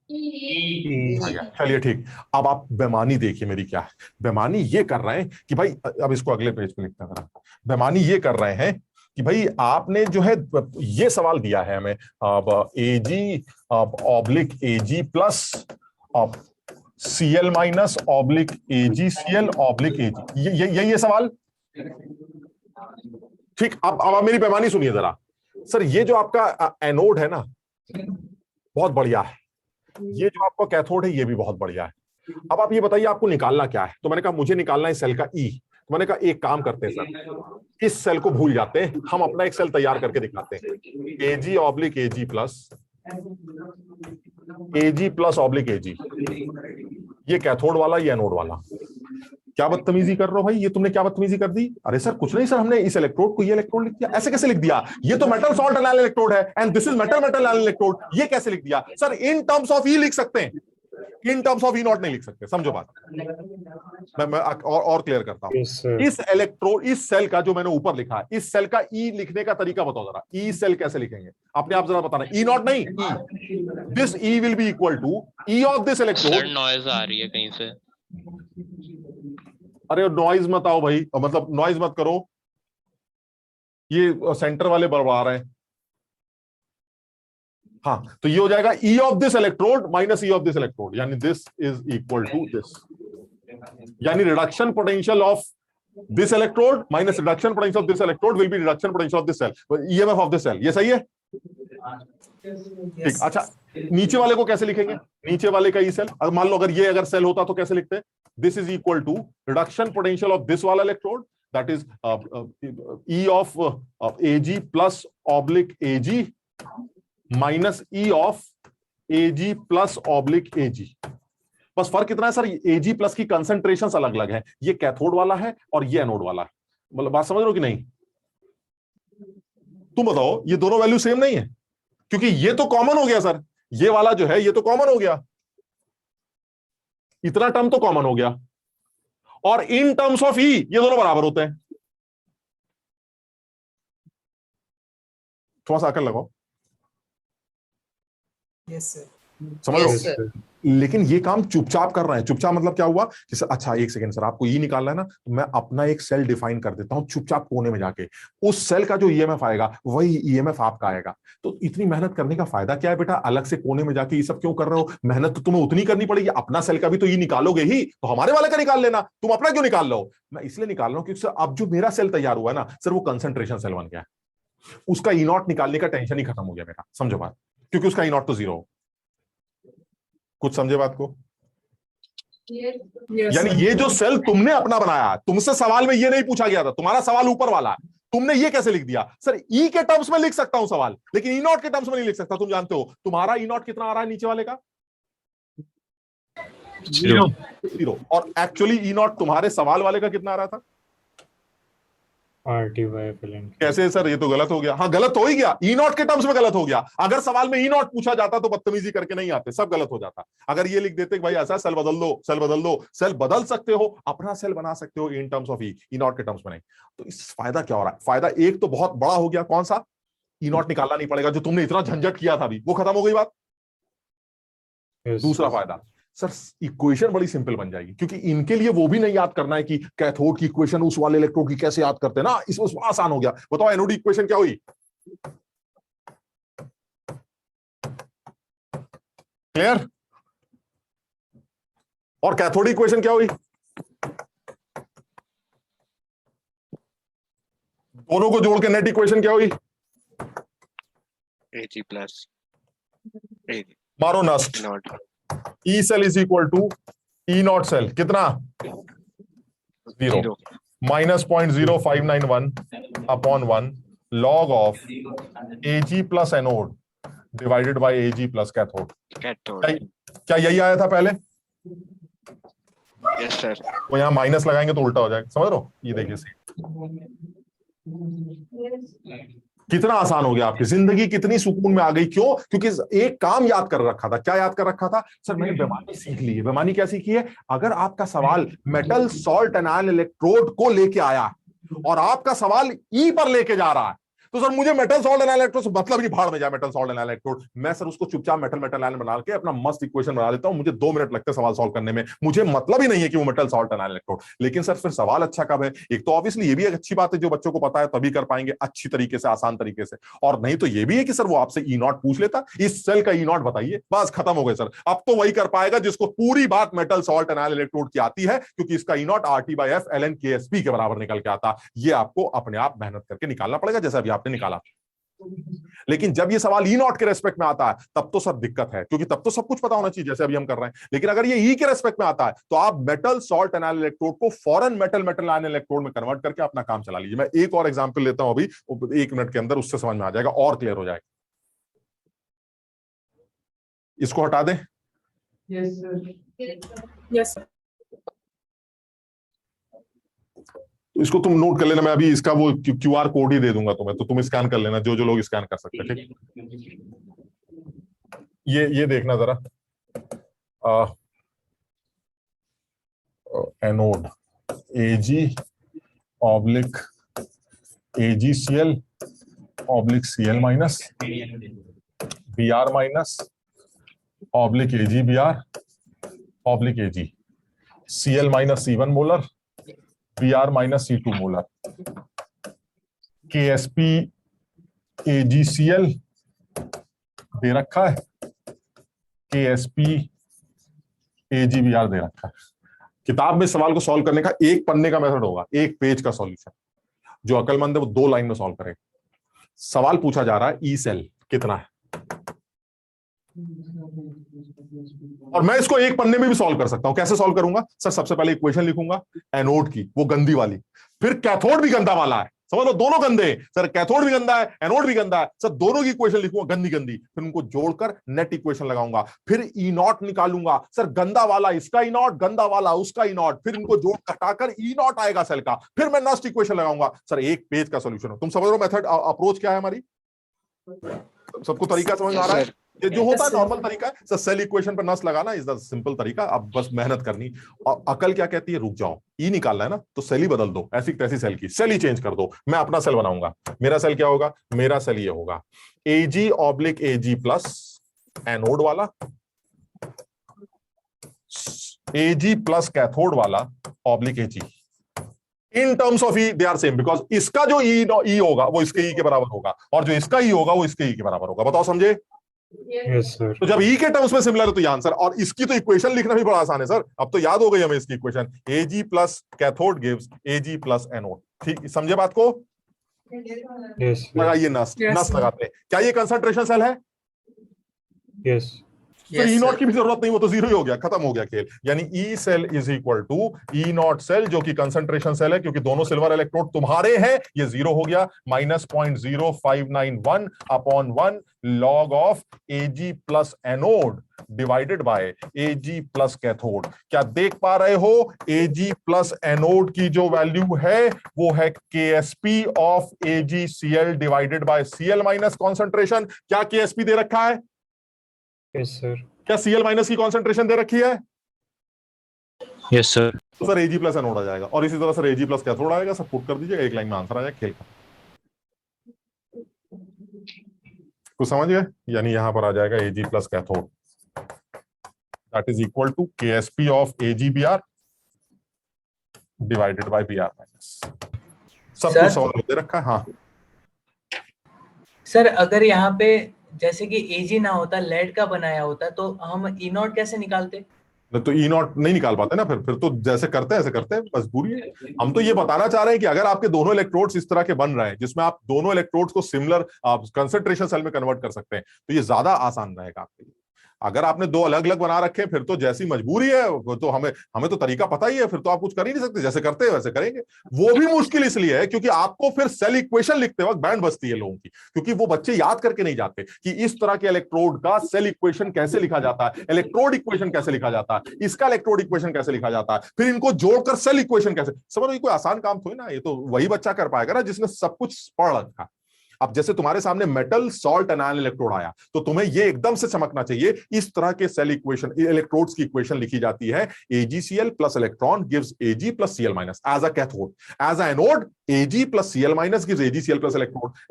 Speaker 4: चलिए ठीक। अब आप बेमानी देखिए मेरी क्या है। बेमानी ये कर रहे हैं कि भाई, अब इसको अगले पेज पे लिखता था। बेमानी ये कर रहे हैं कि भाई आपने जो है ये सवाल दिया है हमें, अब AG oblique AG plus CL minus oblique AG CL oblique AG, ये सवाल। ठीक, अब मेरी बेमानी सुनिए जरा। सर ये जो आपका एनोड है ना, बहुत बढ़िया है। ये जो आपका कैथोड है ये भी बहुत बढ़िया है। अब आप ये बताइए आपको निकालना क्या है? तो मैंने कहा मुझे निकालना है सेल का ई। तो मैंने कहा एक काम करते हैं सर, इस सेल को भूल जाते हैं, हम अपना एक सेल तैयार करके दिखाते हैं। AG oblique AG plus AG plus oblique AG, ये कैथोड वाला, ये एनोड वाला। क्या बदतमीजी कर रहे हो भाई? ये तुमने क्या बदतमीजी कर दी? अरे सर कुछ नहीं सर, हमने इस इलेक्ट्रोड को ये इलेक्ट्रोड लिख दिया। ऐसे कैसे लिख दिया? ये तो मेटल सॉल्ट एनाल इलेक्ट्रोड है and this is metal metal anal electrode. ये कैसे लिख दिया? सर इन टर्म्स ऑफ ई लिख सकते हैं, इन टर्म्स ऑफ ई नॉट नहीं लिख सकते। समझो बात, मैं और क्लियर करता हूं। इस इलेक्ट्रोड, इस सेल का जो मैंने ऊपर लिखा है, इस सेल का ई लिखने का तरीका बताओ जरा। ई सेल कैसे लिखेंगे अपने आप जरा बताना। ई नॉट नहीं, E. This E will be equal to E of this electrode.
Speaker 12: Sir noise आ रही है कहीं से।
Speaker 4: अरे नॉइज मत आओ भाई, मतलब नॉइज मत करो, ये सेंटर वाले बड़बड़ा रहे हैं। हाँ, तो ये हो जाएगा E of this electrode minus E of this electrode, यानी this is equal to this. यानी reduction potential of this electrode minus reduction potential of this electrode will be reduction potential of this cell, EMF of this cell. ये सही है? ठीक। अच्छा, नीचे वाले को कैसे लिखेंगे? नीचे वाले का ई सेल, मान लो अगर सेल होता तो कैसे लिखते हैं? This is equal to reduction potential of this वाला electrode, that is E of AG plus oblique AG minus E of AG plus oblique AG. बस फर्क कितना है सर, एजी प्लस की कंसंट्रेशन अलग अलग है, ये कैथोड वाला है और ये एनोड वाला है। मतलब बात समझ रहे हो कि नहीं? तुम बताओ, ये दोनों वैल्यू सेम नहीं है, क्योंकि ये तो कॉमन हो गया सर, ये वाला जो है ये तो कॉमन हो गया, इतना टर्म तो कॉमन हो गया, और इन टर्म्स ऑफ ई ये दोनों बराबर होते हैं। थोड़ा सा आकर लगाओ।
Speaker 8: Yes sir.
Speaker 4: समझ लो। लेकिन ये काम चुपचाप कर रहे हैं। चुपचाप मतलब क्या हुआ कि सर अच्छा एक सेकंड सर, आपको ये निकालना है ना, तो मैं अपना एक सेल डिफाइन कर देता हूं चुपचाप कोने में जाके, उस सेल का जो ईएमएफ आएगा वही ईएमएफ आपका आएगा। तो इतनी मेहनत करने का फायदा क्या है बेटा? अलग से कोने में जाके ये सब क्यों कर रहे हो? मेहनत तो तुम्हें उतनी करनी पड़ेगी, अपना सेल का भी तो ये निकालोगे ही, तो हमारे वाले का निकाल लेना, तुम अपना क्यों निकाल लो? मैं इसलिए निकाल रहा हूं क्योंकि सर अब जो मेरा सेल तैयार हुआ है ना सर, वो कंसंट्रेशन सेल बन गया है, उसका ई नॉट निकालने का टेंशन ही खत्म हो गया मेरा। समझो बात, क्योंकि उसका ई नॉट तो जीरो। कुछ समझे बात को? यानी ये जो सेल तुमने अपना बनाया, तुमसे सवाल में ये नहीं पूछा गया था, तुम्हारा सवाल ऊपर वाला है, तुमने ये कैसे लिख दिया? सर ई के टर्म्स में लिख सकता हूं सवाल, लेकिन ई नॉट के टर्म्स में नहीं लिख सकता। तुम जानते हो तुम्हारा ई नॉट कितना आ रहा है नीचे वाले का? जीरो। और एक्चुअली ई नॉट तुम्हारे सवाल वाले का कितना आ रहा था?
Speaker 2: RT/FLN।
Speaker 4: कैसे सर, ये तो गलत हो गया। हाँ गलत हो ही गया, ई नॉट के टर्म्स में गलत हो गया। अगर सवाल में ई नॉट पूछा जाता तो बदतमीजी करके नहीं आते, सब गलत हो जाता। अगर ये लिख देते कि भाई ऐसा सेल बदल दो, सेल बदल दो, सेल बदल सकते हो, अपना सेल बना सकते हो इन टर्म्स ऑफ ई नॉट के टर्म्स में नहीं। तो इस फायदा क्या हो रहा है? फायदा एक तो बहुत बड़ा हो गया, कौन सा? ई नॉट निकालना नहीं पड़ेगा, जो तुमने इतना झंझट किया था अभी, वो खत्म हो गई बात। दूसरा फायदा सर, इक्वेशन बड़ी सिंपल बन जाएगी, क्योंकि इनके लिए वो भी नहीं याद करना है कि कैथोड की इक्वेशन उस वाले इलेक्ट्रोड की कैसे याद करते हैं ना, इसमें आसान हो गया। बताओ एनोड इक्वेशन क्या हुई? क्लियर? और कैथोड इक्वेशन क्या हुई? दोनों को जोड़ के नेट इक्वेशन क्या हुई?
Speaker 7: Ag plus Ag
Speaker 4: मारो नस्ट।
Speaker 7: not
Speaker 4: E cell is equal to E not cell, कितना? Zero. Minus 0.0591 upon 1 log of Ag plus anode divided by Ag plus cathode. क्या यही आया था पहले?
Speaker 7: Yes sir.
Speaker 4: वो यहाँ माइनस लगाएंगे तो उल्टा हो जाएगा, समझ रहे हो? ये देखिए कितना आसान हो गया, आपकी जिंदगी कितनी सुकून में आ गई। क्यों? क्योंकि एक काम याद कर रखा था। क्या याद कर रखा था? सर मैंने बेमानी सीख ली है। बेमानी क्या सीखी है? अगर आपका सवाल मेटल सॉल्ट एनायन इलेक्ट्रोड को लेके आया और आपका सवाल ई पर लेके जा रहा है, तो सर मुझे मेटल सॉल्ट एनायन इलेक्ट्रोड से मतलब नहीं, भाड़ में जाए मेटल सॉल्ट एनायन इलेक्ट्रोड। मैं सर उसको चुपचाप मेटल आयन बना के अपना मस्त इक्वेशन बना लेता हूं, मुझे 2 मिनट लगते हैं सवाल सॉल्व करने में, मुझे मतलब ही नहीं है कि वो मेटल सॉल्ट एनायन इलेक्ट्रोड। लेकिन सर फिर सवाल अच्छा कब है? एक तो ऑब्वियसली ये भी एक अच्छी बात है, जो बच्चों को पता है तभी कर पाएंगे अच्छी तरीके से, आसान तरीके से। और नहीं तो ये भी है कि सर वो आपसे ई नॉट पूछ लेता, इस सेल का ई नॉट बताइए, बस खत्म हो गए सर। अब तो वही कर पाएगा जिसको पूरी बात मेटल सॉल्ट एनायन इलेक्ट्रोड की आती है, क्योंकि इसका ई नॉट RT/FLN KSP के बराबर निकल के आता। ये आपको अपने आप मेहनत करके निकालना पड़ेगा, जैसा अभी आपने निकाला। लेकिन जब ये सवाल ई नॉट के रेस्पेक्ट में आता है तब तो सर दिक्कत है, क्योंकि तब तो सब कुछ पता होना चाहिए जैसे अभी हम कर रहे हैं। लेकिन अगर ये ई के रेस्पेक्ट में आता है तो आप मेटल सॉल्ट एनायन इलेक्ट्रोड को फॉरन मेटल आयन इलेक्ट्रोड में कन्वर्ट करके अपना काम चला लीजिए। मैं एक और एग्जांपल लेता हूं अभी, 1 मिनट के अंदर उससे समझ में आ जाएगा और क्लियर हो जाएगा। इसको हटा दें।
Speaker 9: Yes sir.
Speaker 5: यस
Speaker 4: तो इसको तुम नोट कर लेना, मैं अभी इसका वो QR कोड ही दे दूंगा तुम्हें, तो तुम स्कैन कर लेना, जो जो लोग स्कैन कर सकते हैं। ठीक, ये देखना जरा, anode AG/AgCl (Cl minus Br minus (AgBr (Ag) Cl minus C1 molar Br minus C2 molar KSP AgCl दे रखा है, KSP AgBr दे रखा है। किताब में सवाल को सॉल्व करने का एक पन्ने का मेथड होगा, एक पेज का सॉल्यूशन। जो अकलमंद है वो 2 लाइन में सॉल्व करेगा। सवाल पूछा जा रहा है ई सेल कितना है, और मैं इसको एक पन्ने में भी सॉल्व कर सकता हूं। कैसे सॉल्व करूंगा सर? सबसे पहले इक्वेशन लिखूंगा एनोड की, वो गंदी वाली, फिर कैथोड भी गंदा वाला है, समझ लो दोनों गंदे हैं सर, कैथोड भी गंदा है एनोड भी गंदा है सर, दोनों की इक्वेशन लिखूंगा गंदी गंदी, फिर उनको जोड़कर नेट इक्वेशन लगाऊंगा, फिर ई नॉट निकालूंगा सर, गंदा वाला इसका ई नॉट, गंदा वाला उसका ई नॉट, फिर इनको जोड़ घटाकर ई नॉट आएगा सेल का, फिर मैं नस्ट इक्वेशन लगाऊंगा सर, एक पेज का सोल्यूशन हो। तुम समझ रहे हो मेथड अप्रोच क्या है हमारी? सबको तरीका समझ आ रहा है? ये जो होता है नॉर्मल तरीका है सर, सेल इक्वेशन पर नस लगाना इज द सिंपल तरीका। अब बस मेहनत करनी, और अकल क्या कहती है? रुक जाओ, ई निकालना है ना तो सेल ही बदल दो, ऐसी तैसी सेल की सेल ही चेंज कर दो, मैं अपना सेल बनाऊंगा। मेरा सेल क्या होगा? मेरा सेल ये होगा AG/AG प्लस एनोड वाला, AG प्लस कैथोड वाला oblique AG। In terms of E they are same, because इसका जो ई होगा वो इसके ई के बराबर होगा, और जो इसका ई होगा वो इसके ई के बराबर होगा। बताओ समझे?
Speaker 2: Yes, sir.
Speaker 4: तो जब ई के टर्म्स में सिमिलर है तो ये आंसर, और इसकी तो इक्वेशन लिखना भी बड़ा आसान है सर, अब तो याद हो गई हमें इसकी equation, AG plus cathode gives AG plus anode. ठीक समझे बात को?
Speaker 2: Yes, sir.
Speaker 4: लगाइए नस, नस लगाते हैं। क्या ये कंसंट्रेशन सेल है?
Speaker 2: Yes.
Speaker 4: तो ई नॉट की भी जरूरत नहीं, वो तो जीरो ही हो गया, खत्म हो गया खेल। यानी E cell is equal to E not cell, जो कि कंसंट्रेशन सेल है, क्योंकि दोनों सिल्वर इलेक्ट्रोड तुम्हारे हैं, ये जीरो हो गया, -0.0591 upon 1 log of AG plus anode divided by AG plus cathode. क्या देख पा रहे हो? AG प्लस एनोड की जो वैल्यू है वो है KSP of AgCl divided by Cl minus concentration. क्या KSP दे रखा है?
Speaker 2: Yes, sir.
Speaker 4: क्या Cl माइनस की कॉन्सेंट्रेशन दे रखी है?
Speaker 2: Yes, sir.
Speaker 4: तो सर AG प्लस एनोड आ जाएगा, और इसी तरह सर AG प्लस कैथोड आएगा। सब पुट कर दीजिएगा, एक लाइन में आंसर आ जाएगा, खेल का। कुछ समझ गए? यानी यहां पर आ जाएगा AG plus cathode that is equal to KSP of AgBr divided by Br minus. सब कुछ सवाल दे रखा है। हाँ
Speaker 12: सर, अगर यहाँ पे जैसे कि AG ना होता, लेड का बनाया होता, तो हम ई नॉट कैसे निकालते?
Speaker 4: तो ई नॉट नहीं निकाल पाते ना, फिर तो जैसे करते हैं ऐसे करते हैं, मजबूरी है। हम तो ये बताना चाह रहे हैं कि अगर आपके दोनों इलेक्ट्रोड्स इस तरह के बन रहे हैं जिसमें आप दोनों इलेक्ट्रोड्स को सिमिलर कंसंट्रेशन सेल में कन्वर्ट कर सकते हैं, तो ये ज्यादा आसान रहेगा आपके लिए। अगर आपने दो अलग अलग बना रखे हैं, फिर तो जैसी मजबूरी है, तो हमें तो तरीका पता ही है, फिर तो आप कुछ कर ही नहीं सकते, जैसे करते हैं वैसे करेंगे। वो भी मुश्किल इसलिए है क्योंकि आपको फिर सेल इक्वेशन लिखते वक्त बैंड बजती है लोगों की, क्योंकि वो बच्चे याद करके नहीं जाते कि इस तरह के इलेक्ट्रोड का सेल इक्वेशन कैसे लिखा जाता है, इलेक्ट्रोड इक्वेशन कैसे लिखा जाता है, इसका इलेक्ट्रोड इक्वेशन कैसे लिखा जाता है, फिर इनको जोड़कर सेल इक्वेशन कैसे। समझ लो, कोई आसान काम थोड़ी ना, ये तो वही बच्चा कर पाएगा ना जिसने सब कुछ पढ़ रखा। अब जैसे तुम्हारे सामने मेटल सॉल्ट एनायन इलेक्ट्रोड आया, तो तुम्हें ये एकदम से चमकना चाहिए, इस तरह के सेल इक्वेशन, इलेक्ट्रोड्स की इक्वेशन लिखी जाती है, AgCl plus electron gives Ag plus Cl minus as a cathode, as a anode Ag plus Cl minus gives AgCl plus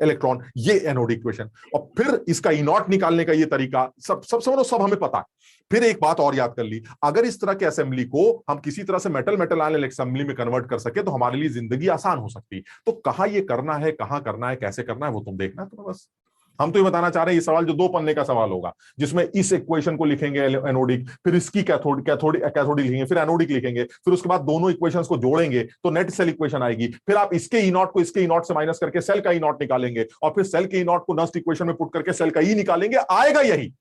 Speaker 4: electron, ये एनोड इक्वेशन। और फिर इसका ई नॉट निकालने का ये तरीका सब समझो, सब हमें पता है। फिर एक बात और याद कर ली, अगर इस तरह के असेंबली को हम किसी तरह से मेटल आयन असेंबली में कन्वर्ट कर सके तो हमारे लिए जिंदगी आसान हो सकती। तो कहां ये करना है, कहां करना है, कैसे करना है, वो तुम देखना। तो बस हम तो ये बताना चाह रहे हैं, ये सवाल जो 2 पन्ने का सवाल होगा, जिसमें इस इक्वेशन को लिखेंगे एनोडिक, फिर इसकी कैथोडिक लिखेंगे, फिर एनोडिक लिखेंगे, फिर उसके बाद दोनों इक्वेशंस को जोड़ेंगे तो नेट सेल इक्वेशन आएगी। फिर आप इसके ई नॉट को इसके ई नॉट से माइनस करके सेल का ई नॉट निकालेंगे, और फिर सेल के ई नॉट को नस्ट इक्वेशन में पुट करके सेल का ई निकालेंगे। आएगा यही,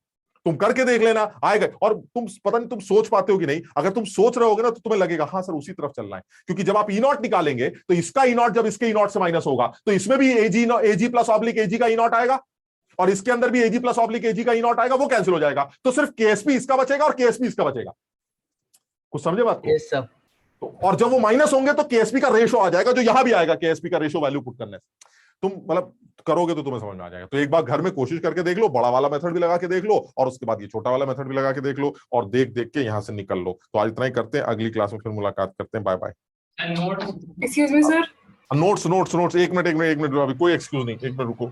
Speaker 4: तुम करके देख लेना, आएगा। और तुम पता नहीं तुम सोच पाते हो कि नहीं, अगर तुम सोच रहे होगे ना तो तुम्हें लगेगा हाँ सर उसी तरफ चलना है, क्योंकि जब आप ई नॉट निकालेंगे तो इसका ई नॉट जब इसके ई नॉट से माइनस होगा तो इसमें भी AG प्लस ऑब्लिक AG का ई नॉट आएगा, और इसके अंदर भी AG प्लस ऑब्लिक AG का ई नॉट आएगा, वो कैंसिल हो जाएगा, तो सिर्फ KSP इसका बचेगा और KSP इसका बचेगा। कुछ समझे बात को?
Speaker 12: yes, sir.
Speaker 4: और जब वो माइनस होंगे तो KSP का रेशो आ जाएगा, जो यहां भी आएगा, KSP का रेशो वैल्यू पुट करने से तुम मतलब करोगे तो तुम्हें समझ में आ जाएगा। तो एक बार घर में कोशिश करके देख लो, बड़ा वाला मेथड भी लगा के देख लो, और उसके बाद ये छोटा वाला मेथड भी लगा के देख लो, और देख देख के यहां से निकल लो। तो आज इतना ही करते हैं, अगली क्लास में फिर मुलाकात करते हैं। Bye bye.
Speaker 6: Excuse me sir,
Speaker 4: notes एक मिनट अभी कोई एक्सक्यूज नहीं, 1 मिनट रुको।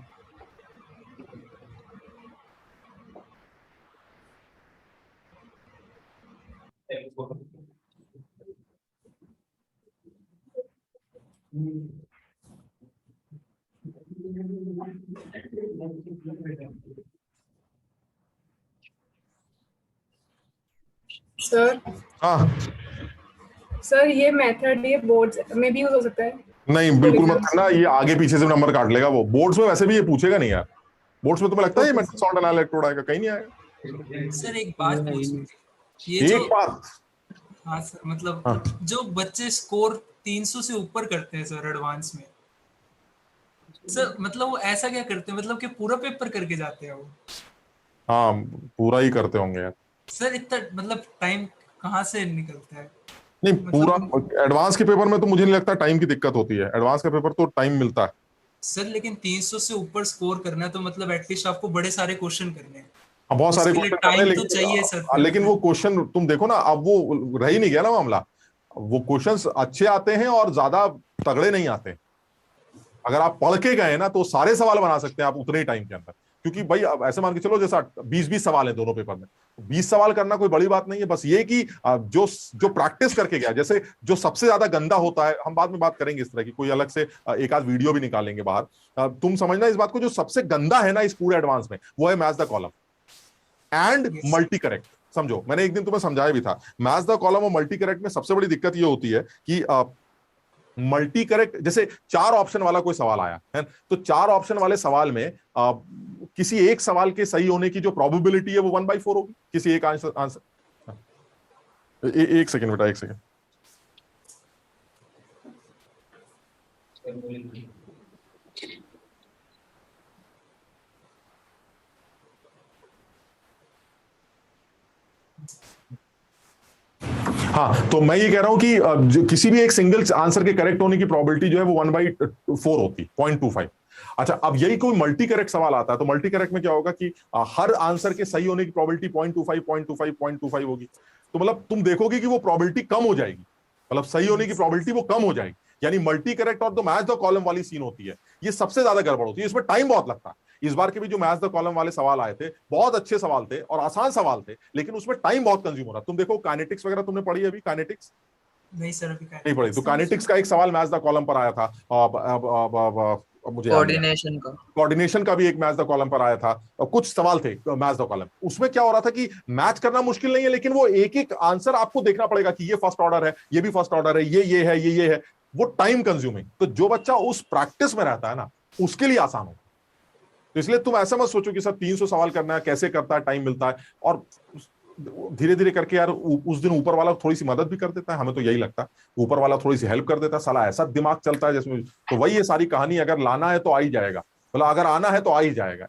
Speaker 6: सर
Speaker 4: हाँ
Speaker 6: सर ये मेथड ये बोर्ड्स में भी यूज हो सकता है?
Speaker 4: नहीं बिल्कुल मत करना, ये आगे पीछे से नंबर काट लेगा वो। बोर्ड्स में वैसे भी ये पूछेगा नहीं यार। बोर्ड्स में तुम्हें लगता है ये मेटल सॉल्ट एनाल इलेक्ट्रोड आएगा? कहीं नहीं आएगा।
Speaker 8: सर एक बात पूछनी थी, ये
Speaker 4: एक
Speaker 8: जो
Speaker 4: बात,
Speaker 8: हाँ सर, मतलब
Speaker 4: हाँ।
Speaker 8: जो बच्चे स्कोर 300 से ऊपर करते हैं सर एडवांस में, सर मतलब वो ऐसा क्या करते हैं, मतलब कि पूरा पेपर करके जाते हैं वो?
Speaker 4: हाँ पूरा ही करते होंगे यार।
Speaker 8: सर इतना मतलब टाइम कहाँ से निकलता है?
Speaker 4: नहीं
Speaker 8: मतलब
Speaker 4: पूरा एडवांस के पेपर में तो मुझे नहीं लगता टाइम की दिक्कत होती है। एडवांस का पेपर तो टाइम मिलता है
Speaker 8: सर, लेकिन 300 से ऊपर स्कोर करना है तो मतलब एटलीस्ट आपको बड़े सारे क्वेश्चन करने हैं।
Speaker 4: बहुत सारे
Speaker 8: उसके लिए
Speaker 4: क्वेश्चन करने,
Speaker 8: टाइम तो चाहिए सर।
Speaker 4: लेकिन वो क्वेश्चन तुम देखो ना, अब वो रह ही नहीं गया ना मामला। वो क्वेश्चंस अच्छे आते हैं और ज्यादा तगड़े नहीं आते। अगर आप पढ़ के गए ना तो सारे सवाल बना सकते हैं आप उतने ही टाइम के अंदर। क्योंकि भाई अब ऐसे मान के चलो जैसा 20-20 सवाल है दोनों पेपर में, 20 सवाल करना कोई बड़ी बात नहीं है। बस ये कि जो जो प्रैक्टिस करके गया, जैसे जो सबसे ज्यादा गंदा होता है, हम बाद में बात करेंगे इस तरह की, कोई अलग से एक आध वीडियो भी निकालेंगे बाहर। तुम समझना इस बात को, जो सबसे गंदा है ना इस पूरे एडवांस में, वो है match the column and multi correct. समझो, मैंने एक दिन तुम्हें समझाया भी था, मैच द कॉलम और मल्टी करेक्ट में सबसे बड़ी दिक्कत ये होती है कि मल्टी करेक्ट, जैसे 4 ऑप्शन वाला कोई सवाल आया है तो 4 ऑप्शन वाले सवाल में किसी एक सवाल के सही होने की जो प्रोबेबिलिटी है वो 1/4 होगी। किसी एक आंसर एक सेकंड बेटा, एक सेकंड। हाँ, तो मैं ये कह रहा हूं कि जो किसी भी एक सिंगल आंसर के करेक्ट होने की प्रोबेबिलिटी जो है वो 1/4 होती, 0.25। अच्छा, अब यही कोई मल्टी करेक्ट सवाल आता है तो मल्टी करेक्ट में क्या होगा कि हर आंसर के सही होने की प्रोबेबिलिटी 0.25 होगी। तो मतलब तुम देखोगे कि वो प्रोबेबिलिटी कम हो जाएगी, मतलब सही होने की प्रोबेबिलिटी वो कम हो जाएगी। यानी मल्टी करेक्ट और जो मैच द कॉलम वाली सीन होती है, ये सबसे ज्यादा गड़बड़ होती है। इसमें टाइम बहुत लगता है। इस बार के भी जो मैच द कॉलम वाले सवाल आए थे, बहुत अच्छे सवाल थे और आसान सवाल थे, लेकिन उसमें टाइम बहुत कंज्यूम हो रहा। तुम देखो काइनेटिक्स वगैरह तुमने पढ़ी अभी? काइनेटिक्स
Speaker 8: नहीं सर, अभी
Speaker 4: नहीं पढ़ी। तो काइनेटिक्स का एक सवाल मैच द कॉलम पर आया था। अब मुझे कोऑर्डिनेशन का भी एक मैच द कॉलम पर आया था। और कुछ सवाल थे मैच द कॉलम। उसमें क्या हो रहा था कि मैच करना मुश्किल नहीं है, लेकिन वो एक एक आंसर आपको देखना पड़ेगा कि ये फर्स्ट ऑर्डर है, ये भी फर्स्ट ऑर्डर है, ये है, ये है। वो टाइम कंज्यूमिंग। तो जो बच्चा उस प्रैक्टिस में रहता है ना, उसके लिए आसान हो। तो इसलिए तुम ऐसा मत सोचो कि सर 300 सवाल करना है, कैसे करता है, टाइम मिलता है। और धीरे धीरे करके यार उस दिन ऊपर वाला थोड़ी सी मदद भी कर देता है, हमें तो यही लगता है। ऊपर वाला थोड़ी सी हेल्प कर देता है, साला ऐसा दिमाग चलता है जिसमें। तो वही ये सारी कहानी, अगर लाना है तो आ ही जाएगा, मतलब अगर आना है तो आ ही जाएगा।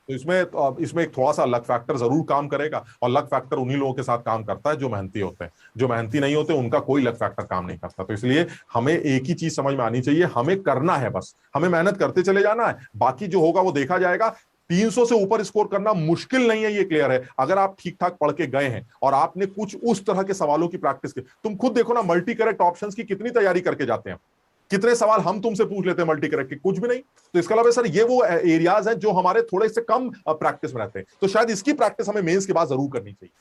Speaker 4: तो इसमें एक थोड़ा सा लक फैक्टर जरूर काम करेगा, और लक फैक्टर उन्हीं लोगों के साथ काम करता है जो मेहनती होते हैं। जो मेहनती नहीं होते उनका कोई लक फैक्टर काम नहीं करता। तो इसलिए हमें एक ही चीज समझ में आनी चाहिए, हमें करना है, बस हमें मेहनत करते चले जाना है, बाकी जो होगा वो देखा जाएगा। 300 से ऊपर स्कोर करना मुश्किल नहीं है, ये क्लियर है, अगर आप ठीक ठाक पढ़ के गए हैं और आपने कुछ उस तरह के सवालों की प्रैक्टिस की। तुम खुद देखो ना, मल्टी करेक्ट ऑप्शंस की कितनी तैयारी करके जाते हैं। कितने सवाल हम तुमसे पूछ लेते हैं मल्टी करेक्ट के? कुछ भी नहीं। तो इसके अलावा सर ये वो एरियाज हैं जो हमारे थोड़े से कम प्रैक्टिस में रहते हैं। तो शायद इसकी प्रैक्टिस हमें मेंस के बाद जरूर करनी चाहिए।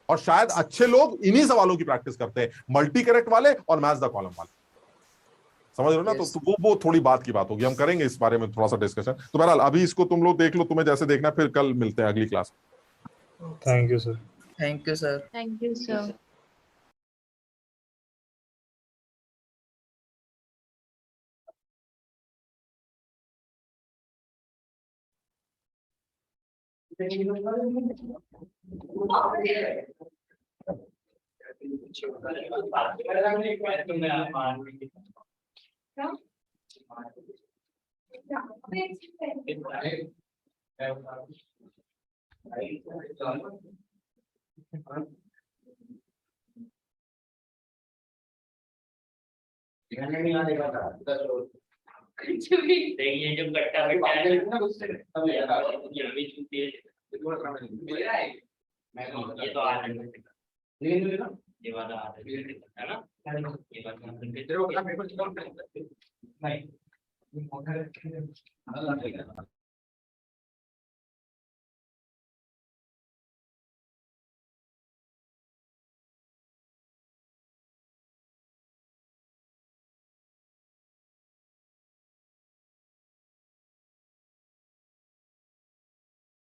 Speaker 4: और शायद अच्छे लोग इन्हीं सवालों की प्रैक्टिस करते हैं, मल्टी करेक्ट वाले और मैच द कॉलम वाले। समझ रहे हो ना? तो वो थोड़ी बात की बात होगी, हम करेंगे इस बारे में थोड़ा सा डिस्कशन। तो बहरहाल अभी इसको तुम लोग देख लो, तुम्हें जैसे देखना, फिर कल मिलते हैं अगली class.
Speaker 2: Thank you sir.
Speaker 5: Thank you sir.
Speaker 6: Thank you sir.
Speaker 9: ये जब गट्टा बैठा है ना, उससे तब याद आता है ये अभी छूटी है। ये तो आ रहा है, ये वाला आ रहा है ना, ये वाला नहीं।